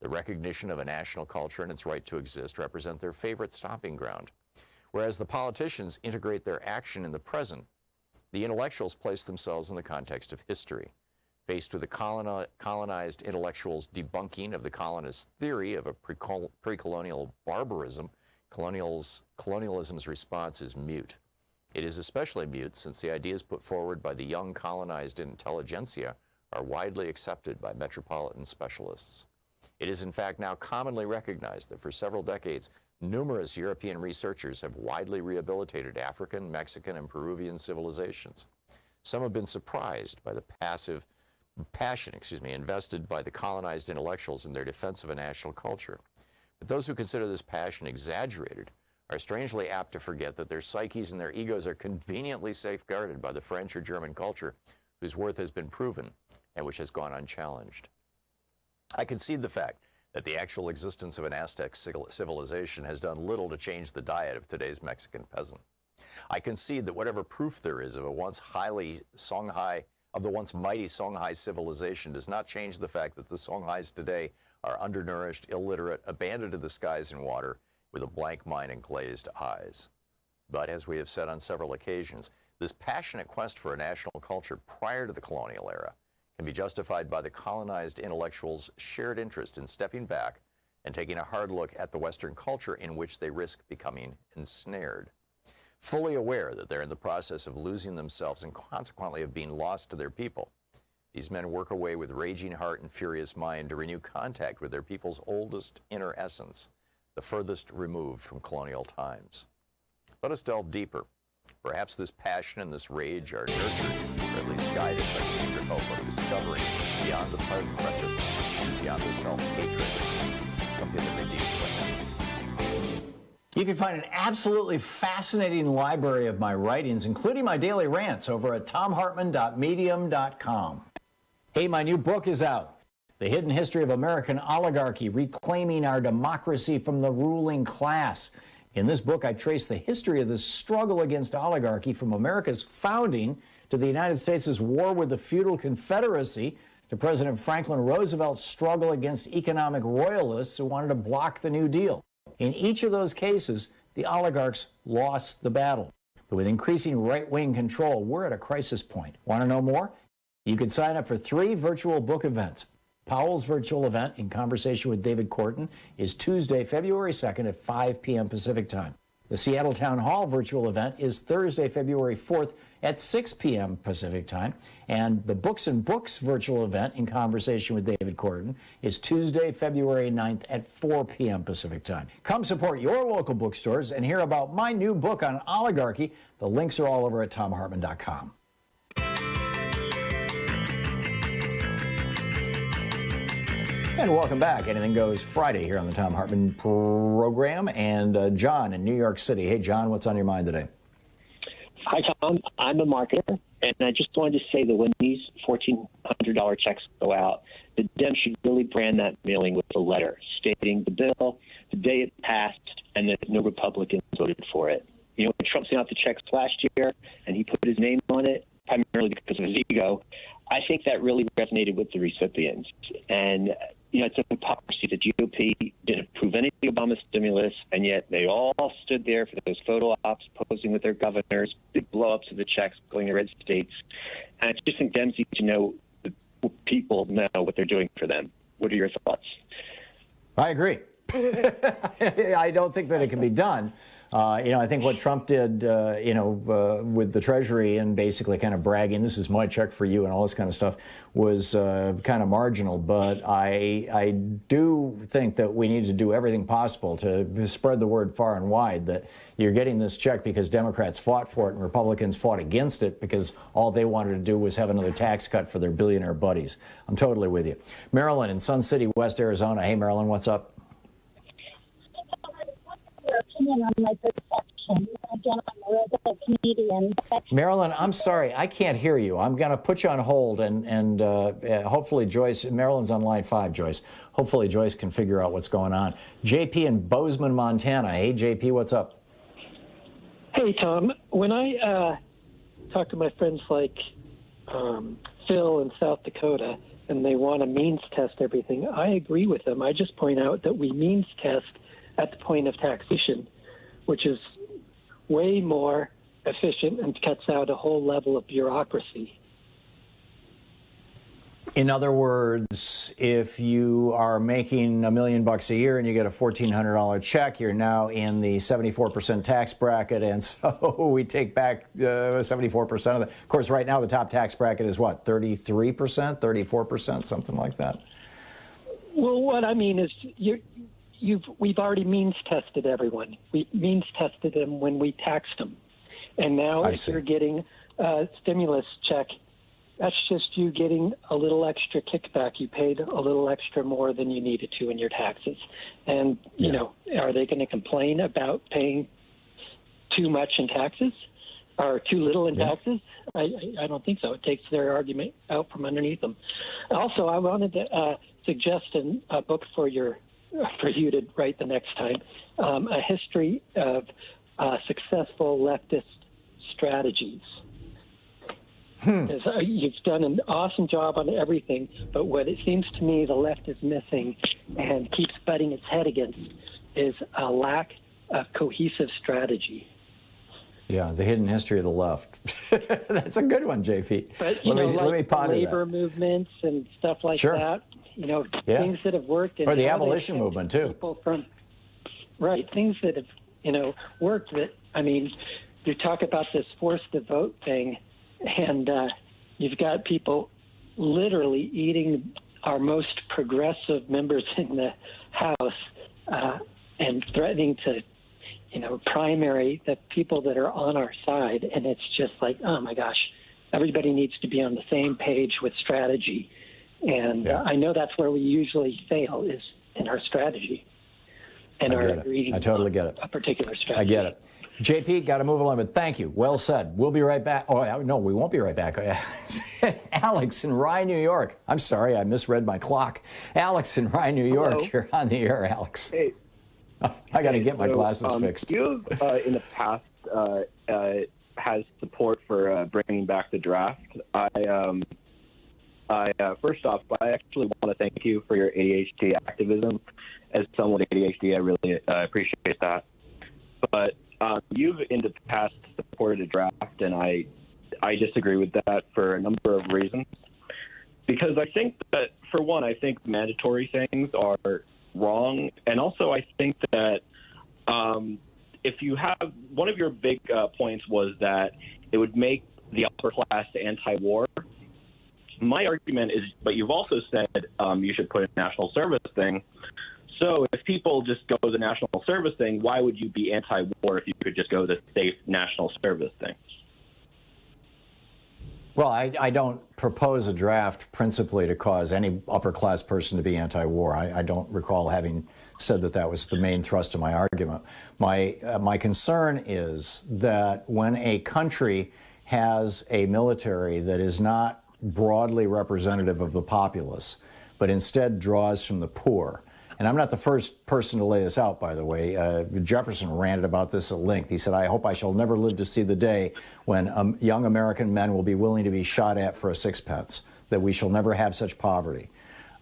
The recognition of a national culture and its right to exist represent their favorite stomping ground. Whereas the politicians integrate their action in the present, the intellectuals place themselves in the context of history. Faced with the colonized intellectuals' debunking of the colonist theory of a pre-colonial barbarism, colonialism's response is mute. It is especially mute since the ideas put forward by the young colonized intelligentsia are widely accepted by metropolitan specialists. It is in fact now commonly recognized that for several decades, numerous European researchers have widely rehabilitated African, Mexican, and Peruvian civilizations. Some have been surprised by the passion invested by the colonized intellectuals in their defense of a national culture. But those who consider this passion exaggerated are strangely apt to forget that their psyches and their egos are conveniently safeguarded by the French or German culture, whose worth has been proven and which has gone unchallenged. I concede the fact that the actual existence of an Aztec civilization has done little to change the diet of today's Mexican peasant. I concede that whatever proof there is of the once mighty Songhai civilization does not change the fact that the Songhais today are undernourished, illiterate, abandoned to the skies and water, with a blank mind and glazed eyes. But as we have said on several occasions, this passionate quest for a national culture prior to the colonial era can be justified by the colonized intellectuals' shared interest in stepping back and taking a hard look at the Western culture in which they risk becoming ensnared. Fully aware that they're in the process of losing themselves and consequently of being lost to their people, these men work away with raging heart and furious mind to renew contact with their people's oldest inner essence, the furthest removed from colonial times. Let us delve deeper. Perhaps this passion and this rage are nurtured, or at least guided by the secret hope of discovering beyond the present wretchedness, beyond the self-hatred, something that redeems us. You can find an absolutely fascinating library of my writings, including my daily rants, over at thomhartmann.medium.com. Hey, my new book is out. The Hidden History of American Oligarchy, Reclaiming Our Democracy from the Ruling Class. In this book, I trace the history of the struggle against oligarchy from America's founding to the United States' war with the feudal Confederacy to President Franklin Roosevelt's struggle against economic royalists who wanted to block the New Deal. In each of those cases, the oligarchs lost the battle. But with increasing right-wing control, we're at a crisis point. Want to know more? You can sign up for 3 virtual book events. Powell's virtual event, In Conversation with David Korten, is Tuesday, February 2nd at 5 p.m. Pacific Time. The Seattle Town Hall virtual event is Thursday, February 4th at 6 p.m. Pacific Time. And the Books and Books virtual event, In Conversation with David Korten, is Tuesday, February 9th at 4 p.m. Pacific Time. Come support your local bookstores and hear about my new book on oligarchy. The links are all over at thomhartmann.com. And welcome back. Anything Goes Friday here on the Thom Hartmann Program. And John in New York City. Hey, John, what's on your mind today? Hi, Tom. I'm a marketer, and I just wanted to say that when these $1,400 checks go out, the Dems should really brand that mailing with a letter stating the bill, the day it passed, and that no Republicans voted for it. You know, when Trump sent out the checks last year, and he put his name on it, primarily because of his ego, I think that really resonated with the recipients. And it's a hypocrisy. The GOP didn't approve any of the Obama stimulus, and yet they all stood there for those photo ops, posing with their governors, big blow-ups of the checks going to red states. And I just think Dems need to know that people know what they're doing for them. What are your thoughts? I agree. I don't think that it can be done. I think what Trump did, with the Treasury and basically kind of bragging, this is my check for you and all this kind of stuff, was kind of marginal. But I do think that we need to do everything possible to spread the word far and wide that you're getting this check because Democrats fought for it and Republicans fought against it because all they wanted to do was have another tax cut for their billionaire buddies. I'm totally with you. Marilyn in Sun City, West Arizona. Hey, Marilyn, what's up? On my perception. Again, I'm a resident comedian. Marilyn, I'm sorry, I can't hear you. I'm going to put you on hold, and hopefully Joyce, Marilyn's on line 5, Joyce. Hopefully Joyce can figure out what's going on. JP in Bozeman, Montana. Hey, JP, what's up? Hey, Tom. When I talk to my friends like Phil in South Dakota, and they want to means test everything, I agree with them. I just point out that we means test at the point of taxation, which is way more efficient and cuts out a whole level of bureaucracy. In other words, if you are making $1 million a year and you get a $1,400 check, you're now in the 74% tax bracket, and so we take back 74% of it. Of course, right now the top tax bracket is what, 33%, 34%, something like that? Well, what I mean is we've already means tested everyone. We means tested them when we taxed them. And now if you're getting a stimulus check, that's just you getting a little extra kickback. You paid a little extra more than you needed to in your taxes. And, are they going to complain about paying too much in taxes or too little in taxes? I don't think so. It takes their argument out from underneath them. Also, I wanted to suggest a book for you to write the next time, a history of successful leftist strategies. You've done an awesome job on everything, but what it seems to me the left is missing and keeps butting its head against is a lack of cohesive strategy. Yeah, the hidden history of the left. That's a good one, JP. But, let me ponder labor that. movements and stuff like that. Things that have worked. Or the abolition movement, too. Things that have, worked that, you talk about this forced to vote thing, and you've got people literally eating our most progressive members in the House and threatening to, primary the people that are on our side. And it's just like, oh, my gosh, everybody needs to be on the same page with strategy. And I know that's where we usually fail is in our strategy and our agreeing I totally get it. A particular strategy. I get it. JP, got to move along, but thank you. Well said. We'll be right back. Oh, no, we won't be right back. Alex in Rye, New York. I'm sorry, I misread my clock. Alex in Rye, New York. Hello. You're on the air, Alex. Hey. I got to get my glasses fixed. You, in the past, has support for bringing back the draft. First off, I actually want to thank you for your ADHD activism. As someone with ADHD, I really appreciate that. But you've in the past supported a draft, and I disagree with that for a number of reasons. Because I think that, for one, I think mandatory things are wrong, and also I think that if you have one of your big points was that it would make the upper class anti-war. My argument is, but you've also said you should put a national service thing. So if people just go the national service thing, why would you be anti-war if you could just go the safe national service thing? Well, I don't propose a draft principally to cause any upper-class person to be anti-war. I don't recall having said that that was the main thrust of my argument. My concern is that when a country has a military that is not broadly representative of the populace, but instead draws from the poor. And I'm not the first person to lay this out, by the way. Jefferson ranted about this at length. He said, I hope I shall never live to see the day when young American men will be willing to be shot at for a sixpence, that we shall never have such poverty.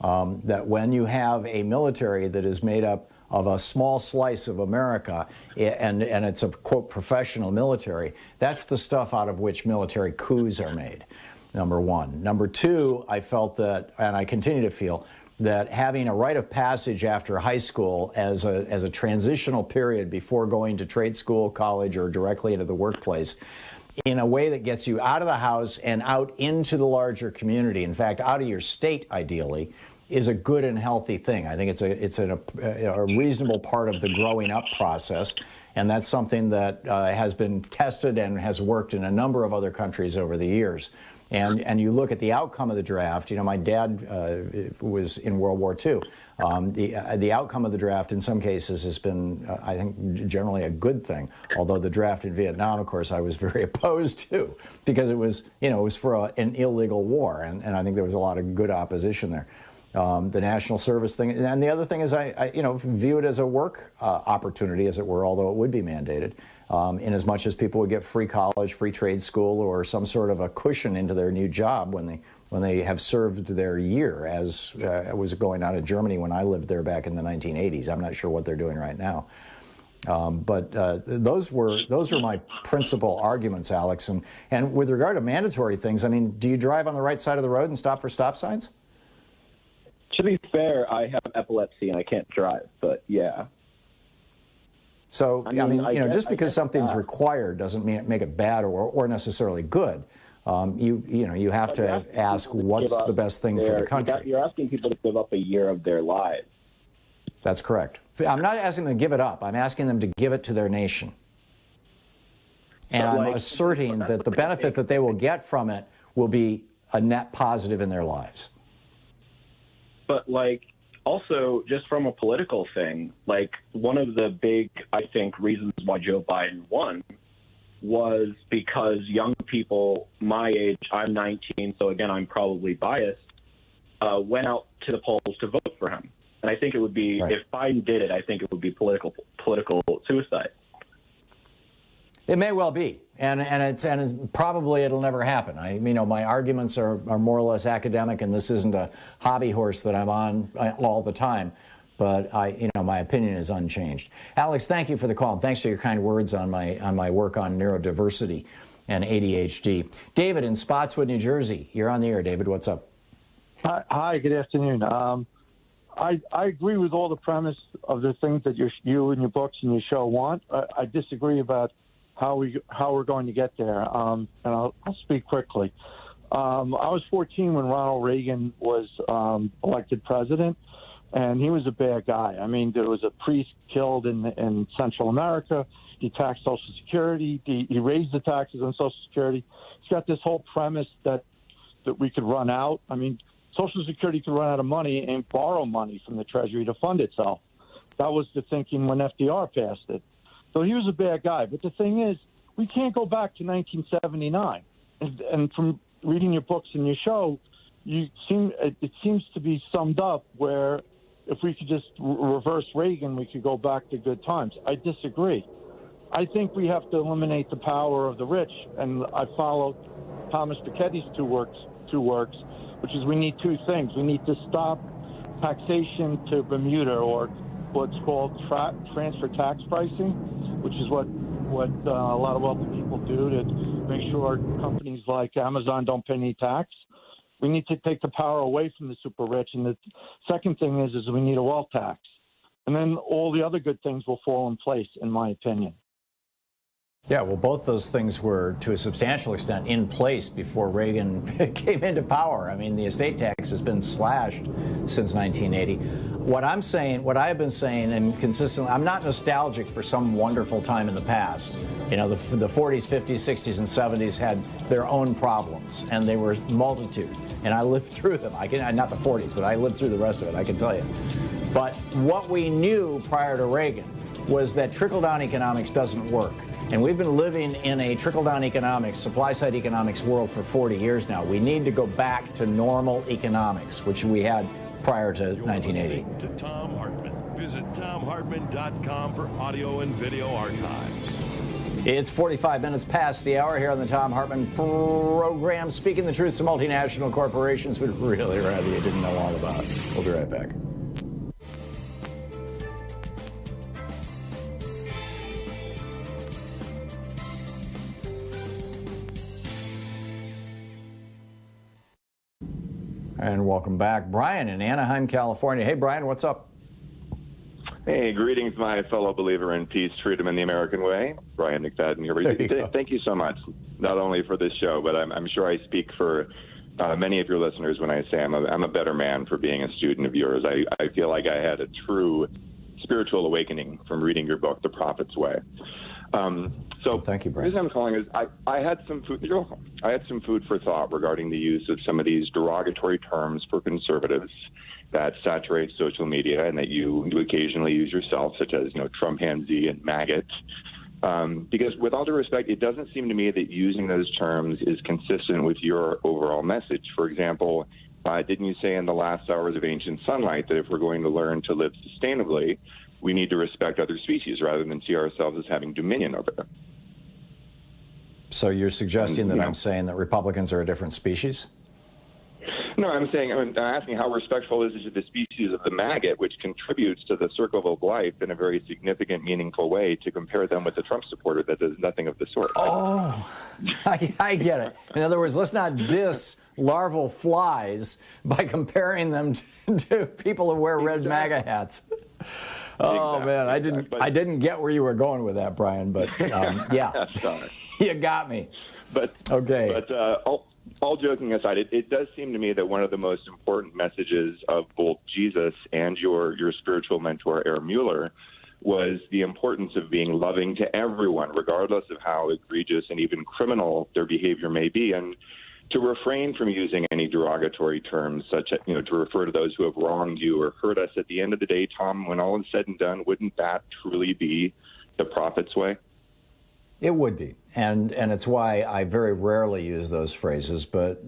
that when you have a military that is made up of a small slice of America, and it's a, quote, professional military, that's the stuff out of which military coups are made, number one. Number two, I felt that, and I continue to feel, that having a rite of passage after high school as a transitional period before going to trade school, college, or directly into the workplace, in a way that gets you out of the house and out into the larger community, in fact, out of your state, ideally, is a good and healthy thing. I think it's a reasonable part of the growing up process, and that's something that has been tested and has worked in a number of other countries over the years. And you look at the outcome of the draft. You know, my dad was in World War II. The outcome of the draft in some cases has been, I think, generally a good thing. Although the draft in Vietnam, of course, I was very opposed to, because it was, you know, it was for an illegal war, and I think there was a lot of good opposition there. The national service thing, and the other thing is I view it as a work opportunity, as it were, although it would be mandated, in as much as people would get free college, free trade school, or some sort of a cushion into their new job when they have served their year, as was going on in Germany when I lived there back in the 1980s. I'm not sure what they're doing right now. But those were my principal arguments, Alex. And with regard to mandatory things, I mean, do you drive on the right side of the road and stop for stop signs? To be fair, I have epilepsy and I can't drive, but yeah. So, I mean, just because something's required doesn't mean make it bad or necessarily good. You have to ask what's the best thing for the country. You're asking people to give up a year of their lives. That's correct. I'm not asking them to give it up. I'm asking them to give it to their nation. And I'm asserting that the benefit that they will get from it will be a net positive in their lives. But, also, just from a political thing, one of the big, I think, reasons why Joe Biden won was because young people my age, I'm 19, so again, I'm probably biased, went out to the polls to vote for him. And I think it would be, if Biden did it, I think it would be political suicide. It may well be, and it's probably it'll never happen. My arguments are more or less academic, and this isn't a hobby horse that I'm on all the time. But my opinion is unchanged. Alex, thank you for the call, and thanks for your kind words on my work on neurodiversity and ADHD. David in Spotswood, New Jersey, you're on the air. David, what's up? Hi, good afternoon. I agree with all the premise of the things that you and your books and your show want. I disagree about how we're going to get there, and I'll speak quickly. I was 14 when Ronald Reagan was elected president, and he was a bad guy. I mean, there was a priest killed in Central America. He taxed Social Security. He raised the taxes on Social Security. He's got this whole premise that we could run out. I mean, Social Security could run out of money and borrow money from the Treasury to fund itself. That was the thinking when FDR passed it. So he was a bad guy. But the thing is, we can't go back to 1979. And from reading your books and your show, it seems to be summed up where if we could just reverse Reagan, we could go back to good times. I disagree. I think we have to eliminate the power of the rich. And I follow Thomas Piketty's two works, which is we need two things. We need to stop taxation to Bermuda, or what's called transfer tax pricing, which is what a lot of wealthy people do to make sure companies like Amazon don't pay any tax. We need to take the power away from the super rich. And the second thing is we need a wealth tax. And then all the other good things will fall in place, in my opinion. Yeah, well, both those things were, to a substantial extent, in place before Reagan came into power. I mean, the estate tax has been slashed since 1980. What I've been saying, and consistently, I'm not nostalgic for some wonderful time in the past. You know, the 40s, 50s, 60s, and 70s had their own problems, and they were multitude. And I lived through them. Not the 40s, but I lived through the rest of it, I can tell you. But what we knew prior to Reagan was that trickle-down economics doesn't work. And we've been living in a trickle-down economics, supply-side economics world for 40 years now. We need to go back to normal economics, which we had prior to 1980. To Thom Hartmann. Visit ThomHartmann.com for audio and video archives. It's 45 minutes past the hour here on the Thom Hartmann Program. Speaking the truth to multinational corporations we'd really rather you didn't know all about. We'll be right back. And welcome back. Brian in Anaheim, California. Hey, Brian, what's up? Hey, greetings, my fellow believer in peace, freedom, and the American way. Brian McFadden here. Thank you so much, not only for this show, but I'm sure I speak for many of your listeners when I say I'm a better man for being a student of yours. I feel like I had a true spiritual awakening from reading your book, The Prophet's Way. So thank you, Brian. The reason I'm calling is I had some food. I had some food for thought regarding the use of some of these derogatory terms for conservatives that saturate social media and that you occasionally use yourself, such as Trumpanzee and maggot. Because with all due respect, it doesn't seem to me that using those terms is consistent with your overall message. For example, didn't you say in the last hours of Ancient Sunlight that if we're going to learn to live sustainably, we need to respect other species rather than see ourselves as having dominion over them? So you're suggesting that I'm saying that Republicans are a different species? No, I'm asking how respectful is it to the species of the maggot, which contributes to the circle of life in a very significant, meaningful way, to compare them with the Trump supporter that does nothing of the sort. Oh, I get it. In other words, let's not diss larval flies by comparing them to people who wear red MAGA hats. Oh, exactly. Man, I didn't get where you were going with that, Brian, but yeah, you got me. But okay. But all joking aside, it does seem to me that one of the most important messages of both Jesus and your spiritual mentor, Aaron Mueller, was the importance of being loving to everyone, regardless of how egregious and even criminal their behavior may be, and to refrain from using any derogatory terms, such as, to refer to those who have wronged you or hurt us. At the end of the day, Tom, when all is said and done, wouldn't that truly be the prophet's way? It would be, and it's why I very rarely use those phrases. But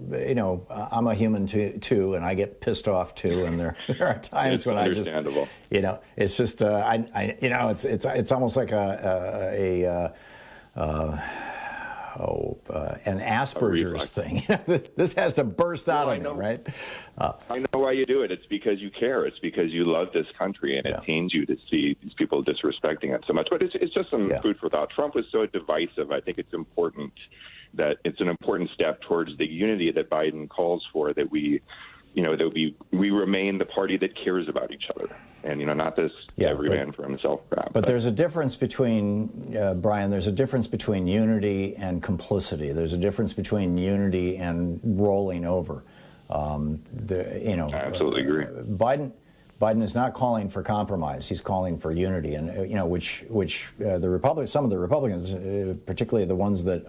I'm a human too, and I get pissed off too. And there are times when I just, it's just it's almost like an Asperger's thing. This has to burst out of me, right? I know why you do it. It's because you care. It's because you love this country, and it pains you to see these people disrespecting it so much. But it's just some food for thought. Trump was so divisive. I think it's important that it's an important step towards the unity that Biden calls for, that we remain the party that cares about each other, and not this every man for himself crap. But there's a difference between Brian. There's a difference between unity and complicity. There's a difference between unity and rolling over. I absolutely agree. Biden is not calling for compromise. He's calling for unity, and which the Republicans, some of the Republicans, particularly the ones that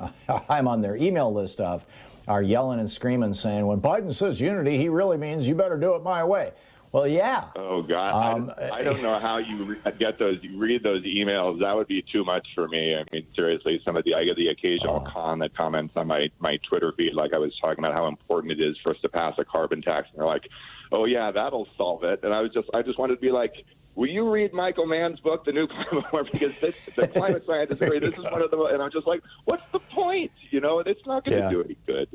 I'm on their email list of, are yelling and screaming, saying, when Biden says unity, he really means you better do it my way. Well, yeah. Oh, God. I don't know how you get those. You read those emails. That would be too much for me. I mean, seriously, I get the occasional con that comments on my Twitter feed, like I was talking about how important it is for us to pass a carbon tax. And they're like, oh, yeah, that'll solve it. And I just wanted to be like, will you read Michael Mann's book, The New Climate War? Because the climate scientists agree. This is one of the, and I'm just like, what's the point? It's not going to do any good.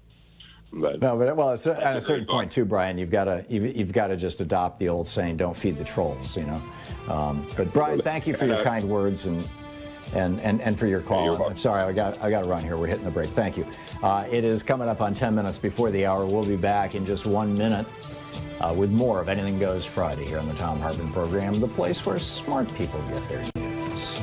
But, it's at a certain point too, Brian. You've got to just adopt the old saying, "Don't feed the trolls." But Brian, thank you for your kind words and for your call. I'm sorry, I got to run here. We're hitting the break. Thank you. It is coming up on 10 minutes before the hour. We'll be back in just 1 minute with more of Anything Goes Friday here on the Thom Hartmann Program, the place where smart people get their news.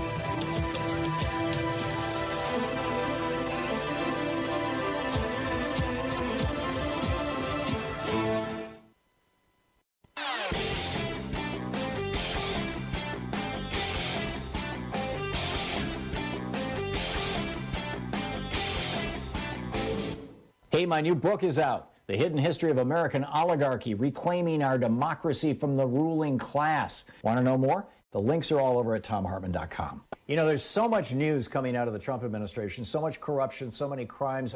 Hey, my new book is out. The Hidden History of American Oligarchy, Reclaiming Our Democracy from the Ruling Class. Want to know more? The links are all over at thomhartmann.com. There's so much news coming out of the Trump administration, so much corruption, so many crimes.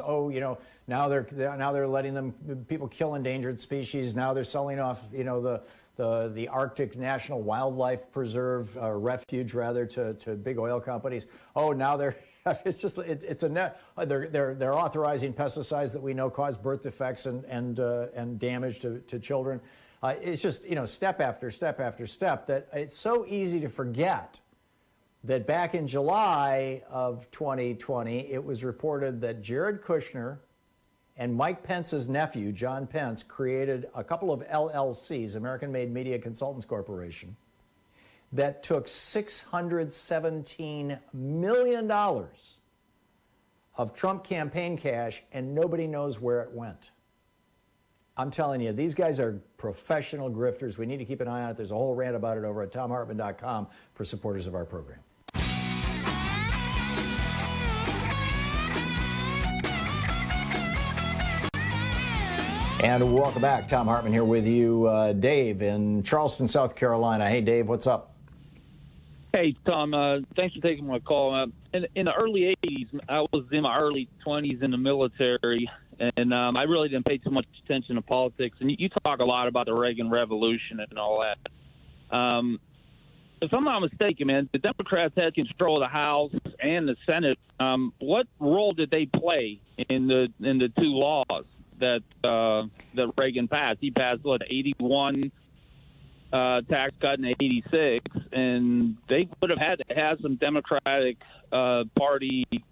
Now they're letting people kill endangered species. Now they're selling off, the Arctic National Wildlife Preserve, refuge rather, to big oil companies. Oh, now they're It's just they're authorizing pesticides that we know cause birth defects and damage to children. It's just step after step after step that it's so easy to forget that back in July of 2020 it was reported that Jared Kushner and Mike Pence's nephew John Pence created a couple of LLCs, American-Made Media Consultants Corporation, that took $617 million of Trump campaign cash, and nobody knows where it went. I'm telling you, these guys are professional grifters. We need to keep an eye on it. There's a whole rant about it over at thomhartmann.com for supporters of our program. And welcome back. Thom Hartmann here with you. Dave in Charleston, South Carolina. Hey, Dave, what's up? Hey, Tom, thanks for taking my call. In the early 80s, I was in my early 20s in the military, and I really didn't pay too much attention to politics. And you talk a lot about the Reagan Revolution and all that. If I'm not mistaken, man, the Democrats had control of the House and the Senate. What role did they play in the two laws that Reagan passed? He passed, 81 tax cut in 86, and they would have had to have some Democratic Party, they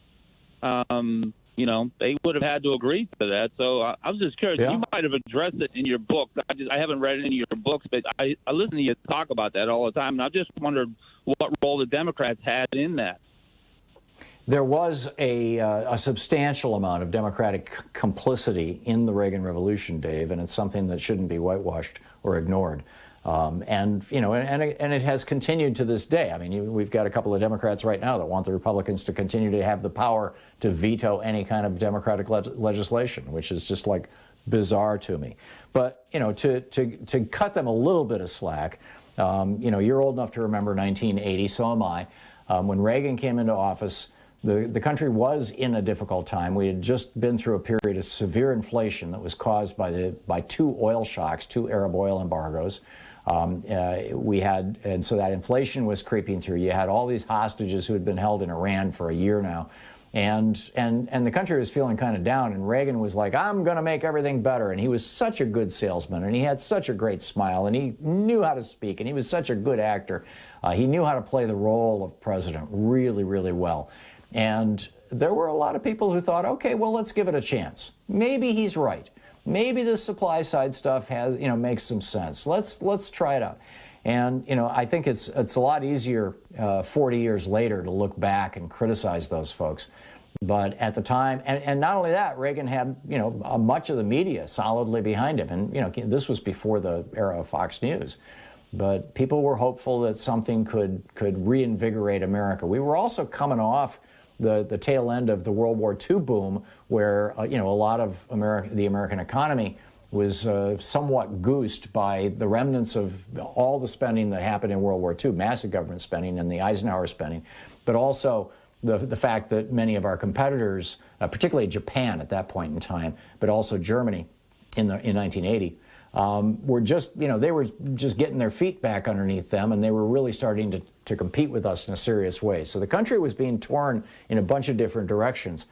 would have had to agree to that. So I was just curious. Yeah. You might have addressed it in your book. I haven't read any of your books, but I listen to you talk about that all the time, and I just wondered what role the Democrats had in that. There was a substantial amount of Democratic complicity in the Reagan Revolution, Dave, and it's something that shouldn't be whitewashed or ignored. And it has continued to this day. I mean, we've got a couple of Democrats right now that want the Republicans to continue to have the power to veto any kind of Democratic legislation, which is just like bizarre to me. But, to cut them a little bit of slack, you're old enough to remember 1980, so am I. When Reagan came into office, the country was in a difficult time. We had just been through a period of severe inflation that was caused by two oil shocks, two Arab oil embargoes. And so that inflation was creeping through. You had all these hostages who had been held in Iran for a year now. And the country was feeling kind of down, and Reagan was like, I'm going to make everything better. And he was such a good salesman, and he had such a great smile, and he knew how to speak, and he was such a good actor. He knew how to play the role of president really, really well. And there were a lot of people who thought, okay, well, let's give it a chance. Maybe he's right. Maybe the supply side stuff makes some sense. Let's try it out. And, I think it's a lot easier 40 years later to look back and criticize those folks. But at the time, and not only that, Reagan had, much of the media solidly behind him. And, this was before the era of Fox News. But people were hopeful that something could reinvigorate America. We were also coming off the tail end of the World War II boom, where a lot of the American economy was somewhat goosed by the remnants of all the spending that happened in World War II, massive government spending and the Eisenhower spending, but also the fact that many of our competitors, particularly Japan at that point in time, but also Germany in 1980, were just, they were just getting their feet back underneath them, and they were really starting to compete with us in a serious way. So the country was being torn in a bunch of different directions.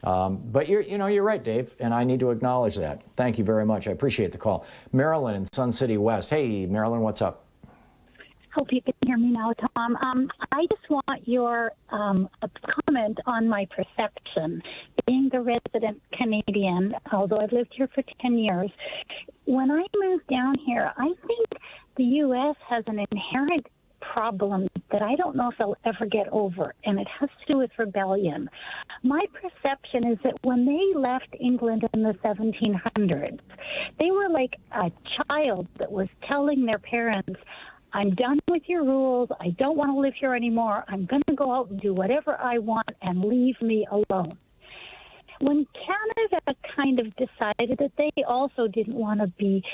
But you're right, Dave, and I need to acknowledge that. Thank you very much. I appreciate the call. Marilyn in Sun City West. Hey, Marilyn, what's up? Hope you can hear me now, Tom. I just want your comment on my perception. Being the resident Canadian, although I've lived here for 10 years, when I moved down here, I think the U.S. has an inherent problem that I don't know if they'll ever get over, and it has to do with rebellion. My perception is that when they left England in the 1700s, they were like a child that was telling their parents, I'm done with your rules. I don't want to live here anymore. I'm going to go out and do whatever I want and leave me alone. When Canada kind of decided that they also didn't want to be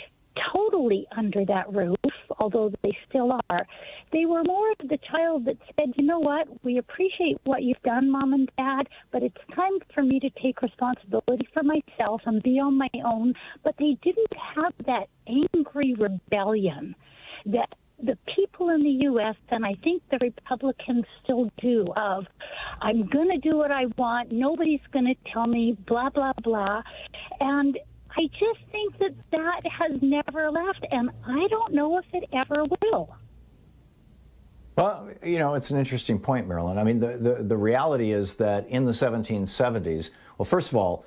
totally under that roof, although they still are, they were more of the child that said, you know what, we appreciate what you've done, Mom and Dad, but it's time for me to take responsibility for myself and be on my own. But they didn't have that angry rebellion that the people in the U.S., and I think the Republicans still do, of I'm going to do what I want. Nobody's going to tell me blah, blah, blah. And I just think that that has never left, and I don't know if it ever will. Well, you know, it's an interesting point, Marilyn. I mean, the reality is that in the 1770s, well, first of all,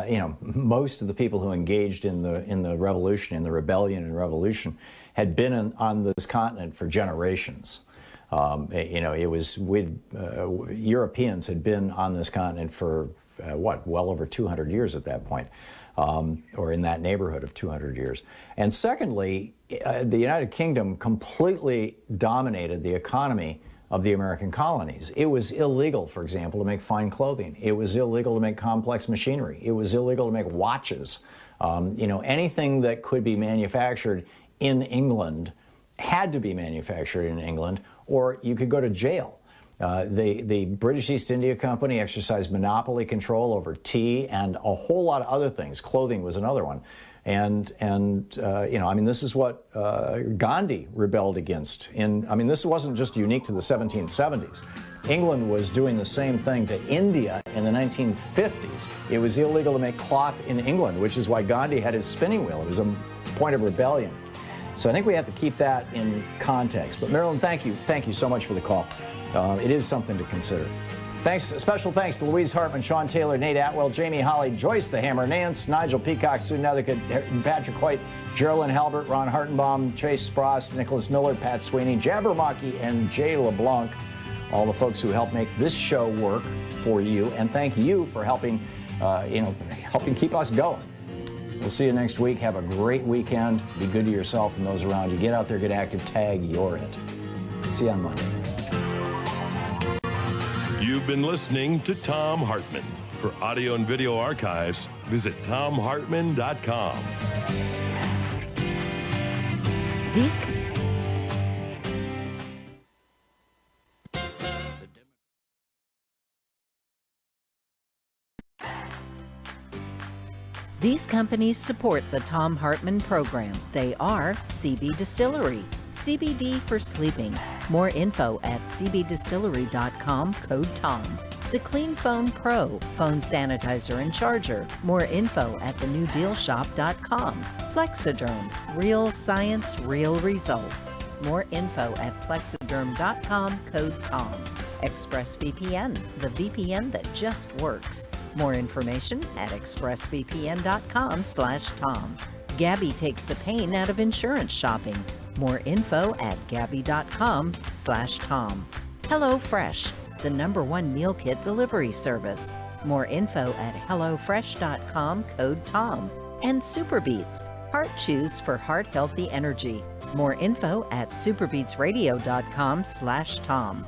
you know, most of the people who engaged in the revolution, in the rebellion and revolution, had been on this continent for generations. You know, it was Europeans had been on this continent for well over 200 years at that point, or in that neighborhood of 200 years. And secondly, the United Kingdom completely dominated the economy of the American colonies. It was illegal, for example, to make fine clothing. It was illegal to make complex machinery. It was illegal to make watches. You know, anything that could be manufactured in England had to be manufactured in England, or you could go to jail. The British East India Company exercised monopoly control over tea and a whole lot of other things. Clothing was another one. And you know, I mean, this is what Gandhi rebelled against. I mean, this wasn't just unique to the 1770s. England was doing the same thing to India in the 1950s. It was illegal to make cloth in England, which is why Gandhi had his spinning wheel. It was a point of rebellion. So I think we have to keep that in context. But Marilyn, thank you. Thank you so much for the call. It is something to consider. Special thanks to Louise Hartman, Sean Taylor, Nate Atwell, Jamie Holly, Joyce the Hammer, Nance, Nigel Peacock, Sue Nethercutt, Patrick Hoyt, Geraldine Halbert, Ron Hartenbaum, Chase Spross, Nicholas Miller, Pat Sweeney, Jabbermocky, and Jay LeBlanc, all the folks who helped make this show work for you. And thank you for helping, helping keep us going. We'll see you next week. Have a great weekend. Be good to yourself and those around you. Get out there, get active, tag, you're it. See you on Monday. You've been listening to Thom Hartmann. For audio and video archives, visit thomhartmann.com. These companies support the Thom Hartmann Program. They are CB Distillery, CBD for sleeping. More info at cbdistillery.com, code TOM. The Clean Phone Pro, phone sanitizer and charger. More info at thenewdealshop.com. Plexiderm, real science, real results. More info at plexiderm.com, code TOM. ExpressVPN, the VPN that just works. More information at expressvpn.com/Tom. Gabby takes the pain out of insurance shopping. More info at gabby.com/Tom. HelloFresh, the #1 meal kit delivery service. More info at hellofresh.com, code TOM. And Superbeats, heart chews for heart healthy energy. More info at superbeatsradio.com/Tom.